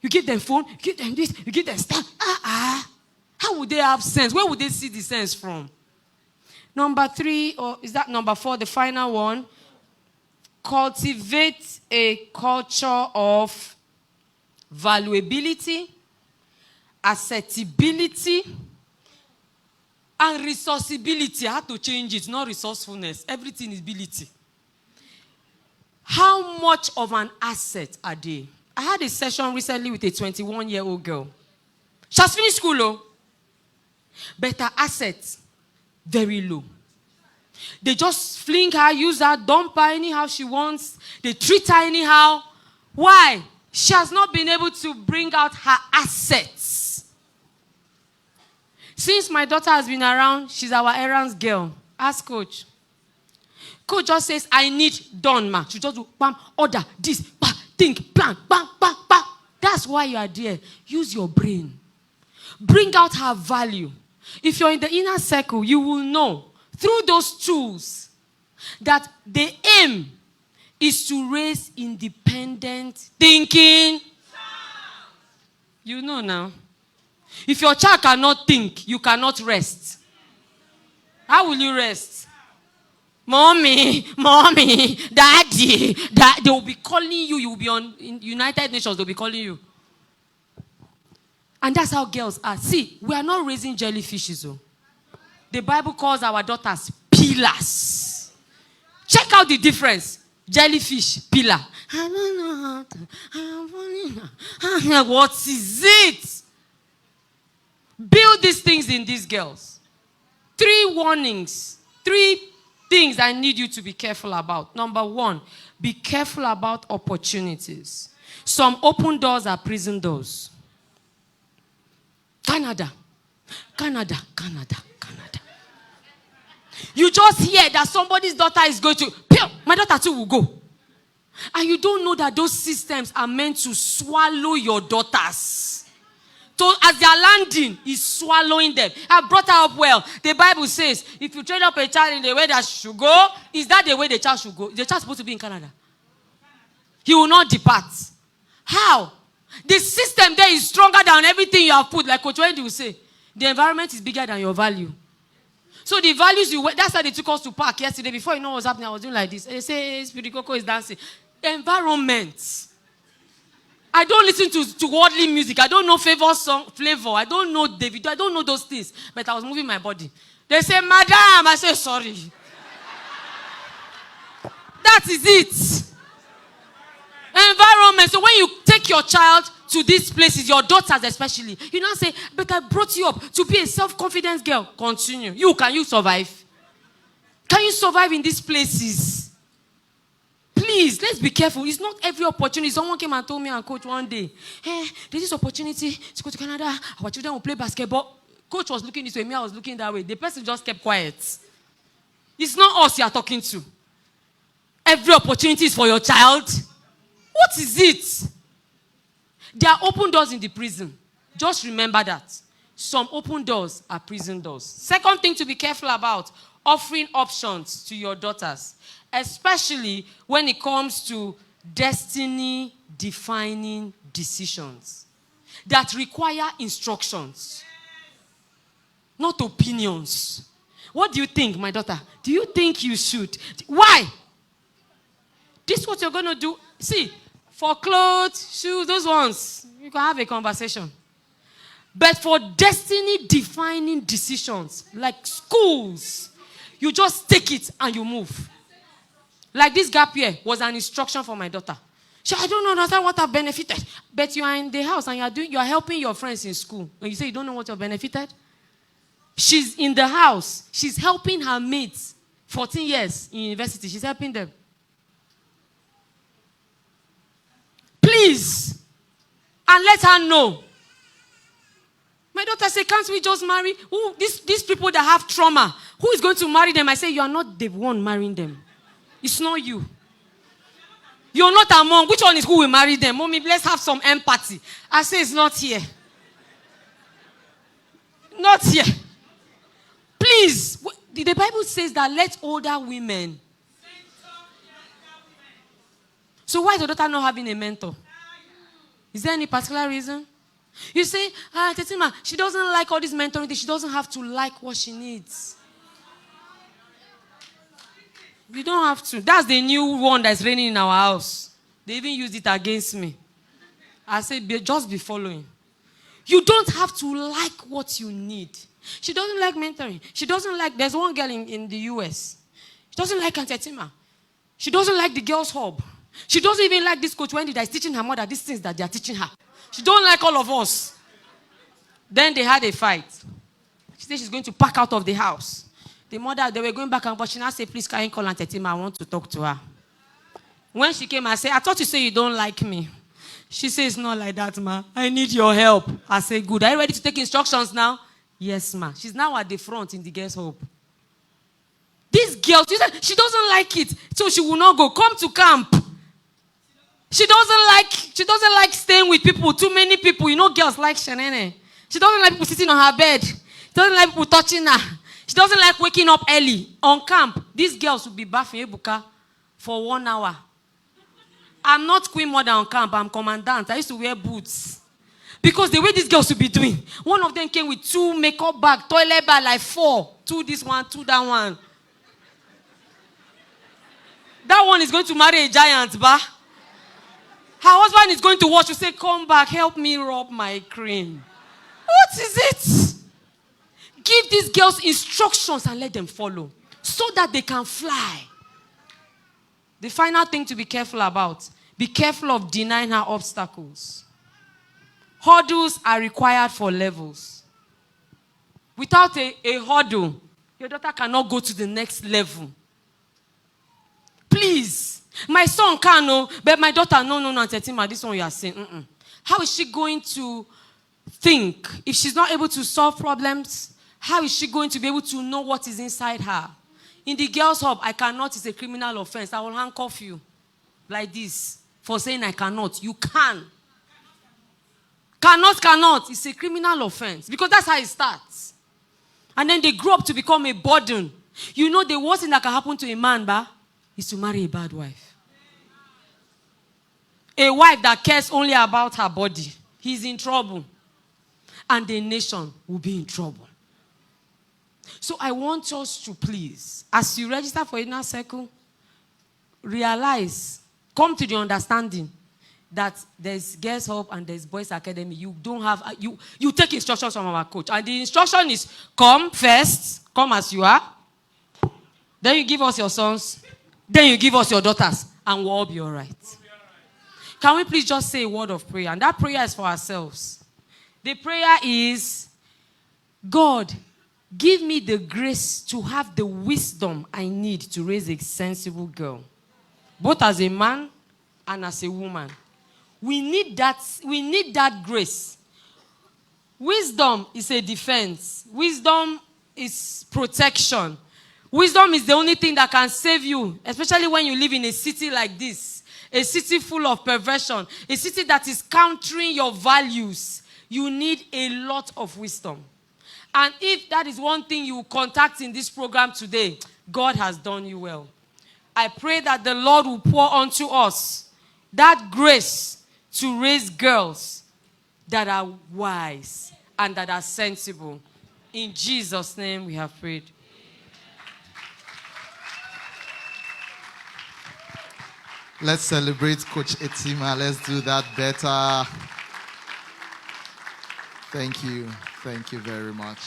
You give them phone, you give them this, you give them stuff. How would they have sense? Where would they see the sense from? Number 3, or is that number 4, the final one? Cultivate a culture of valuability, acceptability, and resourceability. I had to change it, not resourcefulness. Everything is ability. How much of an asset are they? I had a session recently with a 21-year-old girl. She has finished school, though. But her assets, very low. They just fling her, use her, dump her anyhow she wants. They treat her anyhow. Why? She has not been able to bring out her assets. Since my daughter has been around, she's our errands girl. Ask coach. Coach just says, I need done, ma. She just do, bam, order, this, bam, think, plan, bam, bam, bam. That's why you are there. Use your brain. Bring out her value. If you're in the inner circle, you will know through those tools that the aim is to raise independent thinking. You know now. If your child cannot think, you cannot rest. How will you rest? Mommy, daddy, they will be calling you. You will be on in United Nations. They'll be calling you. And that's how girls are. See, we are not raising jellyfishes. Oh. The Bible calls our daughters pillars. Check out the difference. Jellyfish, pillar. I don't know how to. What is it? Build these things in these girls. 3 warnings. 3 things I need you to be careful about. Number 1, be careful about opportunities. Some open doors are prison doors. Canada. You just hear that somebody's daughter is going to, my daughter too will go. And you don't know that those systems are meant to swallow your daughters. So as they are landing, he's swallowing them. I brought her up well. The Bible says, if you train up a child in the way that should go, is that the way the child should go? The child is supposed to be in Canada. He will not depart. How? The system there is stronger than everything you have put. Like Coach Wendy will say, the environment is bigger than your value. So the values that's why they took us to park yesterday. Before you know what's happening, I was doing like this. They say, hey, Spirit Coco is dancing. Environment. I don't listen to worldly music. I don't know flavor. I don't know David. I don't know those things. But I was moving my body. They say, Madam. I say, sorry. That is it. Environment. So when you take your child to these places, your daughters especially, you now say, but I brought you up to be a self-confident girl. Continue. Can you survive? Can you survive in these places? Please, let's be careful. It's not every opportunity. Someone came and told me and coach one day, hey, there's this opportunity to go to Canada. Our children will play basketball. Coach was looking this way. Me, I was looking that way. The person just kept quiet. It's not us you are talking to. Every opportunity is for your child. What is it? There are open doors in the prison. Just remember that. Some open doors are prison doors. Second thing to be careful about, offering options to your daughters, especially when it comes to destiny-defining decisions that require instructions, not opinions. What do you think, my daughter? Do you think you should? Why? This is what you're going to do. See, for clothes, shoes, those ones, you can have a conversation. But for destiny-defining decisions, like schools, you just take it and you move. Like this gap year was an instruction for my daughter. She, I don't understand what I've benefited. But you are in the house and you are helping your friends in school. And you say you don't know what you've benefited? She's in the house. She's helping her mates. 14 years in university. She's helping them. Please. And let her know. My daughter said, can't we just marry? Who, these people that have trauma, who is going to marry them? I say, you are not the one marrying them. It's not you. You're not among. Which one is who will marry them? Mommy, let's have some empathy. I say, it's not here. Not here. Please. The Bible says that let older women. So why is your daughter not having a mentor? Is there any particular reason? You say, Tetima, she doesn't like all this mentoring thing. She doesn't have to like what she needs. You don't have to. That's the new one that's reigning in our house. They even used it against me. I said, just be following. You don't have to like what you need. She doesn't like mentoring. She doesn't like, there's one girl in the US. She doesn't like Auntie Tetima. She doesn't like the girls' hub. She doesn't even like this Coach Wendy that is teaching her mother these things that they are teaching her. She don't like all of us. Then they had a fight. She said she's going to pack out of the house. The mother, they were going back and forth. She now said, please, can you call Auntie Tetima? I want to talk to her. When she came, I said, I thought you said you don't like me. She says, it's not like that, ma. I need your help. I said, good. Are you ready to take instructions now? Yes, ma. She's now at the front in the girls' home. This girl, she doesn't like it, so she will not go. Come to camp. She doesn't like staying with people, too many people. You know girls like shenene. She doesn't like people sitting on her bed. She doesn't like people touching her. She doesn't like waking up early. On camp, these girls will be bathing Ebuka for 1 hour. I'm not Queen Mother on camp. I'm commandant. I used to wear boots. Because the way these girls should be doing, one of them came with 2 makeup bags, toilet bag, like 4. 2 this one, 2 that one. That one is going to marry a giant, ba. Her husband is going to watch you say, come back, help me rub my cream. What is it? Give these girls instructions and let them follow so that they can fly. The final thing to be careful about, be careful of denying her obstacles. Hurdles are required for levels. Without a hurdle, your daughter cannot go to the next level. Please, my son can, no, but my daughter, no, Auntie Etima, this one you are saying, How is she going to think if she's not able to solve problems? How is she going to be able to know what is inside her? In the girls' hub, I cannot is a criminal offense. I will handcuff you like this for saying I cannot. You can. Cannot. It's a criminal offense because that's how it starts. And then they grow up to become a burden. You know the worst thing that can happen to a man, is to marry a bad wife. A wife that cares only about her body. He's in trouble. And the nation will be in trouble. So I want us to please, as you register for Inner Circle, realize, come to the understanding that there's Girls Hub and there's Boys Academy. You don't have, you take instructions from our coach. And the instruction is, come first, come as you are. Then you give us your sons. Then you give us your daughters. And we'll all be all right. Can we please just say a word of prayer? And that prayer is for ourselves. The prayer is, God, give me the grace to have the wisdom I need to raise a sensible girl. Both as a man and as a woman. We need that grace. Wisdom is a defense. Wisdom is protection. Wisdom is the only thing that can save you, especially when you live in a city like this. A city full of perversion. A city that is countering your values. You need a lot of wisdom. And if that is one thing you contact in this program today, God has done you well. I pray that the Lord will pour onto us that grace to raise girls that are wise and that are sensible. In Jesus' name we have prayed. Let's celebrate Coach Etima. Let's do that better. Thank you. Thank you very much.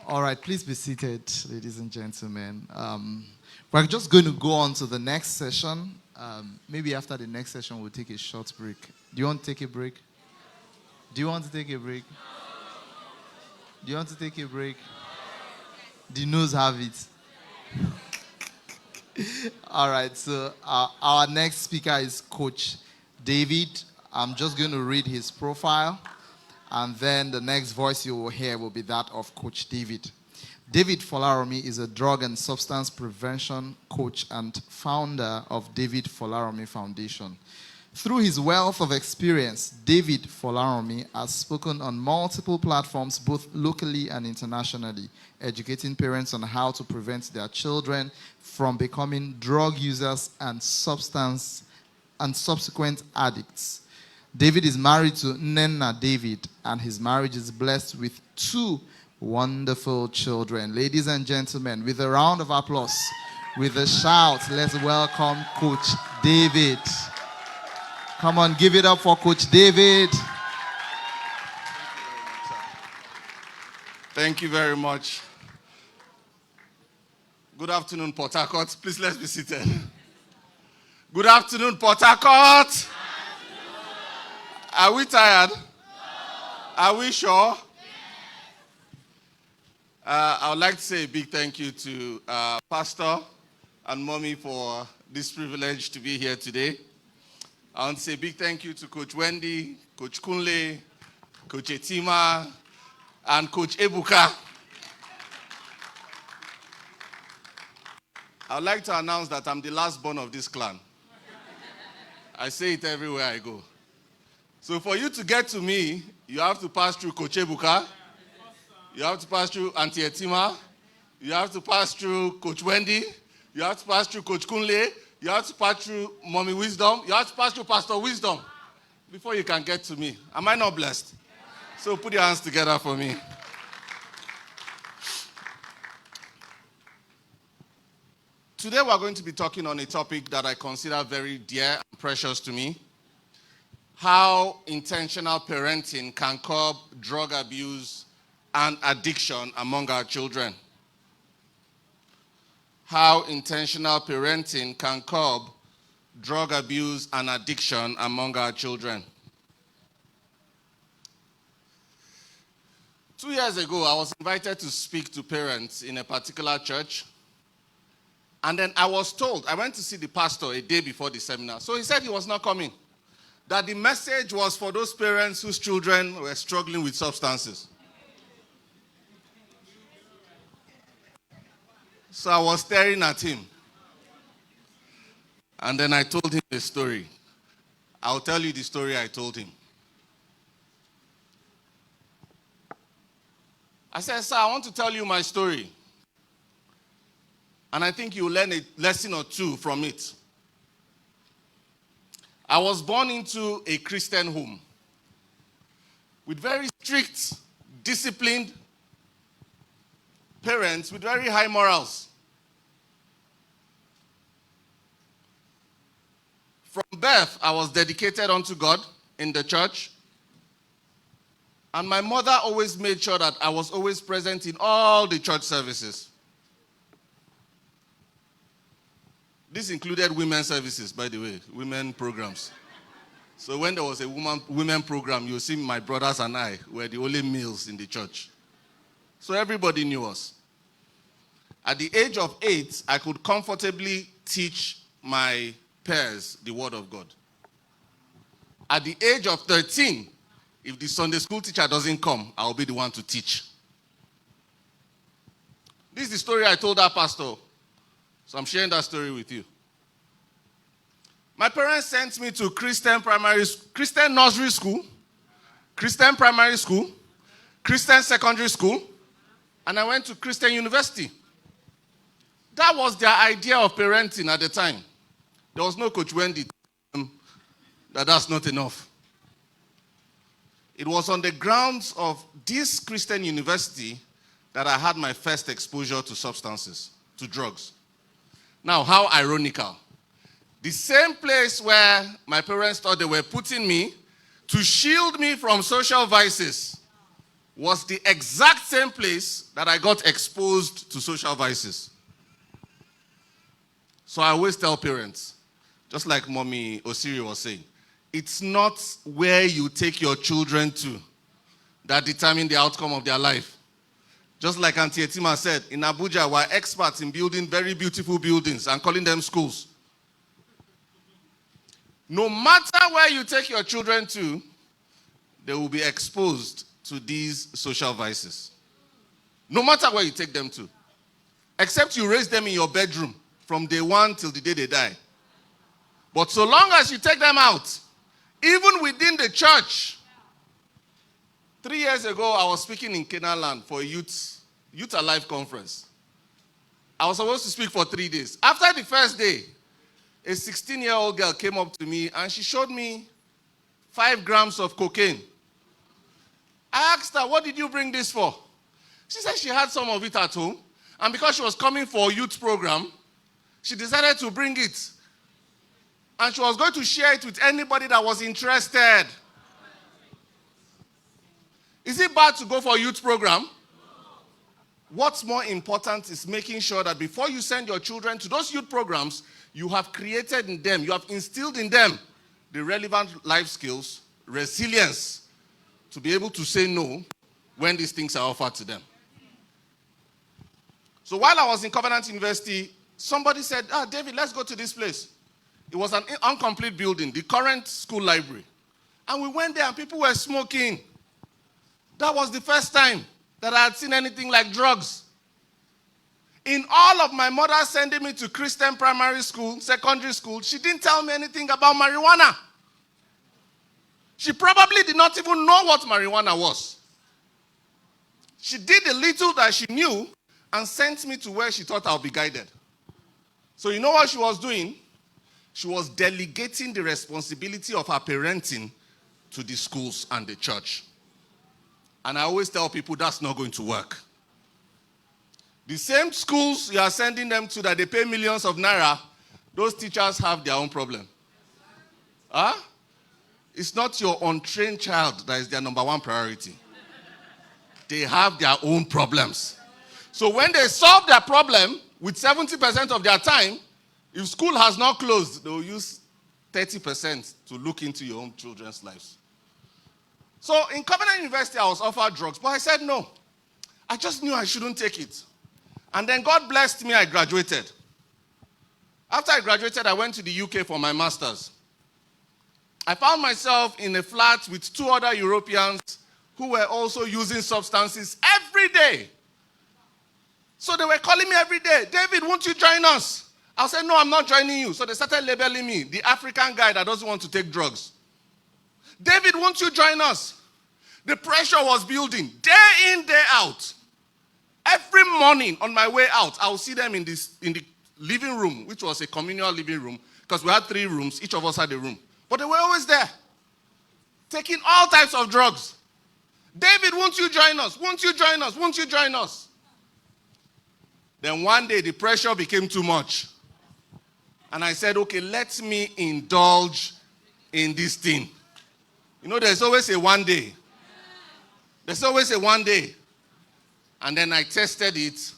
All right, please be seated, ladies and gentlemen. We're just going to go on to the next session. Maybe after the next session, we'll take a short break. Do you want to take a break? Do you want to take a break? Do you want to take a break? The no's have it. All right, so our next speaker is Coach David. I'm just going to read his profile, and then the next voice you will hear will be that of Coach David. David Folaromi is a drug and substance prevention coach and founder of David Folaromi Foundation. Through his wealth of experience, David Folaromi has spoken on multiple platforms, both locally and internationally, educating parents on how to prevent their children from becoming drug users and subsequent addicts. David is married to Nenna David, and his marriage is blessed with 2 wonderful children. Ladies and gentlemen, with a round of applause, with a shout, let's welcome Coach David. Come on, give it up for Coach David. Thank you very much. Good afternoon, Port Harcourt. Please, let's be seated. Good afternoon, Port Harcourt. Are we tired? No. Are we sure? Yes. I would like to say a big thank you to Pastor and Mommy for this privilege to be here today. I want to say a big thank you to Coach Wendy, Coach Kunle, Coach Etima, and Coach Ebuka. I would like to announce that I'm the last born of this clan. I say it everywhere I go. So for you to get to me, you have to pass through Coach Ebuka. You have to pass through Auntie Etima. You have to pass through Coach Wendy. You have to pass through Coach Kunle. You have to pass through Mommy Wisdom. You have to pass through Pastor Wisdom before you can get to me. Am I not blessed? So put your hands together for me. Today we're going to be talking on a topic that I consider very dear and precious to me. How intentional parenting can curb drug abuse and addiction among our children. How intentional parenting can curb drug abuse and addiction among our children. 2 years ago, I was invited to speak to parents in a particular church. And then I was told, I went to see the pastor a day before the seminar. So he said he was not coming. That the message was for those parents whose children were struggling with substances. So I was staring at him. And then I told him a story. I'll tell you the story I told him. I said, sir, I want to tell you my story. And I think you'll learn a lesson or two from it. I was born into a Christian home with very strict, disciplined parents with very high morals. From birth, I was dedicated unto God in the church. And my mother always made sure that I was always present in all the church services. This included women's services, by the way, women programs. So when there was a women program, you'll see my brothers and I were the only males in the church. So everybody knew us. At the age of 8, I could comfortably teach my peers the word of God. At the age of 13, if the Sunday school teacher doesn't come, I'll be the one to teach. This is the story I told our pastor. So I'm sharing that story with you. My parents sent me to Christian nursery school, Christian primary school, Christian secondary school, and I went to Christian university. That was their idea of parenting at the time. There was no Coach Wendy that's not enough. It was on the grounds of this Christian university that I had my first exposure to substances, to drugs. Now, how ironical. The same place where my parents thought they were putting me to shield me from social vices was the exact same place that I got exposed to social vices. So I always tell parents, just like Mommy Osiri was saying, it's not where you take your children to that determine the outcome of their life. Just like Auntie Etima said, in Abuja, we're experts in building very beautiful buildings and calling them schools. No matter where you take your children to, they will be exposed to these social vices. No matter where you take them to. Except you raise them in your bedroom from day one till the day they die. But so long as you take them out, even within the church. 3 years ago, I was speaking in Canaan Land for a Youth Alive conference. I was supposed to speak for 3 days. After the first day, a 16-year-old girl came up to me and she showed me 5 grams of cocaine. I asked her, what did you bring this for? She said she had some of it at home. And because she was coming for a youth program, she decided to bring it. And she was going to share it with anybody that was interested. Is it bad to go for a youth program? What's more important is making sure that before you send your children to those youth programs, you have created in them, you have instilled in them the relevant life skills, resilience, to be able to say no when these things are offered to them. So while I was in Covenant University, somebody said, David, let's go to this place. It was an incomplete building, the current school library. And we went there and people were smoking. That was the first time that I had seen anything like drugs. In all of my mother sending me to Christian primary school, secondary school, she didn't tell me anything about marijuana. She probably did not even know what marijuana was. She did the little that she knew and sent me to where she thought I'll be guided. So you know what she was doing? she was delegating the responsibility of her parenting to the schools and the church. And I always tell people that's not going to work. The same schools you are sending them to that they pay millions of naira, those teachers have their own problem. Huh? It's not your untrained child that is their number one priority. They have their own problems. So when they solve their problem with 70% of their time, if school has not closed, they will use 30% to look into your own children's lives. So in Covenant University, I was offered drugs, but I said no. I just knew I shouldn't take it. And then God blessed me, I graduated. After I graduated, I went to the UK for my master's. I found myself in a flat with 2 other Europeans who were also using substances every day. So they were calling me every day, David, won't you join us? I said, no, I'm not joining you. So they started labeling me, the African guy that doesn't want to take drugs. David, won't you join us? The pressure was building, day in, day out. Every morning on my way out, I would see them in the living room, which was a communal living room, because we had 3 rooms, each of us had a room. But they were always there, taking all types of drugs. David, won't you join us? Won't you join us? Won't you join us? Then one day, the pressure became too much. And I said, okay, let me indulge in this thing. You know, there's always a one day. There's always a one day. And then I tested it,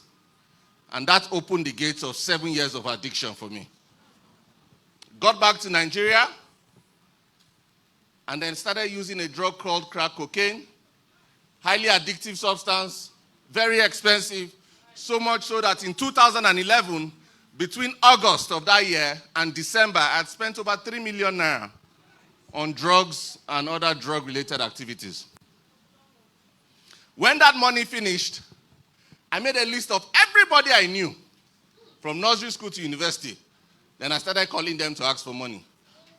and that opened the gates of 7 years of addiction for me. Got back to Nigeria, and then started using a drug called crack cocaine. Highly addictive substance, very expensive, so much so that in 2011, between August of that year and December, I had spent over 3 million naira on drugs and other drug-related activities. When that money finished, I made a list of everybody I knew, from nursery school to university. Then I started calling them to ask for money.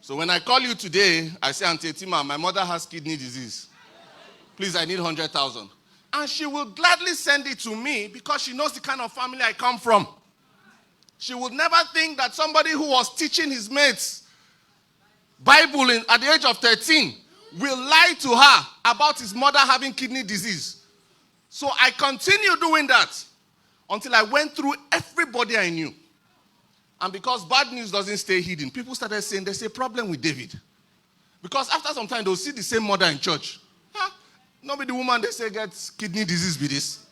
So when I call you today, I say, Auntie Tima, my mother has kidney disease. Please, I need 100,000. And she will gladly send it to me because she knows the kind of family I come from. She would never think that somebody who was teaching his mates Bible at the age of 13 will lie to her about his mother having kidney disease. So I continued doing that until I went through everybody I knew. And because bad news doesn't stay hidden, people started saying there's a problem with David. Because after some time, they'll see the same mother in church. Huh? Nobody, the woman they say gets kidney disease with this.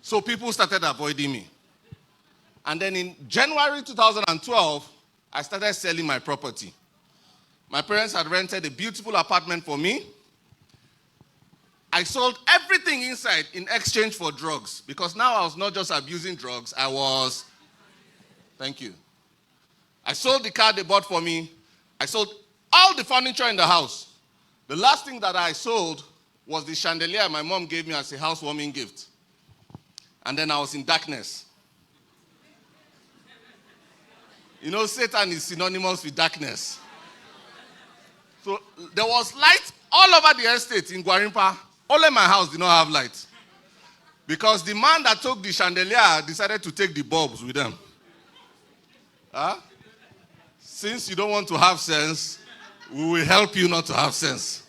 So people started avoiding me. And then in January 2012, I started selling my property. My parents had rented a beautiful apartment for me. I sold everything inside in exchange for drugs, because now I was not just abusing drugs, thank you. I sold the car they bought for me. I sold all the furniture in the house. The last thing that I sold was the chandelier my mom gave me as a housewarming gift. And then I was in darkness. You know, Satan is synonymous with darkness. So there was light all over the estate in Gwarimpa. Only my house did not have light. Because the man that took the chandelier decided to take the bulbs with them. Huh? Since you don't want to have sense, we will help you not to have sense.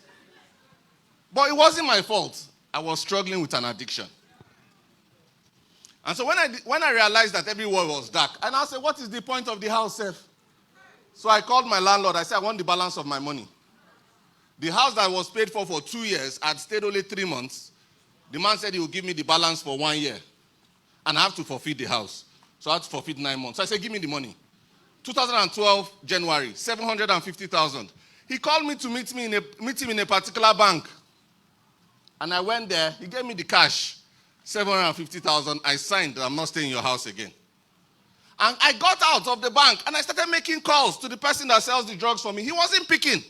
But it wasn't my fault. I was struggling with an addiction. And so when I realized that everywhere was dark, and I said, what is the point of the house, Seth? So I called my landlord. I said, I want the balance of my money. The house that was paid for 2 years had stayed only 3 months. The man said he would give me the balance for 1 year. And I have to forfeit the house. So I had to forfeit 9 months. So I said, give me the money. 2012, January, 750,000. He called me to meet him in a particular bank. And I went there. He gave me the cash, 750,000. I signed that I'm not staying in your house again. And I got out of the bank and I started making calls to the person that sells the drugs for me. He wasn't picking.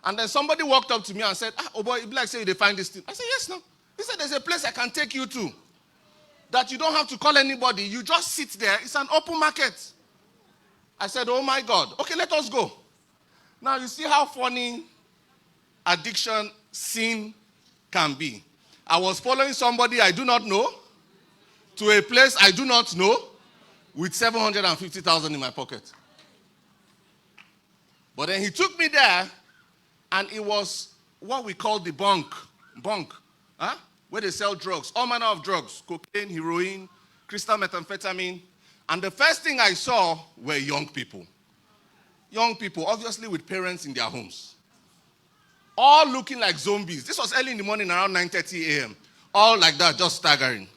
And then somebody walked up to me and said, oh boy, it's like say they find this thing. I said, yes, no. He said, there's a place I can take you to that you don't have to call anybody. You just sit there. It's an open market. I said, oh my God. Okay, let us go. Now you see how funny addiction, sin can be. I was following somebody I do not know to a place I do not know with 750,000 in my pocket. But then he took me there, and it was what we call the bunk, where they sell drugs, all manner of drugs, cocaine, heroin, crystal methamphetamine. And the first thing I saw were young people. Young people, obviously with parents in their homes. All looking like zombies. This was early in the morning, around 9:30 a.m. All like that, just staggering.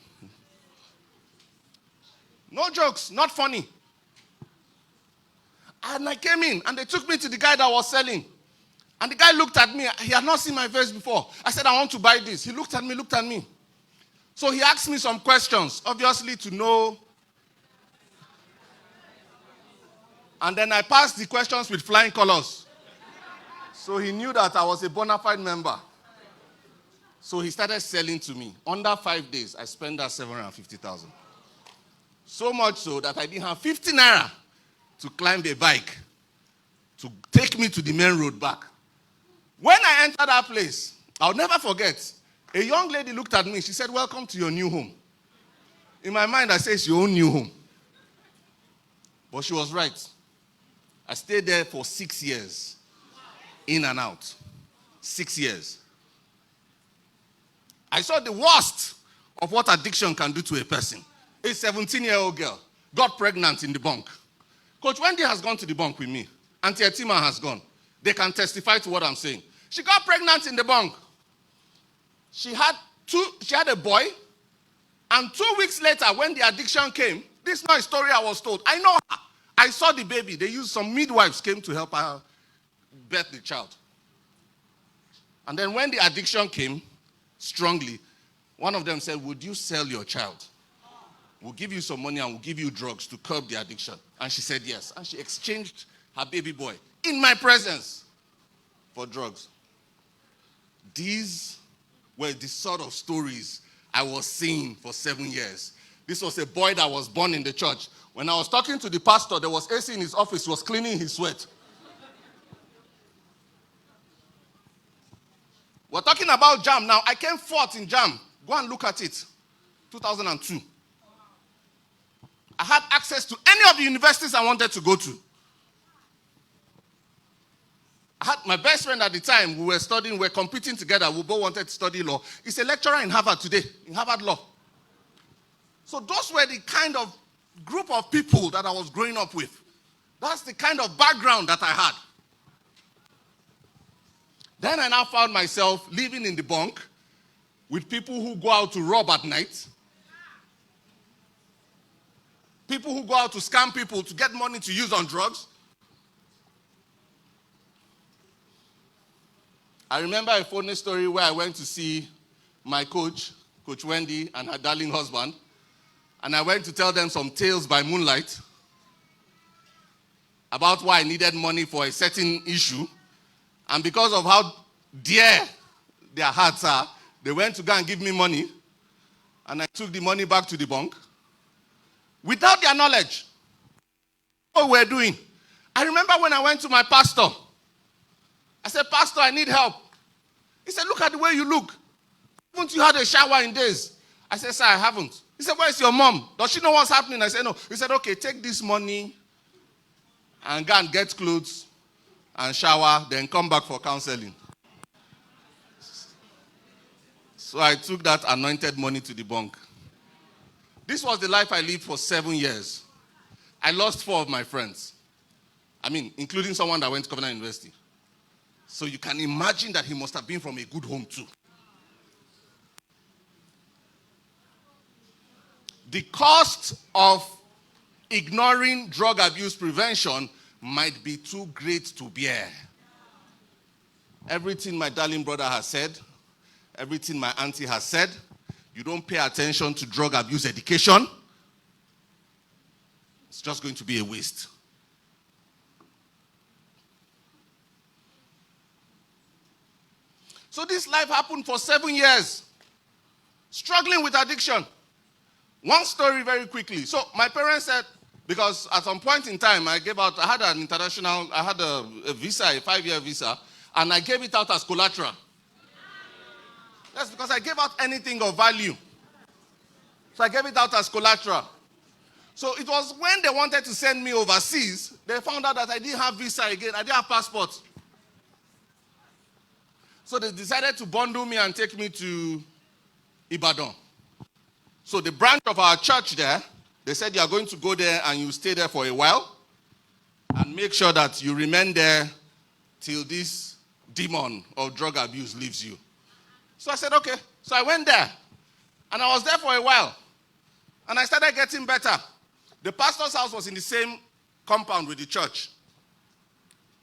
No jokes, not funny. And I came in, and they took me to the guy that was selling. And the guy looked at me. He had not seen my face before. I said, I want to buy this. He looked at me. So he asked me some questions, obviously to know. And then I passed the questions with flying colors. So he knew that I was a bona fide member. So he started selling to me. Under 5 days, I spent that 750,000. So much so that I didn't have 50 naira to climb a bike to take me to the main road back. When I entered that place, I'll never forget, a young lady looked at me. She said, welcome to your new home. In my mind, I said, it's your own new home. But she was right. I stayed there for 6 years. In and out. 6 years. I saw the worst of what addiction can do to a person. A 17-year-old girl got pregnant in the bunk. Coach Wendy has gone to the bunk with me. Auntie Etima has gone. They can testify to what I'm saying. She got pregnant in the bunk. She had a boy, and 2 weeks later, when the addiction came, this is not a story I was told. I know her. I saw the baby. They used some midwives came to help her birth the child. And then when the addiction came strongly, one of them said, would you sell your child? We'll give you some money and we'll give you drugs to curb the addiction. And she said yes. And she exchanged her baby boy in my presence for drugs. These were the sort of stories I was seeing for 7 years. This was a boy that was born in the church. When I was talking to the pastor, there was AC in his office, he was cleaning his sweat. We're talking about JAM now. I came fourth in JAM. Go and look at it. 2002. I had access to any of the universities I wanted to go to. I had my best friend at the time. We were competing together. We both wanted to study law. He's a lecturer in Harvard today, in Harvard Law. So those were the kind of group of people that I was growing up with. That's the kind of background that I had. Then I now found myself living in the bunk with people who go out to rob at night. People who go out to scam people to get money to use on drugs. I remember a funny story where I went to see my coach, Coach Wendy, and her darling husband. And I went to tell them some tales by moonlight about why I needed money for a certain issue. And because of how dear their hearts are, they went to go and give me money. And I took the money back to the bunk. Without their knowledge. What we were doing. I remember when I went to my pastor. I said, Pastor, I need help. He said, look at the way you look. Haven't you had a shower in days? I said, sir, I haven't. He said, where's your mom? Does she know what's happening? I said, no. He said, okay, take this money and go and get clothes and shower, then come back for counseling. So I took that anointed money to the bunk. This was the life I lived for 7 years. I lost 4 of my friends. Including someone that went to Covenant University. So you can imagine that he must have been from a good home too. The cost of ignoring drug abuse prevention might be too great to bear. Everything my darling brother has said, everything my auntie has said, you don't pay attention to drug abuse education, it's just going to be a waste. So this life happened for 7 years, struggling with addiction. One story very quickly. So my parents said, because at some point in time, I had a visa, a 5-year visa, and I gave it out as collateral. That's because I gave out anything of value. So I gave it out as collateral. So it was when they wanted to send me overseas, they found out that I didn't have visa again. I didn't have passport. So they decided to bundle me and take me to Ibadan. So the branch of our church there, they said you are going to go there and you stay there for a while and make sure that you remain there till this demon of drug abuse leaves you. So I said, okay. So I went there and I was there for a while and I started getting better. The pastor's house was in the same compound with the church.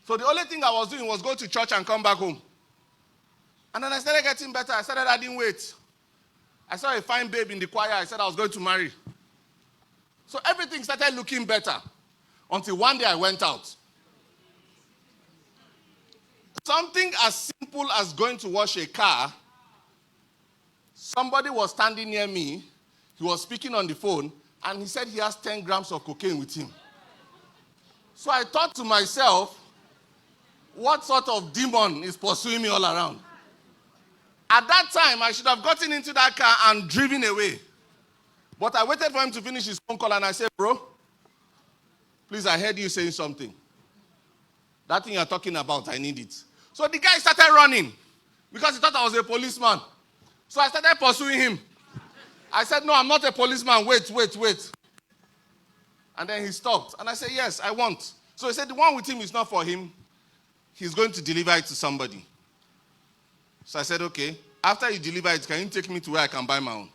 So the only thing I was doing was go to church and come back home. And then I started getting better. I started adding weight. I saw a fine babe in the choir. I said I was going to marry. So everything started looking better until one day I went out. Something as simple as going to wash a car, somebody was standing near me. He was speaking on the phone, and he said he has 10 grams of cocaine with him. So I thought to myself, what sort of demon is pursuing me all around? At that time, I should have gotten into that car and driven away. But I waited for him to finish his phone call and I said, bro, please, I heard you saying something. That thing you're talking about, I need it. So the guy started running because he thought I was a policeman. So I started pursuing him. I said, no, I'm not a policeman. Wait. And then he stopped. And I said, yes, I want. So he said, the one with him is not for him. He's going to deliver it to somebody. So I said, okay. After you deliver it, can you take me to where I can buy my own?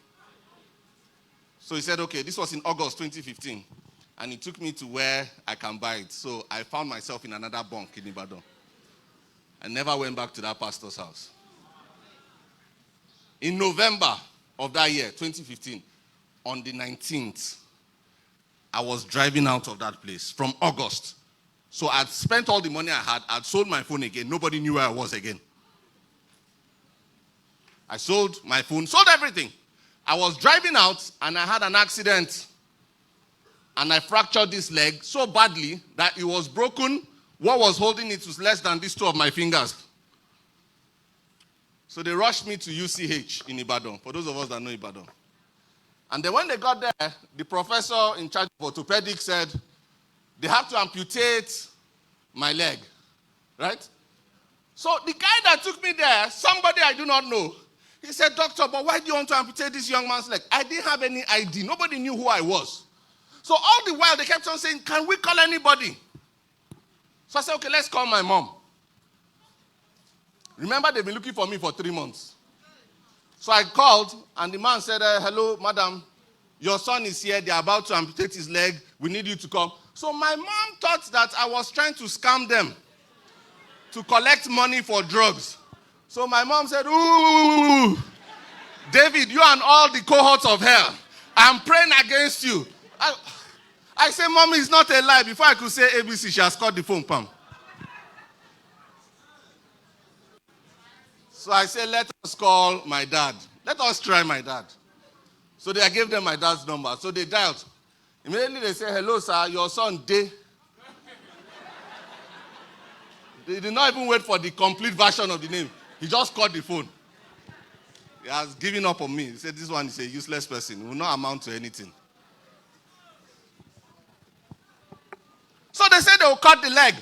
So he said, okay. This was in August 2015. And he took me to where I can buy it. So I found myself in another bunk in Ibadan. I never went back to that pastor's house. In November of that year, 2015, on the 19th, I was driving out of that place from August. So I'd spent all the money I had. I'd sold my phone again. Nobody knew where I was again. I sold my phone, sold everything. I was driving out and I had an accident. And I fractured this leg so badly that it was broken. What was holding it was less than these two of my fingers. So they rushed me to UCH in Ibadan, for those of us that know Ibadan. And then when they got there, the professor in charge of orthopedics said, they have to amputate my leg, right? So the guy that took me there, somebody I do not know, he said, doctor, but why do you want to amputate this young man's leg? I didn't have any ID. Nobody knew who I was. So all the while they kept on saying, can we call anybody? So I said, okay, let's call my mom. Remember, they've been looking for me for 3 months. So I called, and the man said, hello, madam, your son is here. They're about to amputate his leg. We need you to come. So my mom thought that I was trying to scam them to collect money for drugs. So my mom said, ooh, David, you and all the cohorts of hell, I'm praying against you. I said, Mommy, it's not a lie. Before I could say ABC, she has called the phone, Pam. So I said, let us call my dad. Let us try my dad. So I gave them my dad's number. So they dialed. Immediately they said, hello, sir, your son, Day. They did not even wait for the complete version of the name. He just called the phone. He has given up on me. He said, this one is a useless person. He will not amount to anything. So they said they will cut the leg.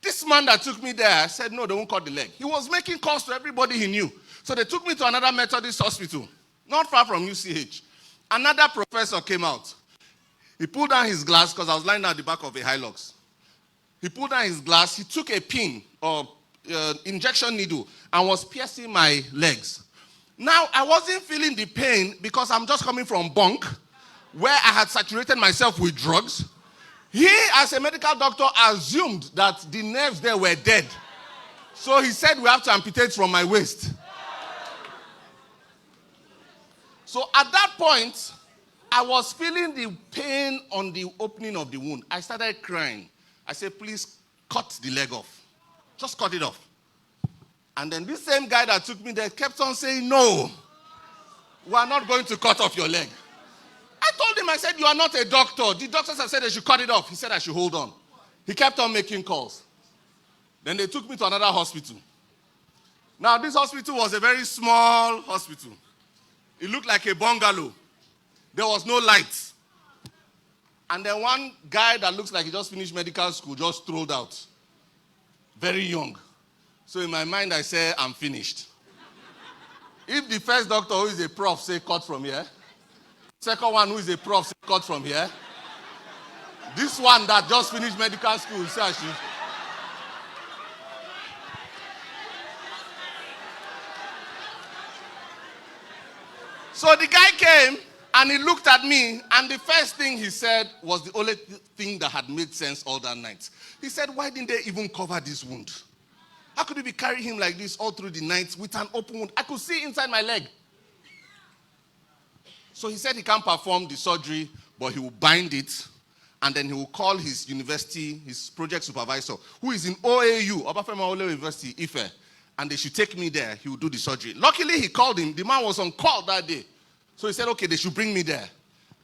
This man that took me there said, no, they won't cut the leg. He was making calls to everybody he knew. So they took me to another Methodist hospital, not far from UCH. Another professor came out. He pulled down his glass because I was lying down at the back of a Hilux. He pulled down his glass. He took a pin or injection needle and was piercing my legs. Now, I wasn't feeling the pain because I'm just coming from bunk where I had saturated myself with drugs. He, as a medical doctor, assumed that the nerves there were dead. So he said, we have to amputate from my waist. So at that point, I was feeling the pain on the opening of the wound. I started crying. I said, please cut the leg off. Just cut it off. And then this same guy that took me there kept on saying, no, we are not going to cut off your leg. I told him, I said, you are not a doctor. The doctors have said they should cut it off. He said I should hold on. He kept on making calls. Then they took me to another hospital. Now, this hospital was a very small hospital. It looked like a bungalow. There was no light. And then one guy that looks like he just finished medical school just strolled out. Very young. So in my mind, I say, I'm finished. If the first doctor who is a prof say, cut from here. Second one who is a prof say, cut from here. This one that just finished medical school say, I should. So the guy came and he looked at me, and the first thing he said was the only thing that had made sense all that night. He said, why didn't they even cover this wound? How could you be carrying him like this all through the night with an open wound? I could see inside my leg. So he said he can't perform the surgery, but he will bind it, and then he will call his university, his project supervisor, who is in OAU, Obafemi Awolowo University, Ife, and they should take me there. He will do the surgery. Luckily, he called him. The man was on call that day. So he said, okay, they should bring me there.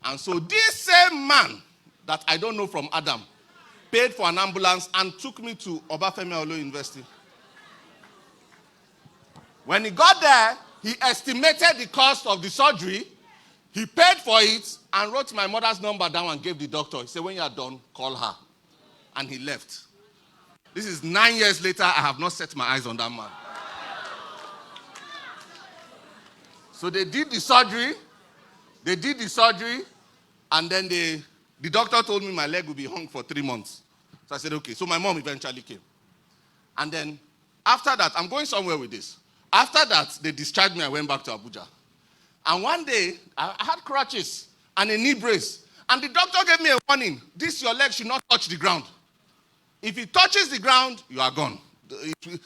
And so this same man that I don't know from Adam paid for an ambulance and took me to Obafemi Awolowo University. When he got there, he estimated the cost of the surgery. He paid for it and wrote my mother's number down and gave the doctor. He said, when you are done, call her. And he left. This is 9 years later. I have not set my eyes on that man. So they did the surgery. And then the doctor told me my leg would be hung for 3 months. So I said, okay. So my mom eventually came. And then after that, I'm going somewhere with this. After that, they discharged me. I went back to Abuja. And one day, I had crutches and a knee brace. And the doctor gave me a warning. Your leg should not touch the ground. If it touches the ground, you are gone.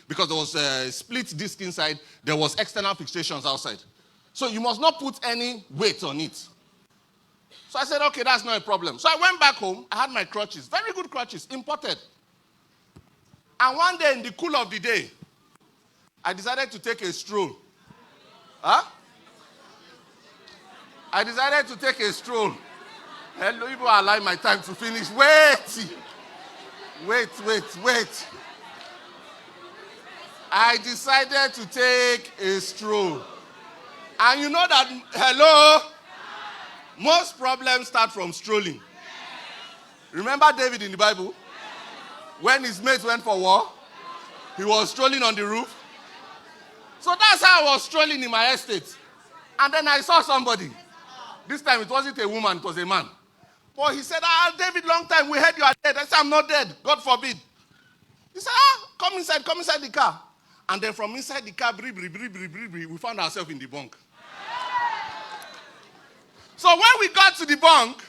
Because there was a split disc inside, there was external fixations outside. So you must not put any weight on it. So I said, okay, that's not a problem. So I went back home. I had my crutches, very good crutches, imported. And one day in the cool of the day, I decided to take a stroll. Huh? I decided to take a stroll. Hello, people are allowing my time to finish. Wait. I decided to take a stroll. And you know that, hello, most problems start from strolling. Remember David in the Bible? When his mates went for war, he was strolling on the roof. So that's how I was strolling in my estate. And then I saw somebody. This time it wasn't a woman, it was a man. But he said, David, long time, we heard you are dead. I said, I'm not dead, God forbid. He said, come inside the car. And then from inside the car, we found ourselves in the bunk. So when we got to the bunk,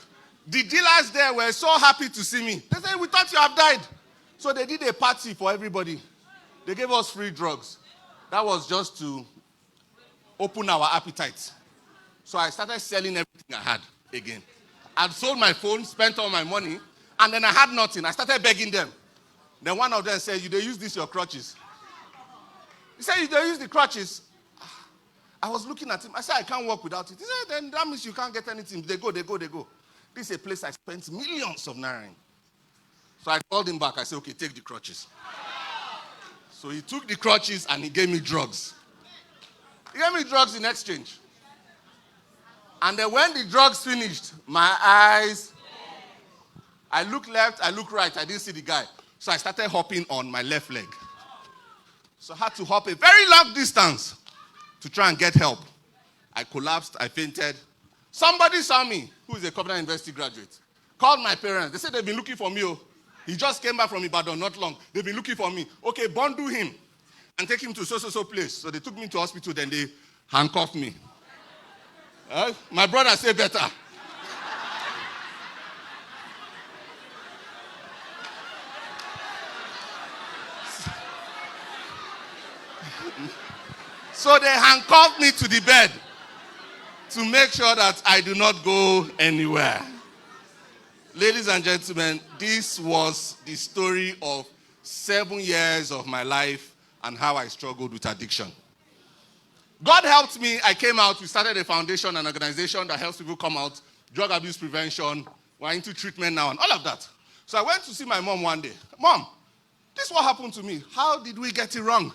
the dealers there were so happy to see me. They said, we thought you have died. So they did a party for everybody. They gave us free drugs. That was just to open our appetites. So I started selling everything I had again. I'd sold my phone, spent all my money, and then I had nothing. I started begging them. Then one of them said, you use this, your crutches. He said, you use the crutches. I was looking at him. I said, I can't walk without it. He said, then that means you can't get anything. They go. This is a place I spent millions of naira in. So I called him back. I said, okay, take the crutches. So he took the crutches and he gave me drugs. He gave me drugs in exchange. And then when the drugs finished, my eyes, I looked left, I looked right, I didn't see the guy. So I started hopping on my left leg. So I had to hop a very long distance to try and get help. I collapsed, I fainted. Somebody saw me, who is a Covenant University graduate, called my parents. They said they've been looking for me. He just came back from Ibadan not long. They've been looking for me. Okay, bundle him and take him to so place. So they took me to hospital, then they handcuffed me. My brother said better. So they handcuffed me to the bed to make sure that I do not go anywhere. Ladies and gentlemen, this was the story of 7 years of my life and how I struggled with addiction. God helped me. I came out. We started a foundation, an organization that helps people come out, drug abuse prevention. We're into treatment now and all of that. So I went to see my mom one day. Mom, this is what happened to me. How did we get it wrong?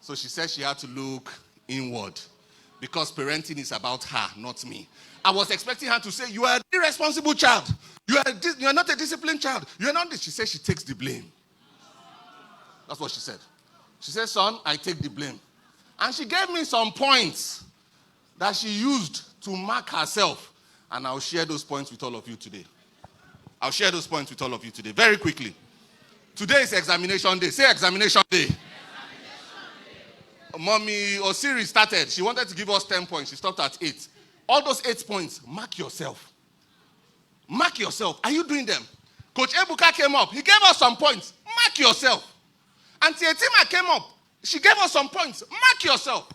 So she said she had to look inward because parenting is about her, not me. I was expecting her to say, you are an irresponsible child. You are not a disciplined child. You are not this. She said she takes the blame. That's what she said. She said, son, I take the blame. And she gave me some points that she used to mark herself. And I'll share those points with all of you today. I'll share those points with all of you today. Very quickly. Today is examination day. Say examination day. Mommy Osiri started. She wanted to give us 10 points. She stopped at 8. All those 8 points, mark yourself. Mark yourself. Are you doing them? Coach Ebuka came up. He gave us some points. Mark yourself. Auntie Etima came up. She gave us some points. Mark yourself.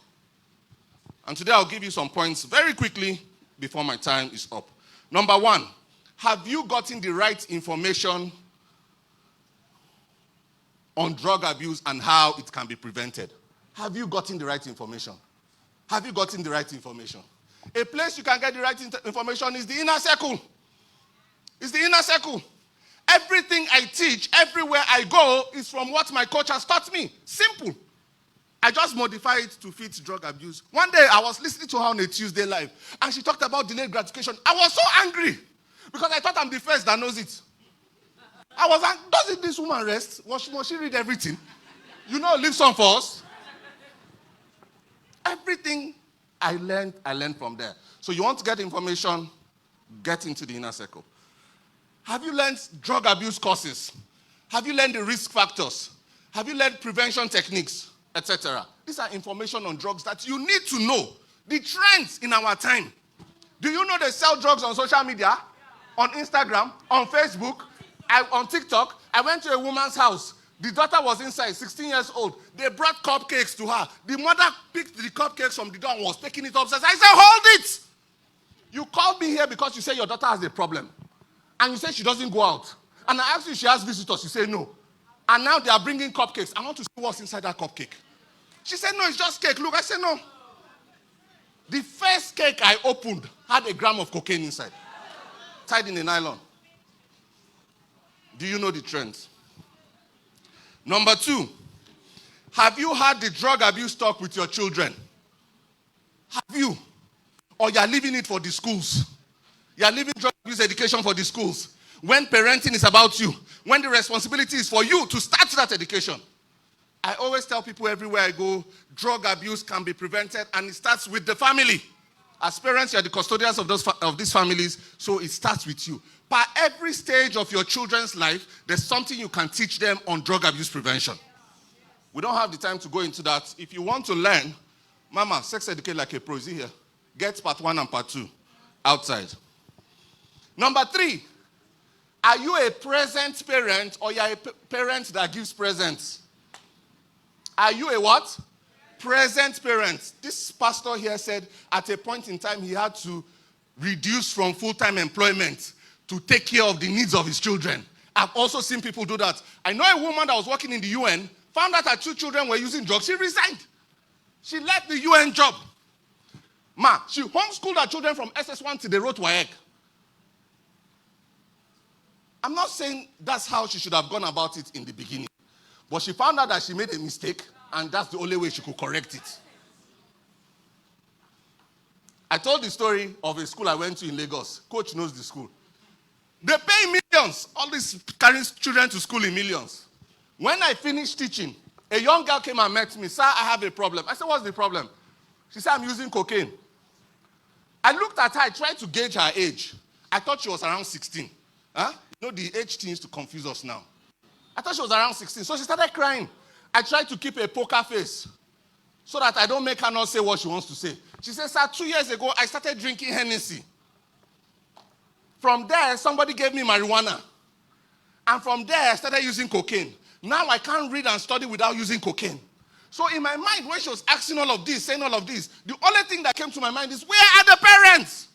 And today I'll give you some points very quickly before my time is up. Number 1, have you gotten the right information on drug abuse and how it can be prevented? Have you gotten the right information? Have you gotten the right information? A place you can get the right information is the inner circle. It's the inner circle. Everything I teach, everywhere I go, is from what my coach has taught me. Simple. I just modify it to fit drug abuse. One day, I was listening to her on a Tuesday live, and she talked about delayed gratification. I was so angry, because I thought I'm the first that knows it. I was like, doesn't this woman rest? Must she read everything? You know, leave some for us. Everything I learned from there. So you want to get information, get into the inner circle. Have you learned drug abuse courses? Have you learned the risk factors? Have you learned prevention techniques, etc.? These are information on drugs that you need to know. The trends in our time. Do you know they sell drugs on social media? On Instagram? On Facebook? On TikTok? I went to a woman's house. The daughter was inside, 16 years old. They brought cupcakes to her. The mother picked the cupcakes from the door and was taking it upstairs. I said, hold it! You called me here because you say your daughter has a problem. And you say she doesn't go out. And I asked you if she has visitors. You say no. And now they are bringing cupcakes. I want to see what's inside that cupcake. She said, no, it's just cake. Look, I said, no. The first cake I opened had 1 gram of cocaine inside. Tied in a nylon. Do you know the trends? Number 2, have you had the drug abuse talk with your children? Have you? Or you are leaving it for the schools? You are leaving drug abuse education for the schools. When parenting is about you, when the responsibility is for you to start that education. I always tell people everywhere I go, drug abuse can be prevented, and it starts with the family. As parents, you are the custodians of these families, so it starts with you. By every stage of your children's life, there's something you can teach them on drug abuse prevention. We don't have the time to go into that. If you want to learn, Mama, sex educate like a pro, is he here? Get part 1 and part 2 outside. Number 3, are you a present parent or you are a parent that gives presents? Are you a what? Present parent. This pastor here said at a point in time he had to reduce from full-time employment to take care of the needs of his children. I've also seen people do that. I know a woman that was working in the UN, found out her 2 children were using drugs. She resigned. She left the UN job. She homeschooled her children from SS1 to the road to WAEC. I'm not saying that's how she should have gone about it in the beginning. But she found out that she made a mistake, and that's the only way she could correct it. I told the story of a school I went to in Lagos. Coach knows the school. They pay millions. All these carrying children to school in millions. When I finished teaching, a young girl came and met me. Sir, I have a problem. I said, what's the problem? She said, I'm using cocaine. I looked at her. I tried to gauge her age. I thought she was around 16. Huh? You know, the age thing used to confuse us now. I thought she was around 16. So she started crying. I tried to keep a poker face so that I don't make her not say what she wants to say. She said, sir, 2 years ago, I started drinking Hennessy. From there, somebody gave me marijuana. And from there, I started using cocaine. Now I can't read and study without using cocaine. So in my mind, when she was asking all of this, saying all of this, the only thing that came to my mind is, where are the parents?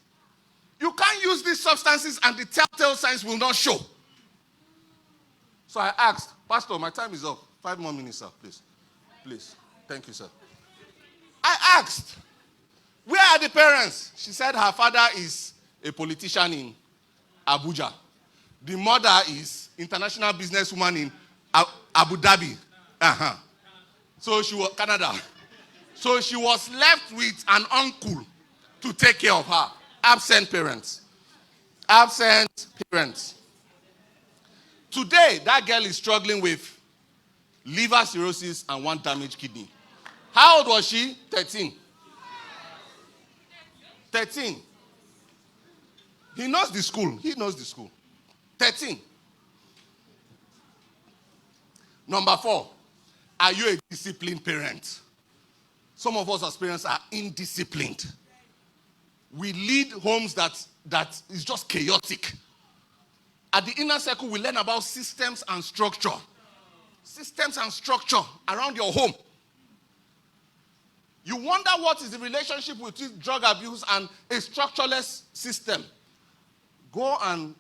You can't use these substances and the telltale signs will not show. So I asked, Pastor, my time is up. 5 more minutes, sir, please. Please. Thank you, sir. I asked, where are the parents? She said her father is a politician in Abuja. The mother is international businesswoman in Abu Dhabi. So she was Canada. So she was left with an uncle to take care of her. Absent parents. Absent parents. Today, that girl is struggling with liver cirrhosis and one damaged kidney. How old was she? 13. 13. He knows the school. He knows the school. 13. Number 4, are you a disciplined parent? Some of us as parents are indisciplined. We lead homes that is just chaotic. At the inner circle, we learn about systems and structure. Systems and structure around your home. You wonder what is the relationship between drug abuse and a structureless system. Go and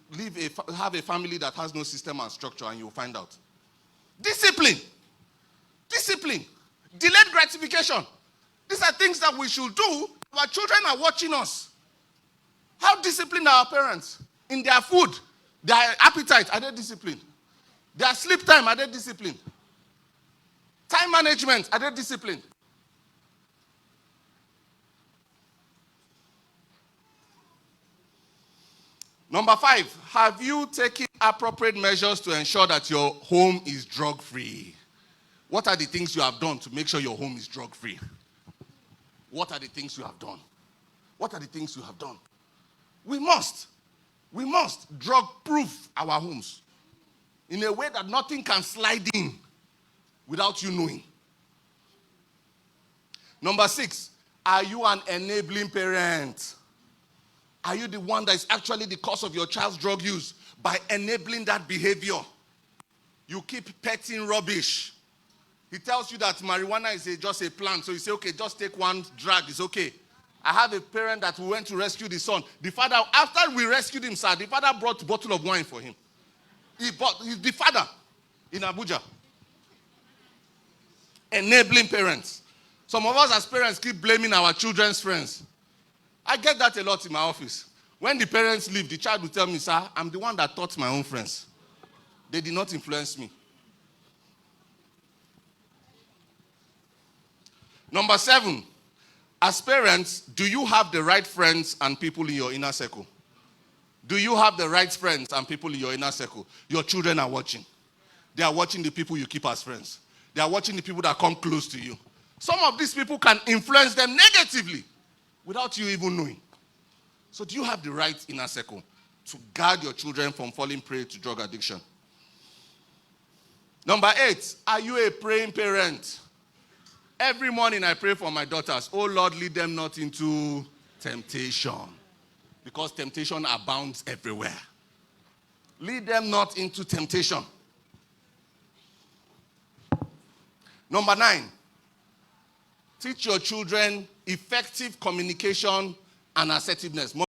have a family that has no system and structure and you'll find out. Discipline. Discipline. Delayed gratification. These are things that we should do. Our children are watching us. How disciplined are our parents? In their food, their appetite, are they disciplined? Their sleep time, are they disciplined? Time management, are they disciplined? Number 5, have you taken appropriate measures to ensure that your home is drug-free? What are the things you have done to make sure your home is drug-free? What are the things you have done? What are the things you have done? We must drug-proof our homes in a way that nothing can slide in without you knowing. Number 6, are you an enabling parent? Are you the one that is actually the cause of your child's drug use by enabling that behavior? You keep petting rubbish. He tells you that marijuana is just a plant. So you say, okay, just take one drag. It's okay. I have a parent that we went to rescue the son. The father, after we rescued him, sir, the father brought a bottle of wine for him. He's the father in Abuja. Enabling parents. Some of us as parents keep blaming our children's friends. I get that a lot in my office. When the parents leave, the child will tell me, sir, I'm the one that taught my own friends. They did not influence me. Number 7, as parents, do you have the right friends and people in your inner circle? Do you have the right friends and people in your inner circle? Your children are watching. They are watching the people you keep as friends. They are watching the people that come close to you. Some of these people can influence them negatively without you even knowing. So do you have the right inner circle to guard your children from falling prey to drug addiction? Number 8, are you a praying parent? Every morning I pray for my daughters. Oh Lord, lead them not into temptation. Because temptation abounds everywhere. Lead them not into temptation. Number 9, teach your children effective communication and assertiveness.